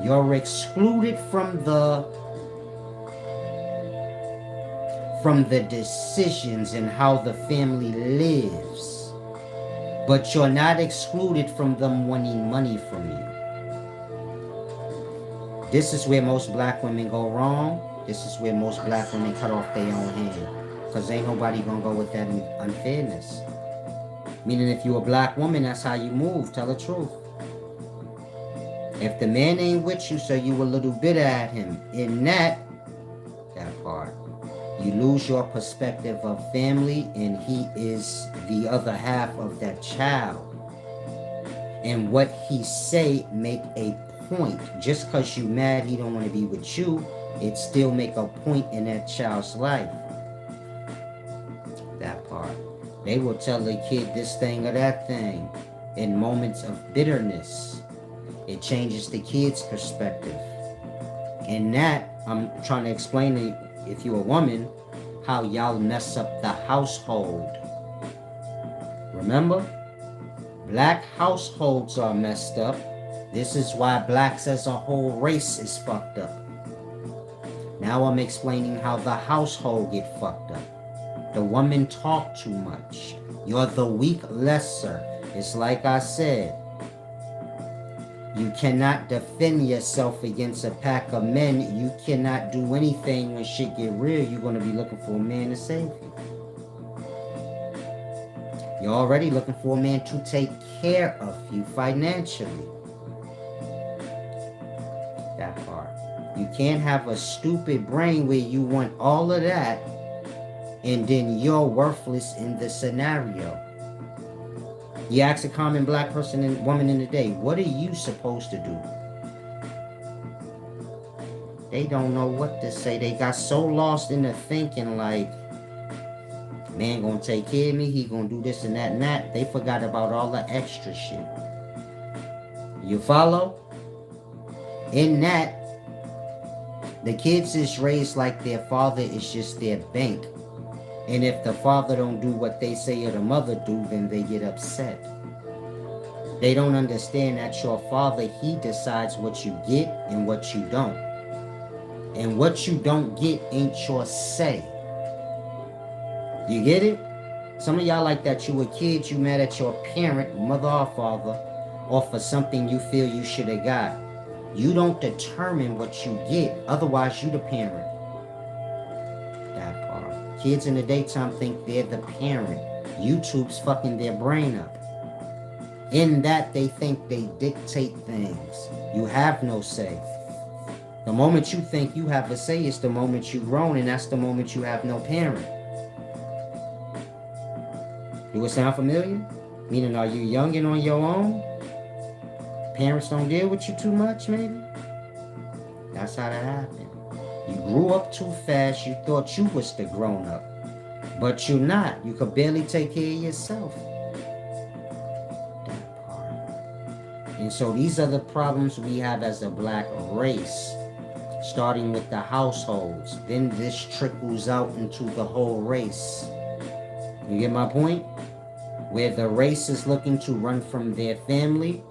[SPEAKER 1] You're excluded from the decisions and how the family lives. But you're not excluded from them wanting money from you. This is where most black women go wrong. This is where most black women cut off their own hand. Because ain't nobody gonna go with that unfairness. Meaning if you're a black woman, that's how you move. Tell the truth. If the man ain't with you, so you a little bit at him. In that part, you lose your perspective of family, and he is the other half of that child. And what he say make a point. Just because you mad he don't want to be with you, it still make a point in that child's life. That part. They will tell the kid this thing or that thing in moments of bitterness. It changes the kid's perspective. And that, I'm trying to explain to you, if you're a woman, how y'all mess up the household. Remember? Black households are messed up. This is why blacks as a whole race is fucked up. Now I'm explaining how the household get fucked up. The woman talk too much. You're the weak lesser. It's like I said. You cannot defend yourself against a pack of men. You cannot do anything when shit get real. You're going to be looking for a man to save you. You're already looking for a man to take care of you financially. That part. You can't have a stupid brain where you want all of that and then you're worthless in the scenario. You ask a common black person and woman in the day, what are you supposed to do? They don't know what to say. They got so lost in the thinking like, man gonna take care of me, he gonna do this and that and that. They forgot about all the extra shit. You follow? In that, the kids is raised like their father is just their bank. And if the father don't do what they say or the mother do, then they get upset. They don't understand that your father, he decides what you get and what you don't. And what you don't get ain't your say. You get it? Some of y'all like that you a kid, you mad at your parent, mother or father, or for something you feel you should have got. You don't determine what you get, otherwise you the parent. That part. Kids in the daytime think they're the parent. YouTube's fucking their brain up. In that, they think they dictate things. You have no say. The moment you think you have a say is the moment you grown, and that's the moment you have no parent. Do it sound familiar? Meaning, are you young and on your own? Parents don't deal with you too much, maybe? That's how that happened. You grew up too fast, you thought you was the grown-up. But you're not. You could barely take care of yourself. That part. And so these are the problems we have as a black race. Starting with the households. Then this trickles out into the whole race. You get my point? Where the race is looking to run from their family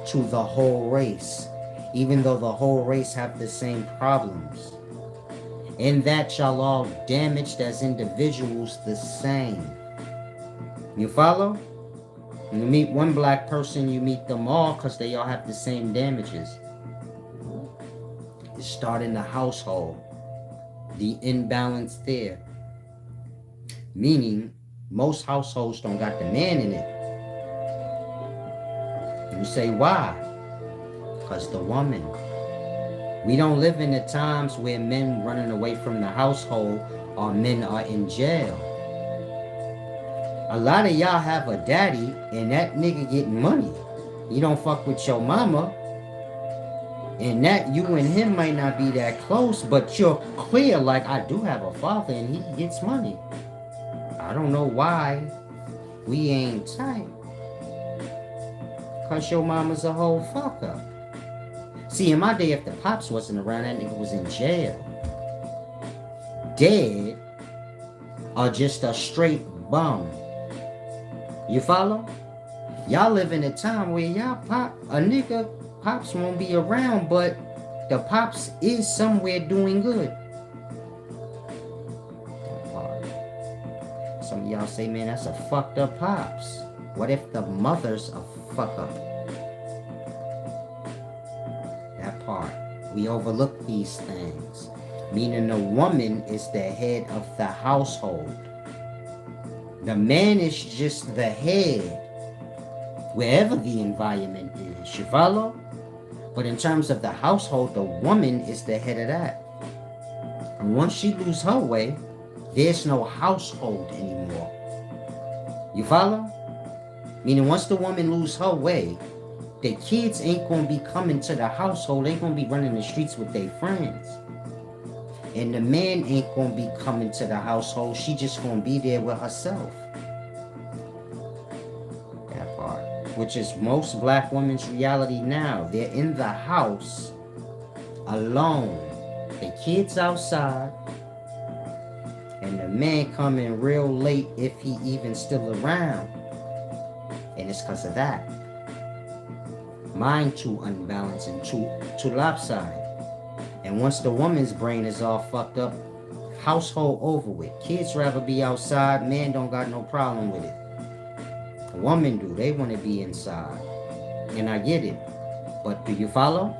[SPEAKER 1] to the whole race. Even though the whole race have the same problems. In that y'all all damaged as individuals the same. You follow? When you meet one black person, you meet them all because they all have the same damages. It starts in the household. The imbalance there. Meaning, most households don't got the man in it. You say why? Because the woman. We don't live in the times where men running away from the household or men are in jail. A lot of y'all have a daddy and that nigga getting money. You don't fuck with your mama. And that you and him might not be that close, but you're clear like I do have a father and he gets money. I don't know why we ain't tight. Cause your mama's a whole fuck up. See, in my day, if the pops wasn't around, that nigga was in jail. Dead or just a straight bum. You follow? Y'all live in a time where y'all a nigga pops won't be around, but the pops is somewhere doing good. Some of y'all say, man, that's a fucked up pops. What if the mother's a fuck up? That part. We overlook these things. Meaning the woman is the head of the household. The man is just the head, wherever the environment is. You follow? But in terms of the household, the woman is the head of that. And once she loses her way, there's no household anymore. You follow? Meaning once the woman loses her way, the kids ain't going to be coming to the household. They ain't going to be running the streets with their friends. And the man ain't going to be coming to the household. She just going to be there with herself. That part. Which is most black women's reality now. They're in the house alone. The kids outside. And the man coming real late if he even still around. And it's because of that. Mind too unbalanced and too lopsided. And once the woman's brain is all fucked up, household over with. Kids rather be outside. Man don't got no problem with it. The woman do. They want to be inside. And I get it. But do you follow?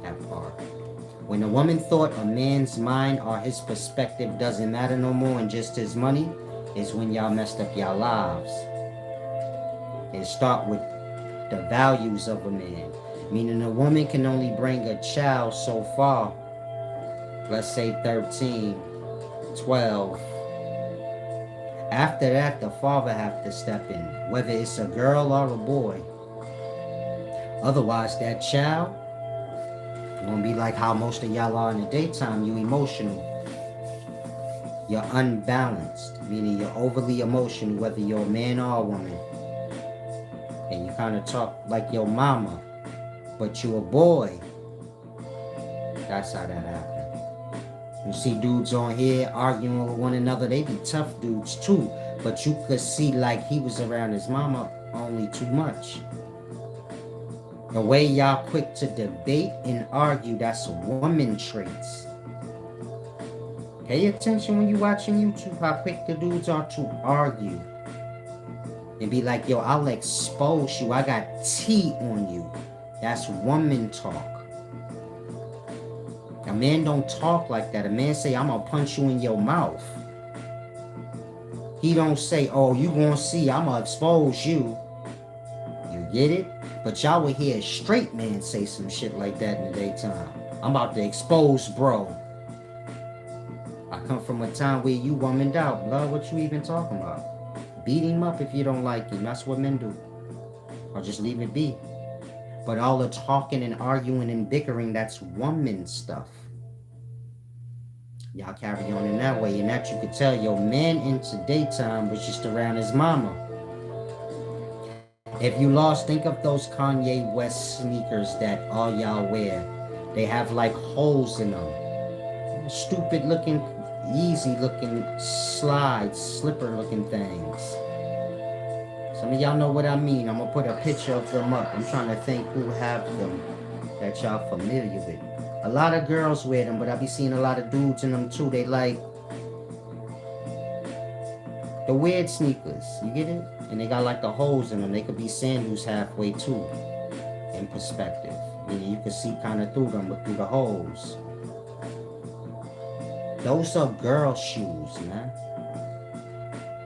[SPEAKER 1] That part. When a woman thought a man's mind or his perspective doesn't matter no more and just his money, is when y'all messed up y'all lives. And start with the values of a man. Meaning a woman can only bring a child so far. Let's say 13, 12. After that, the father have to step in. Whether it's a girl or a boy. Otherwise, that child gonna be like how most of y'all are in the daytime. You emotional. You're unbalanced. Meaning you're overly emotional, whether you're a man or a woman. And you kind of talk like your mama. But you a boy. That's how that happened. You see dudes on here arguing with one another. They be tough dudes too. But you could see like he was around his mama only too much. The way y'all quick to debate and argue, that's woman traits. Pay attention when you watching YouTube, how quick the dudes are to argue. And be like, yo, I'll expose you. I got tea on you. That's woman talk. A man don't talk like that. A man say, I'm gonna punch you in your mouth. He don't say, oh, you gonna see, I'm gonna expose you. You get it? But y'all would hear a straight man say some shit like that in the daytime. I'm about to expose bro. I come from a time where you womaned out. Love, what you even talking about? Beat him up if you don't like him. That's what men do. Or just leave it be. But all the talking and arguing and bickering, that's woman stuff. Y'all carry on in that way. And that you could tell your man into daytime was just around his mama. If you lost, think of those Kanye West sneakers that all y'all wear. They have like holes in them. Stupid looking, easy looking slides, slipper looking things. Some of y'all know what I mean. I'm going to put a picture of them up. I'm trying to think who have them that y'all familiar with. A lot of girls wear them, but I be seeing a lot of dudes in them too. They like the weird sneakers. You get it? And they got like the holes in them. They could be sandals halfway too, in perspective. Meaning you can see kind of through them, but through the holes. Those are girl shoes, man.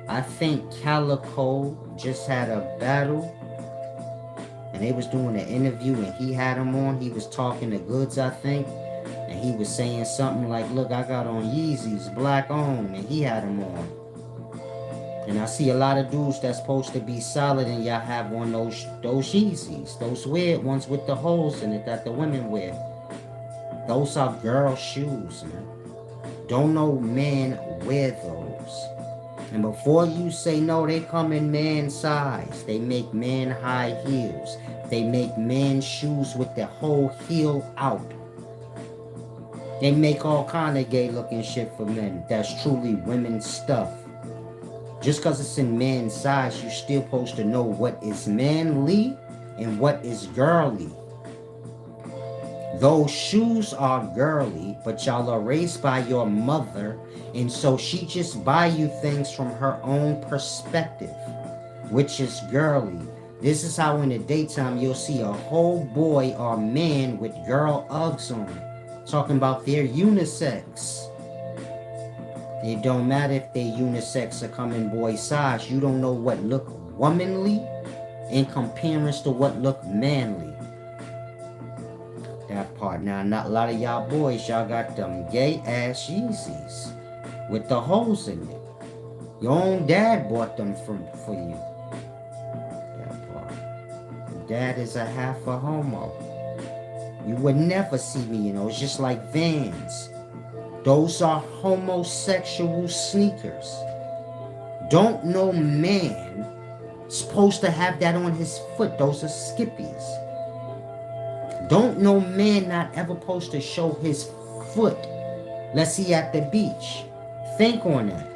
[SPEAKER 1] I think Calico just had a battle and they was doing an interview, and he had him on. He was talking the goods, I think, and he was saying something like, look, I got on Yeezys, black owned, and he had him on. And I see a lot of dudes that's supposed to be solid, and y'all have on those Yeezys, those weird ones with the holes in it that the women wear. Those are girl shoes, man. Don't no man wear those. And before you say no, they come in man size. They make man high heels. They make man shoes with the whole heel out. They make all kind of gay looking shit for men. That's truly women's stuff. Just because it's in man size, you still supposed to know what is manly and what is girly. Those shoes are girly, but y'all are raised by your mother, and so she just buy you things from her own perspective, which is girly. This is how in the daytime you'll see a whole boy or man with girl Uggs on, talking about their unisex. It don't matter if they unisex or come in boy size. You don't know what look womanly in comparison to what look manly. That part. Now, not a lot of y'all boys, y'all got them gay ass Yeezys with the holes in it. Your own dad bought them for you. That part. Dad is a half a homo. You would never see me, it's just like Vans. Those are homosexual sneakers. Don't no man supposed to have that on his foot. Those are skippies. Don't no man not ever supposed to show his foot. Let's see at the beach. Think on that.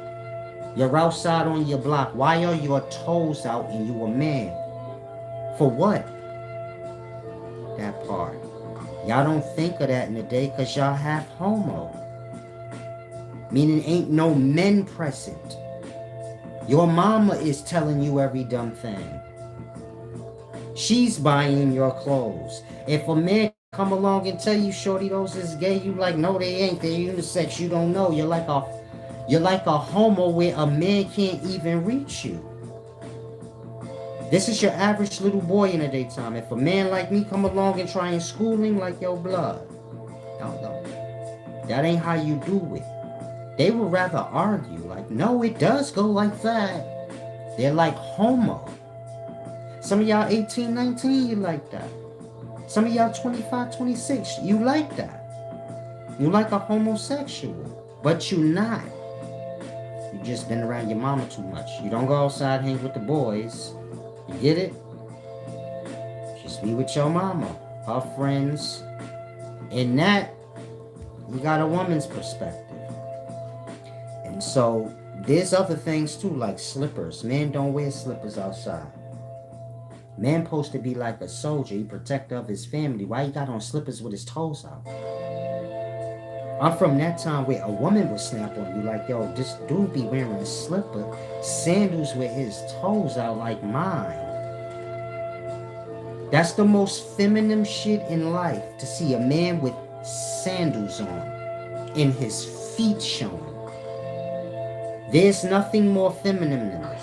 [SPEAKER 1] You're outside on your block. Why are your toes out and you a man? For what? That part. Y'all don't think of that in the day because y'all half homo. Meaning ain't no men present. Your mama is telling you every dumb thing. She's buying your clothes. If a man come along and tell you, shorty, those is gay, you like, no, they ain't. They're unisex. You don't know. You're like a homo where a man can't even reach you. This is your average little boy in the daytime. If a man like me come along and try and school him like your blood, no. That ain't how you do it. They would rather argue like, no, it does go like that. They're like homo. Some of y'all 18, 19, you like that. Some of y'all 25, 26, you like that. You like a homosexual, but you not. You just been around your mama too much. You don't go outside, hang with the boys. You get it? Just be with your mama, her friends. In that, you got a woman's perspective. And so, there's other things too, like slippers. Men don't wear slippers outside. Man supposed to be like a soldier. He protector of his family. Why he got on slippers with his toes out? I'm from that time where a woman would snap on you like, yo, this dude be wearing a slipper, sandals with his toes out like mine. That's the most feminine shit in life, to see a man with sandals on and his feet showing. There's nothing more feminine than that.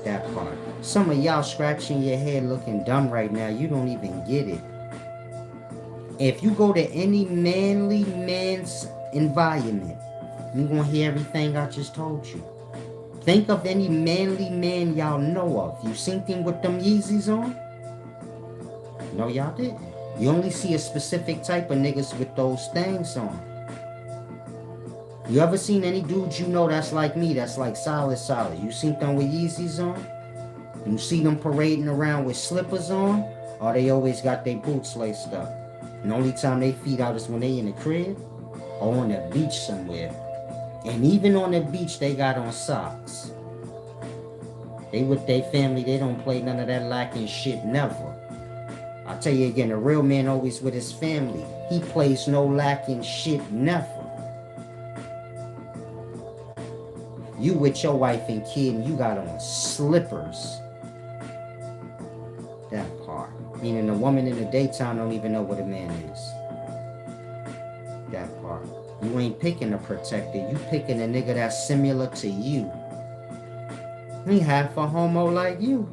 [SPEAKER 1] That part. Some of y'all scratching your head looking dumb right now. You don't even get it. If you go to any manly man's environment, you're going to hear everything I just told you. Think of any manly man y'all know of. You seen him with them Yeezys on? No, y'all didn't. You only see a specific type of niggas with those things on. You ever seen any dudes you know that's like me, that's like solid? You seen them with Yeezys on? You see them parading around with slippers on? Or they always got their boots laced up? And the only time they feet out is when they in the crib or on the beach somewhere. And even on the beach, they got on socks. They with their family, they don't play none of that lacking shit, never. I'll tell you again, a real man always with his family. He plays no lacking shit, never. You with your wife and kid and you got on slippers. That part. Meaning the woman in the daytime don't even know what a man is. That part. You ain't picking a protector. You picking a nigga that's similar to you. He half a homo like you.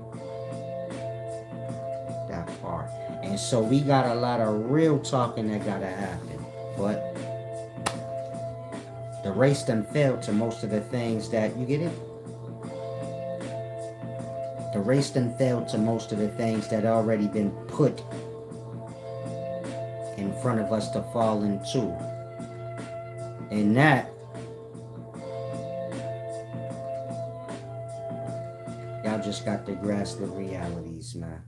[SPEAKER 1] And so we got a lot of real talking that gotta happen. But the race done failed to most of the things that, you get it? The race done failed to most of the things that already been put in front of us to fall into. And that, y'all just got to grasp the realities, man.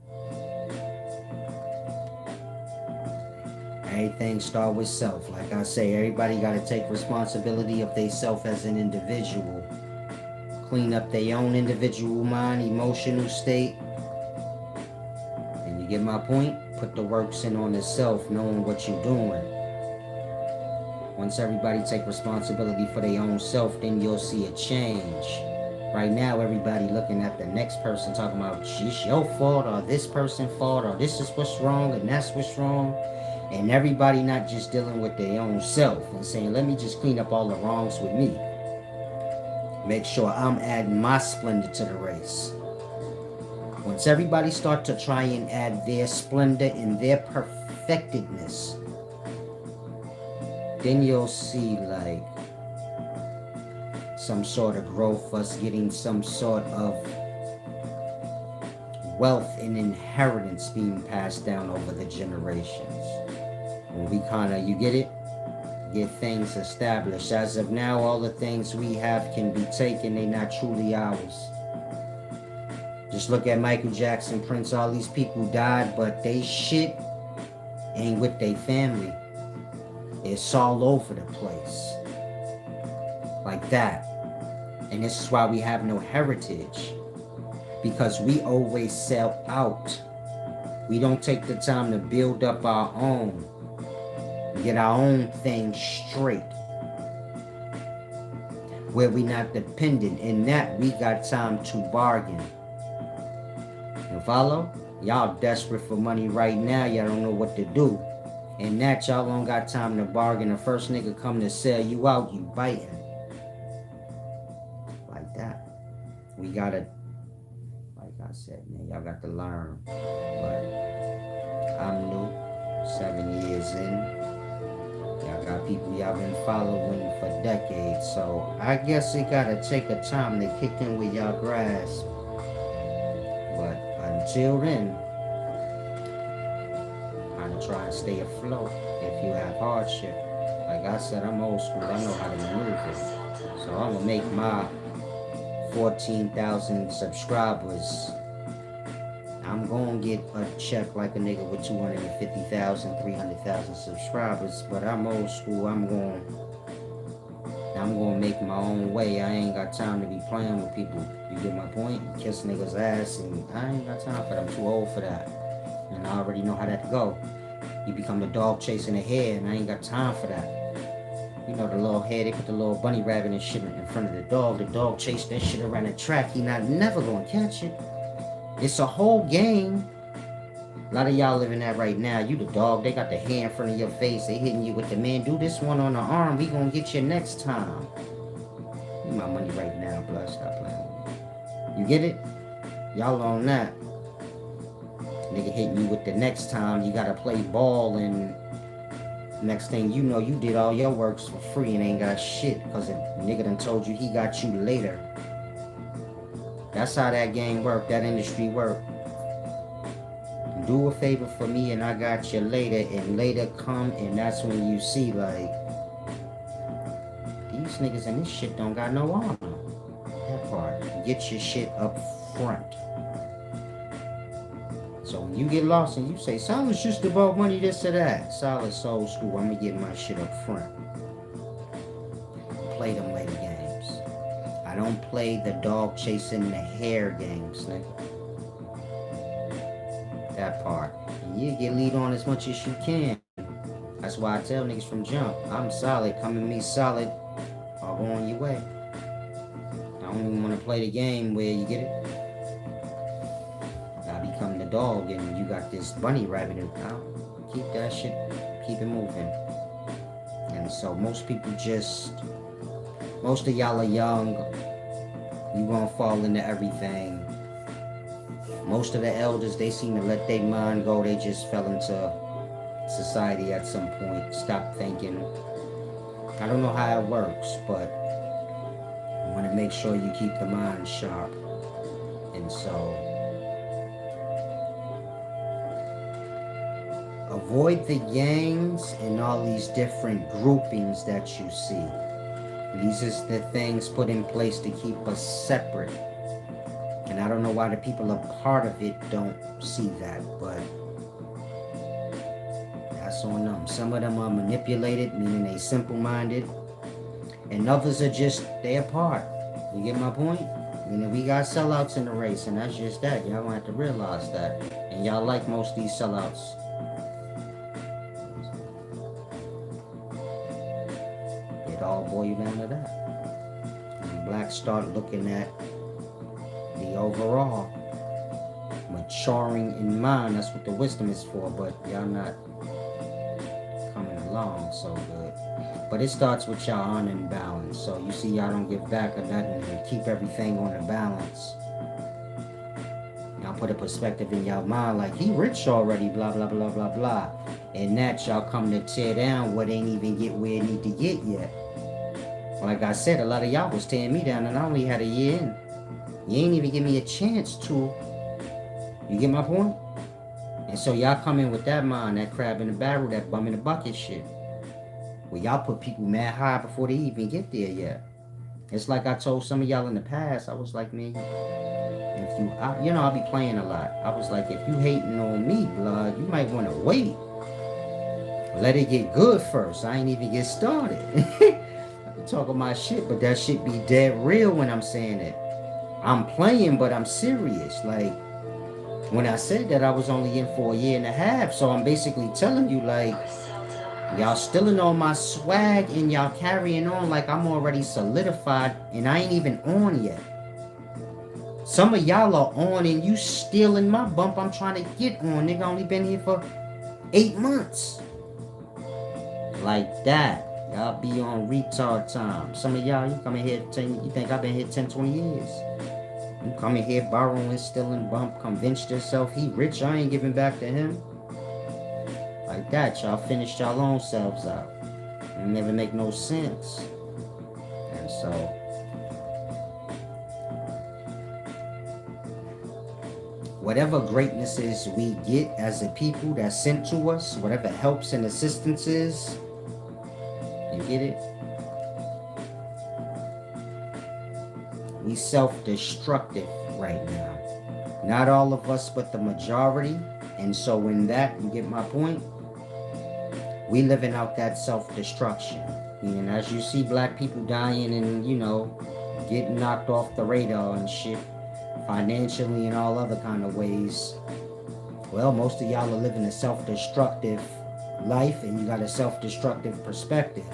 [SPEAKER 1] Everything start with self. Like I say, everybody got to take responsibility of their self as an individual. Clean up their own individual mind, emotional state. And you get my point? Put the works in on the self, knowing what you're doing. Once everybody take responsibility for their own self, then you'll see a change. Right now, everybody looking at the next person talking about, it's your fault, or this person's fault, or this is what's wrong, and that's what's wrong. And everybody not just dealing with their own self and saying, let me just clean up all the wrongs with me. Make sure I'm adding my splendor to the race. Once everybody start to try and add their splendor and their perfectedness, then you'll see like some sort of growth, us getting some sort of wealth and inheritance being passed down over the generations. When we kind of, you get it? Get things established. As of now, all the things we have can be taken, they're not truly ours. Just look at Michael Jackson, Prince, all these people died, but they shit ain't with their family. It's all over the place. Like that. And this is why we have no heritage. Because we always sell out. We don't take the time to build up our own. Get our own thing straight. Where we not dependent. In that, we got time to bargain. You follow? Y'all desperate for money right now. Y'all don't know what to do. And that, y'all don't got time to bargain. The first nigga come to sell you out, you biting. Like that. We gotta, like I said, man, y'all got to learn. But I'm new. 7 years in. Y'all got people y'all been following for decades. So I guess it gotta take a time to kick in with y'all grasp. But until then, I'm trying to stay afloat if you have hardship. Like I said, I'm old school. I know how to maneuver. So I'm gonna make my 14,000 subscribers. I'm gonna get a check like a nigga with 250,000, 300,000 subscribers. But I'm old school. I'm gonna make my own way. I ain't got time to be playing with people. You get my point? Kiss niggas' ass, and I ain't got time for that. I'm too old for that. And I already know how that go. You become the dog chasing the hare, and I ain't got time for that. You know the little hare, they put the little bunny rabbit and shit in front of the dog. The dog chased that shit around the track. He never gonna catch it. It's a whole game. A lot of y'all living that right now. You the dog. They got the hair in front of your face. They hitting you with the man. Do this one on the arm. We gonna get you next time. Give my money right now, blood. Stop playing with me. You get it? Y'all on that. Nigga hitting you with the next time. You gotta play ball, and next thing you know, you did all your works for free and ain't got shit because a nigga done told you he got you later. That's how that game work, that industry work. Do a favor for me and I got you later, and later come, and that's when you see like, these niggas in this shit don't got no armor. That part. Get your shit up front. So when you get lost and you say, Solid's just about money, this or that. Solid's old school. I'm gonna get my shit up front. Play them later games. I don't play the dog chasing the hare games, nigga. That part. And you get lead on as much as you can. That's why I tell niggas from jump, I'm solid. Come to me solid. I'll go on your way. I don't even want to play the game where you get it. I become the dog and you got this bunny rabbit and I'll keep that shit, keep it moving. And so most people just, most of y'all are young. You gonna fall into everything. Most of the elders, they seem to let their mind go. They just fell into society at some point, stopped thinking. I don't know how it works, but you want to make sure you keep the mind sharp. And so, avoid the gangs and all these different groupings that you see. These is the things put in place to keep us separate. And I don't know why the people a part of it don't see that, but that's on them. Some of them are manipulated, meaning they simple-minded, and others are just, they apart. You get my point? You know, we got sellouts in the race, and that's just that. Y'all gonna have to realize that. And y'all like most of these sellouts. It all boils down to that. When blacks start looking at the overall, maturing in mind, that's what the wisdom is for, but y'all not coming along so good. But it starts with y'all honor and balance. So you see y'all don't give back or nothing and keep everything on the balance. Y'all put a perspective in y'all mind like, he rich already, blah, blah, blah, blah, blah. And that y'all come to tear down what ain't even get where it need to get yet. Like I said, a lot of y'all was tearing me down and I only had a year in. You ain't even give me a chance to. You get my point? And so y'all come in with that mind, that crab in the barrel, that bum in the bucket shit. Well, y'all put people mad high before they even get there yet. It's like I told some of y'all in the past, I was like, man, if you, I'll be playing a lot. I was like, if you hating on me, blood, you might want to wait. Let it get good first. I ain't even get started. I be talking my shit, but that shit be dead real when I'm saying it. I'm playing, but I'm serious. Like, when I said that, I was only in for a year and a half. So I'm basically telling you, like, y'all stealing all my swag and y'all carrying on like I'm already solidified and I ain't even on yet. Some of y'all are on and you stealing my bump I'm trying to get on. Nigga only been here for 8 months. Like that. Y'all be on retard time. Some of y'all, you come in here, you think I've been here 10, 20 years. You come in here borrowing, stealing, bump, convinced yourself he rich, I ain't giving back to him. Like that, y'all finished y'all own selves out. It never make no sense. And so, whatever greatnesses we get as a people that's sent to us, whatever helps and assistance is, you get it? We self-destructive right now. Not all of us, but the majority. And so in that, you get my point? We living out that self-destruction. And as you see black people dying and, getting knocked off the radar and shit, financially and all other kind of ways, well, most of y'all are living a self-destructive life and you got a self-destructive perspective.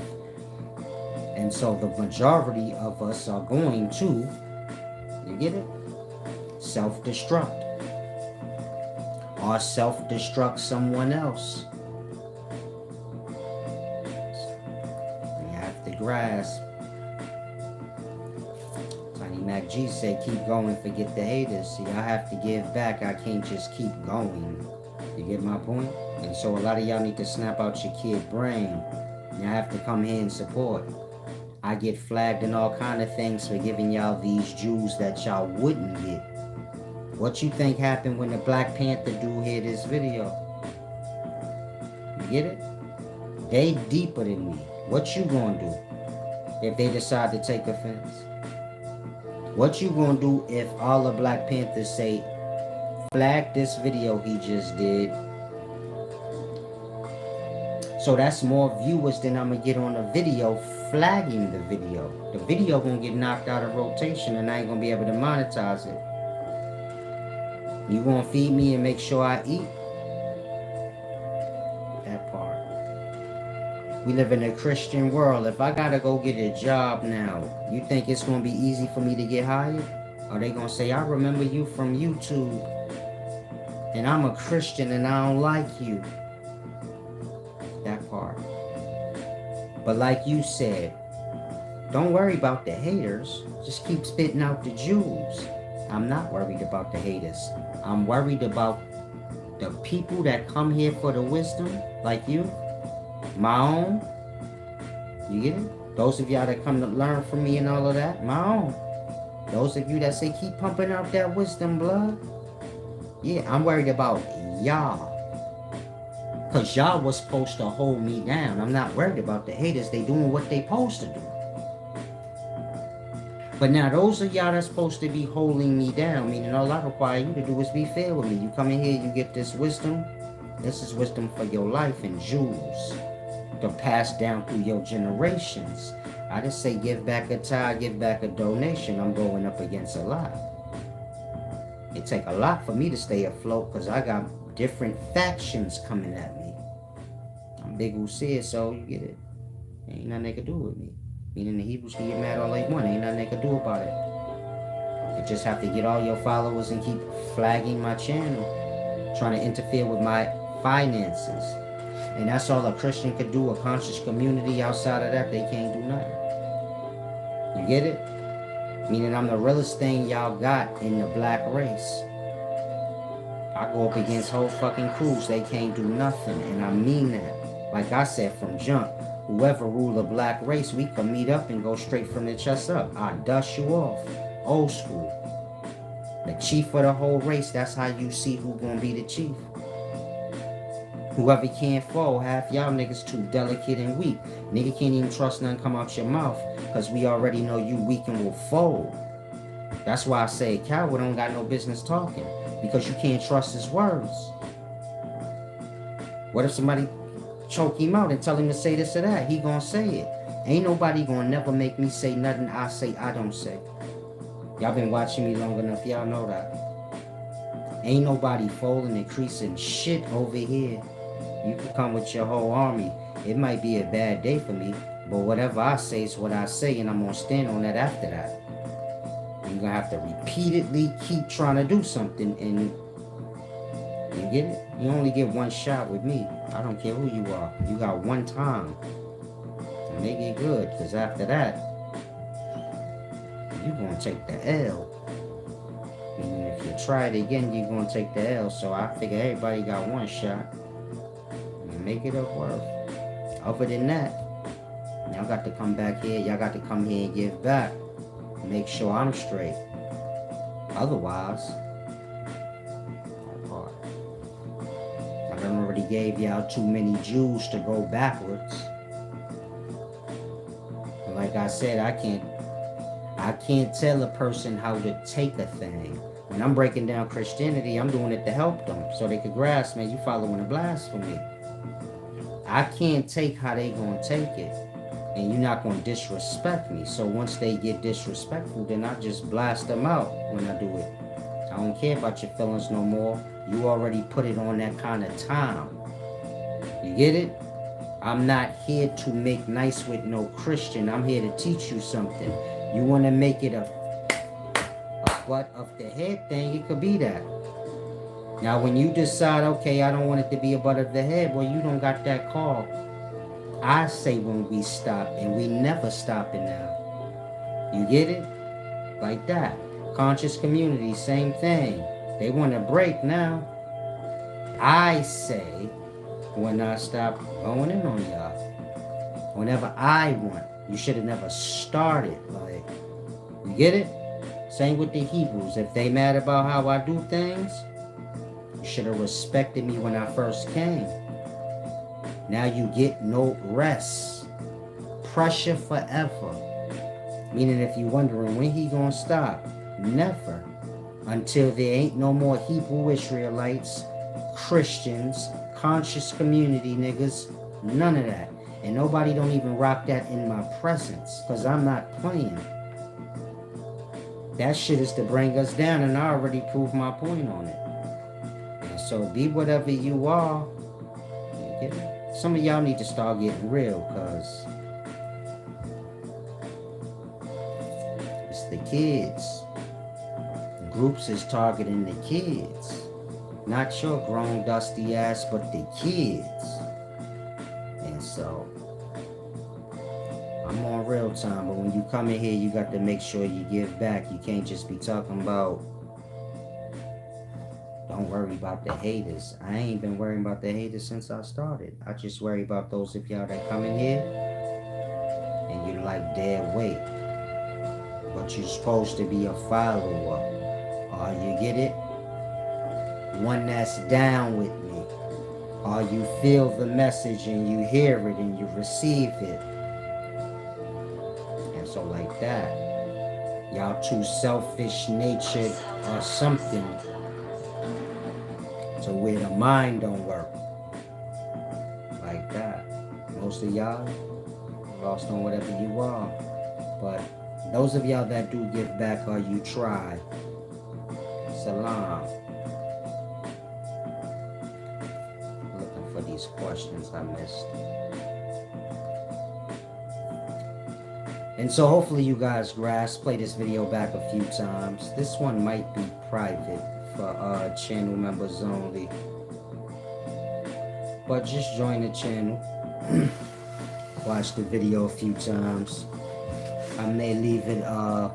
[SPEAKER 1] And so the majority of us are going to, you get it? Self-destruct. Or self-destruct someone else. Grasp. Tiny Mac G said, keep going, forget the haters. See, I have to give back. I can't just keep going. You get my point? And so a lot of y'all need to snap out your kid brain. Y'all have to come here and support. I get flagged and all kind of things for giving y'all these Jews that y'all wouldn't get. What you think happened when the Black Panther dude heard this video? You get it? They deeper than me. What you gonna do if they decide to take offense? What you gonna do if all the Black Panthers say, flag this video he just did? So that's more viewers than I'm gonna get on a video flagging the video. The video gonna get knocked out of rotation and I ain't gonna be able to monetize it. You gonna feed me and make sure I eat? We live in a Christian world. If I gotta go get a job now, you think it's gonna be easy for me to get hired? Are they gonna say, I remember you from YouTube and I'm a Christian and I don't like you? That part. But like you said, don't worry about the haters. Just keep spitting out the Jews. I'm not worried about the haters. I'm worried about the people that come here for the wisdom, like you, my own. You get it? Those of y'all that come to learn from me and all of that, my own. Those of you that say keep pumping out that wisdom blood, yeah, I'm worried about y'all. Because y'all was supposed to hold me down. I'm not worried about the haters. They doing what they supposed to do. But now those of y'all that's supposed to be holding me down, meaning all I require you to do is be fair with me. You come in here, you get this wisdom. This is wisdom for your life and jewels to pass down through your generations. I just say give back a tie, give back a donation. I'm going up against a lot. It take a lot for me to stay afloat because I got different factions coming at me. I'm big who said so, you get it. Ain't nothing they can do with me. Meaning the Hebrews can get mad all they want. Ain't nothing they can do about it. You just have to get all your followers and keep flagging my channel, trying to interfere with my finances. And that's all a Christian could do, a conscious community. Outside of that, they can't do nothing. You get it? Meaning I'm the realest thing y'all got in the black race. I go up against whole fucking crews. They can't do nothing. And I mean that. Like I said from jump, whoever rule the black race, we can meet up and go straight from the chest up. I dust you off. Old school. The chief of the whole race, that's how you see who gonna be the chief. Whoever can't fall, half y'all niggas too delicate and weak. Nigga can't even trust nothing come out your mouth, cause we already know you weak and will fold. That's why I say a coward don't got no business talking, because you can't trust his words. What if somebody choke him out and tell him to say this or that? He gonna say it. Ain't nobody gonna never make me say nothing I say I don't say. Y'all been watching me long enough, y'all know that. Ain't nobody folding and creasing shit over here. You can come with your whole army. It might be a bad day for me, but whatever I say is what I say, and I'm gonna stand on that after that. You're gonna have to repeatedly keep trying to do something, and you get it? You only get one shot with me. I don't care who you are. You got one time to make it good, because after that, you're gonna take the L. And if you try it again, you're gonna take the L. So I figure everybody got one shot. Make it up worth. Other than that, y'all got to come back here. Y'all got to come here and give back. Make sure I'm straight. Otherwise, I done already gave y'all too many Jews to go backwards. And like I said, I can't tell a person how to take a thing. When I'm breaking down Christianity, I'm doing it to help them so they could grasp, man, you following a blasphemy. I can't take how they gonna take it, and you're not gonna disrespect me. So once they get disrespectful, then I just blast them out when I do it. I don't care about your feelings no more. You already put it on that kind of time. You get it? I'm not here to make nice with no Christian. I'm here to teach you something. You wanna make it a butt of the head thing, it could be that. Now, when you decide, okay, I don't want it to be a butt of the head, well, you don't got that call. I say when we stop, and we never stopping now. You get it? Like that. Conscious community, same thing. They want to break now. I say when I stop going in on y'all. Whenever I want. You should have never started. Like, you get it? Same with the Hebrews. If they mad about how I do things, you should have respected me when I first came. Now you get no rest. Pressure forever. Meaning if you're wondering when he gonna stop, never. Until there ain't no more Hebrew Israelites, Christians, conscious community niggas, none of that. And nobody don't even rock that in my presence, because I'm not playing. That shit is to bring us down, and I already proved my point on it. So be whatever you are. You get it? Some of y'all need to start getting real, because it's the kids. Groups is targeting the kids. Not your grown dusty ass, but the kids. And so I'm on real time, but when you come in here, you got to make sure you give back. You can't just be talking about don't worry about the haters. I ain't been worrying about the haters since I started. I just worry about those of y'all that come in here and you like dead weight. But you're supposed to be a follower. You get it? One that's down with me. You feel the message and you hear it and you receive it. And so like that, y'all too selfish natured or something to where the mind don't work. Like that. Most of y'all lost on whatever you are. But those of y'all that do give back or you try, salam. Looking for these questions I missed. And so hopefully you guys grasp, play this video back a few times. This one might be private for channel members only. But just join the channel. Watch the video a few times. I may leave it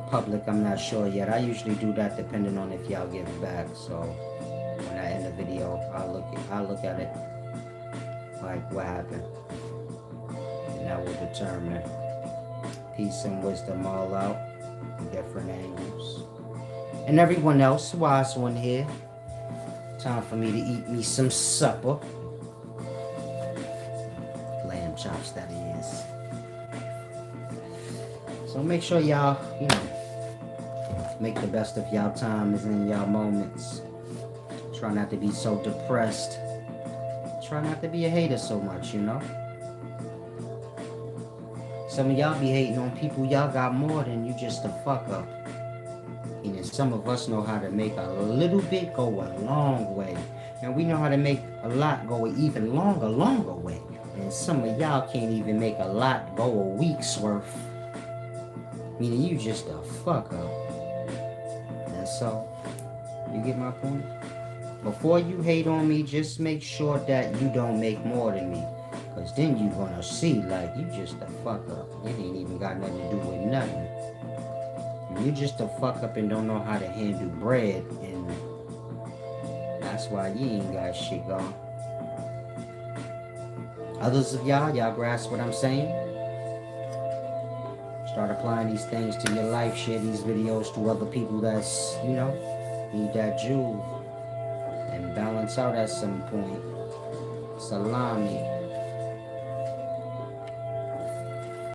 [SPEAKER 1] public, I'm not sure yet. I usually do that depending on if y'all give back. So when I end the video, I'll look at it like what happened. And that will determine peace and wisdom all out, different angles. And everyone else, wise one here. Time for me to eat me some supper. Lamb chops, that is. So make sure y'all, make the best of y'all times and y'all moments. Try not to be so depressed. Try not to be a hater so much, Some of y'all be hating on people y'all got more than you, just a fuck up. And then some of us know how to make a little bit go a long way. And we know how to make a lot go an even longer way. And some of y'all can't even make a lot go a week's worth. Meaning you just a fuck up. And so, you get my point? Before you hate on me, just make sure that you don't make more than me. Because then you're going to see like you just a fuck up. It ain't even got nothing to do with nothing. You just a fuck up and don't know how to handle bread. And that's why you ain't got shit going. Others of y'all grasp what I'm saying? Start applying these things to your life. Share these videos to other people that's, need that jewel. And balance out at some point. Salami.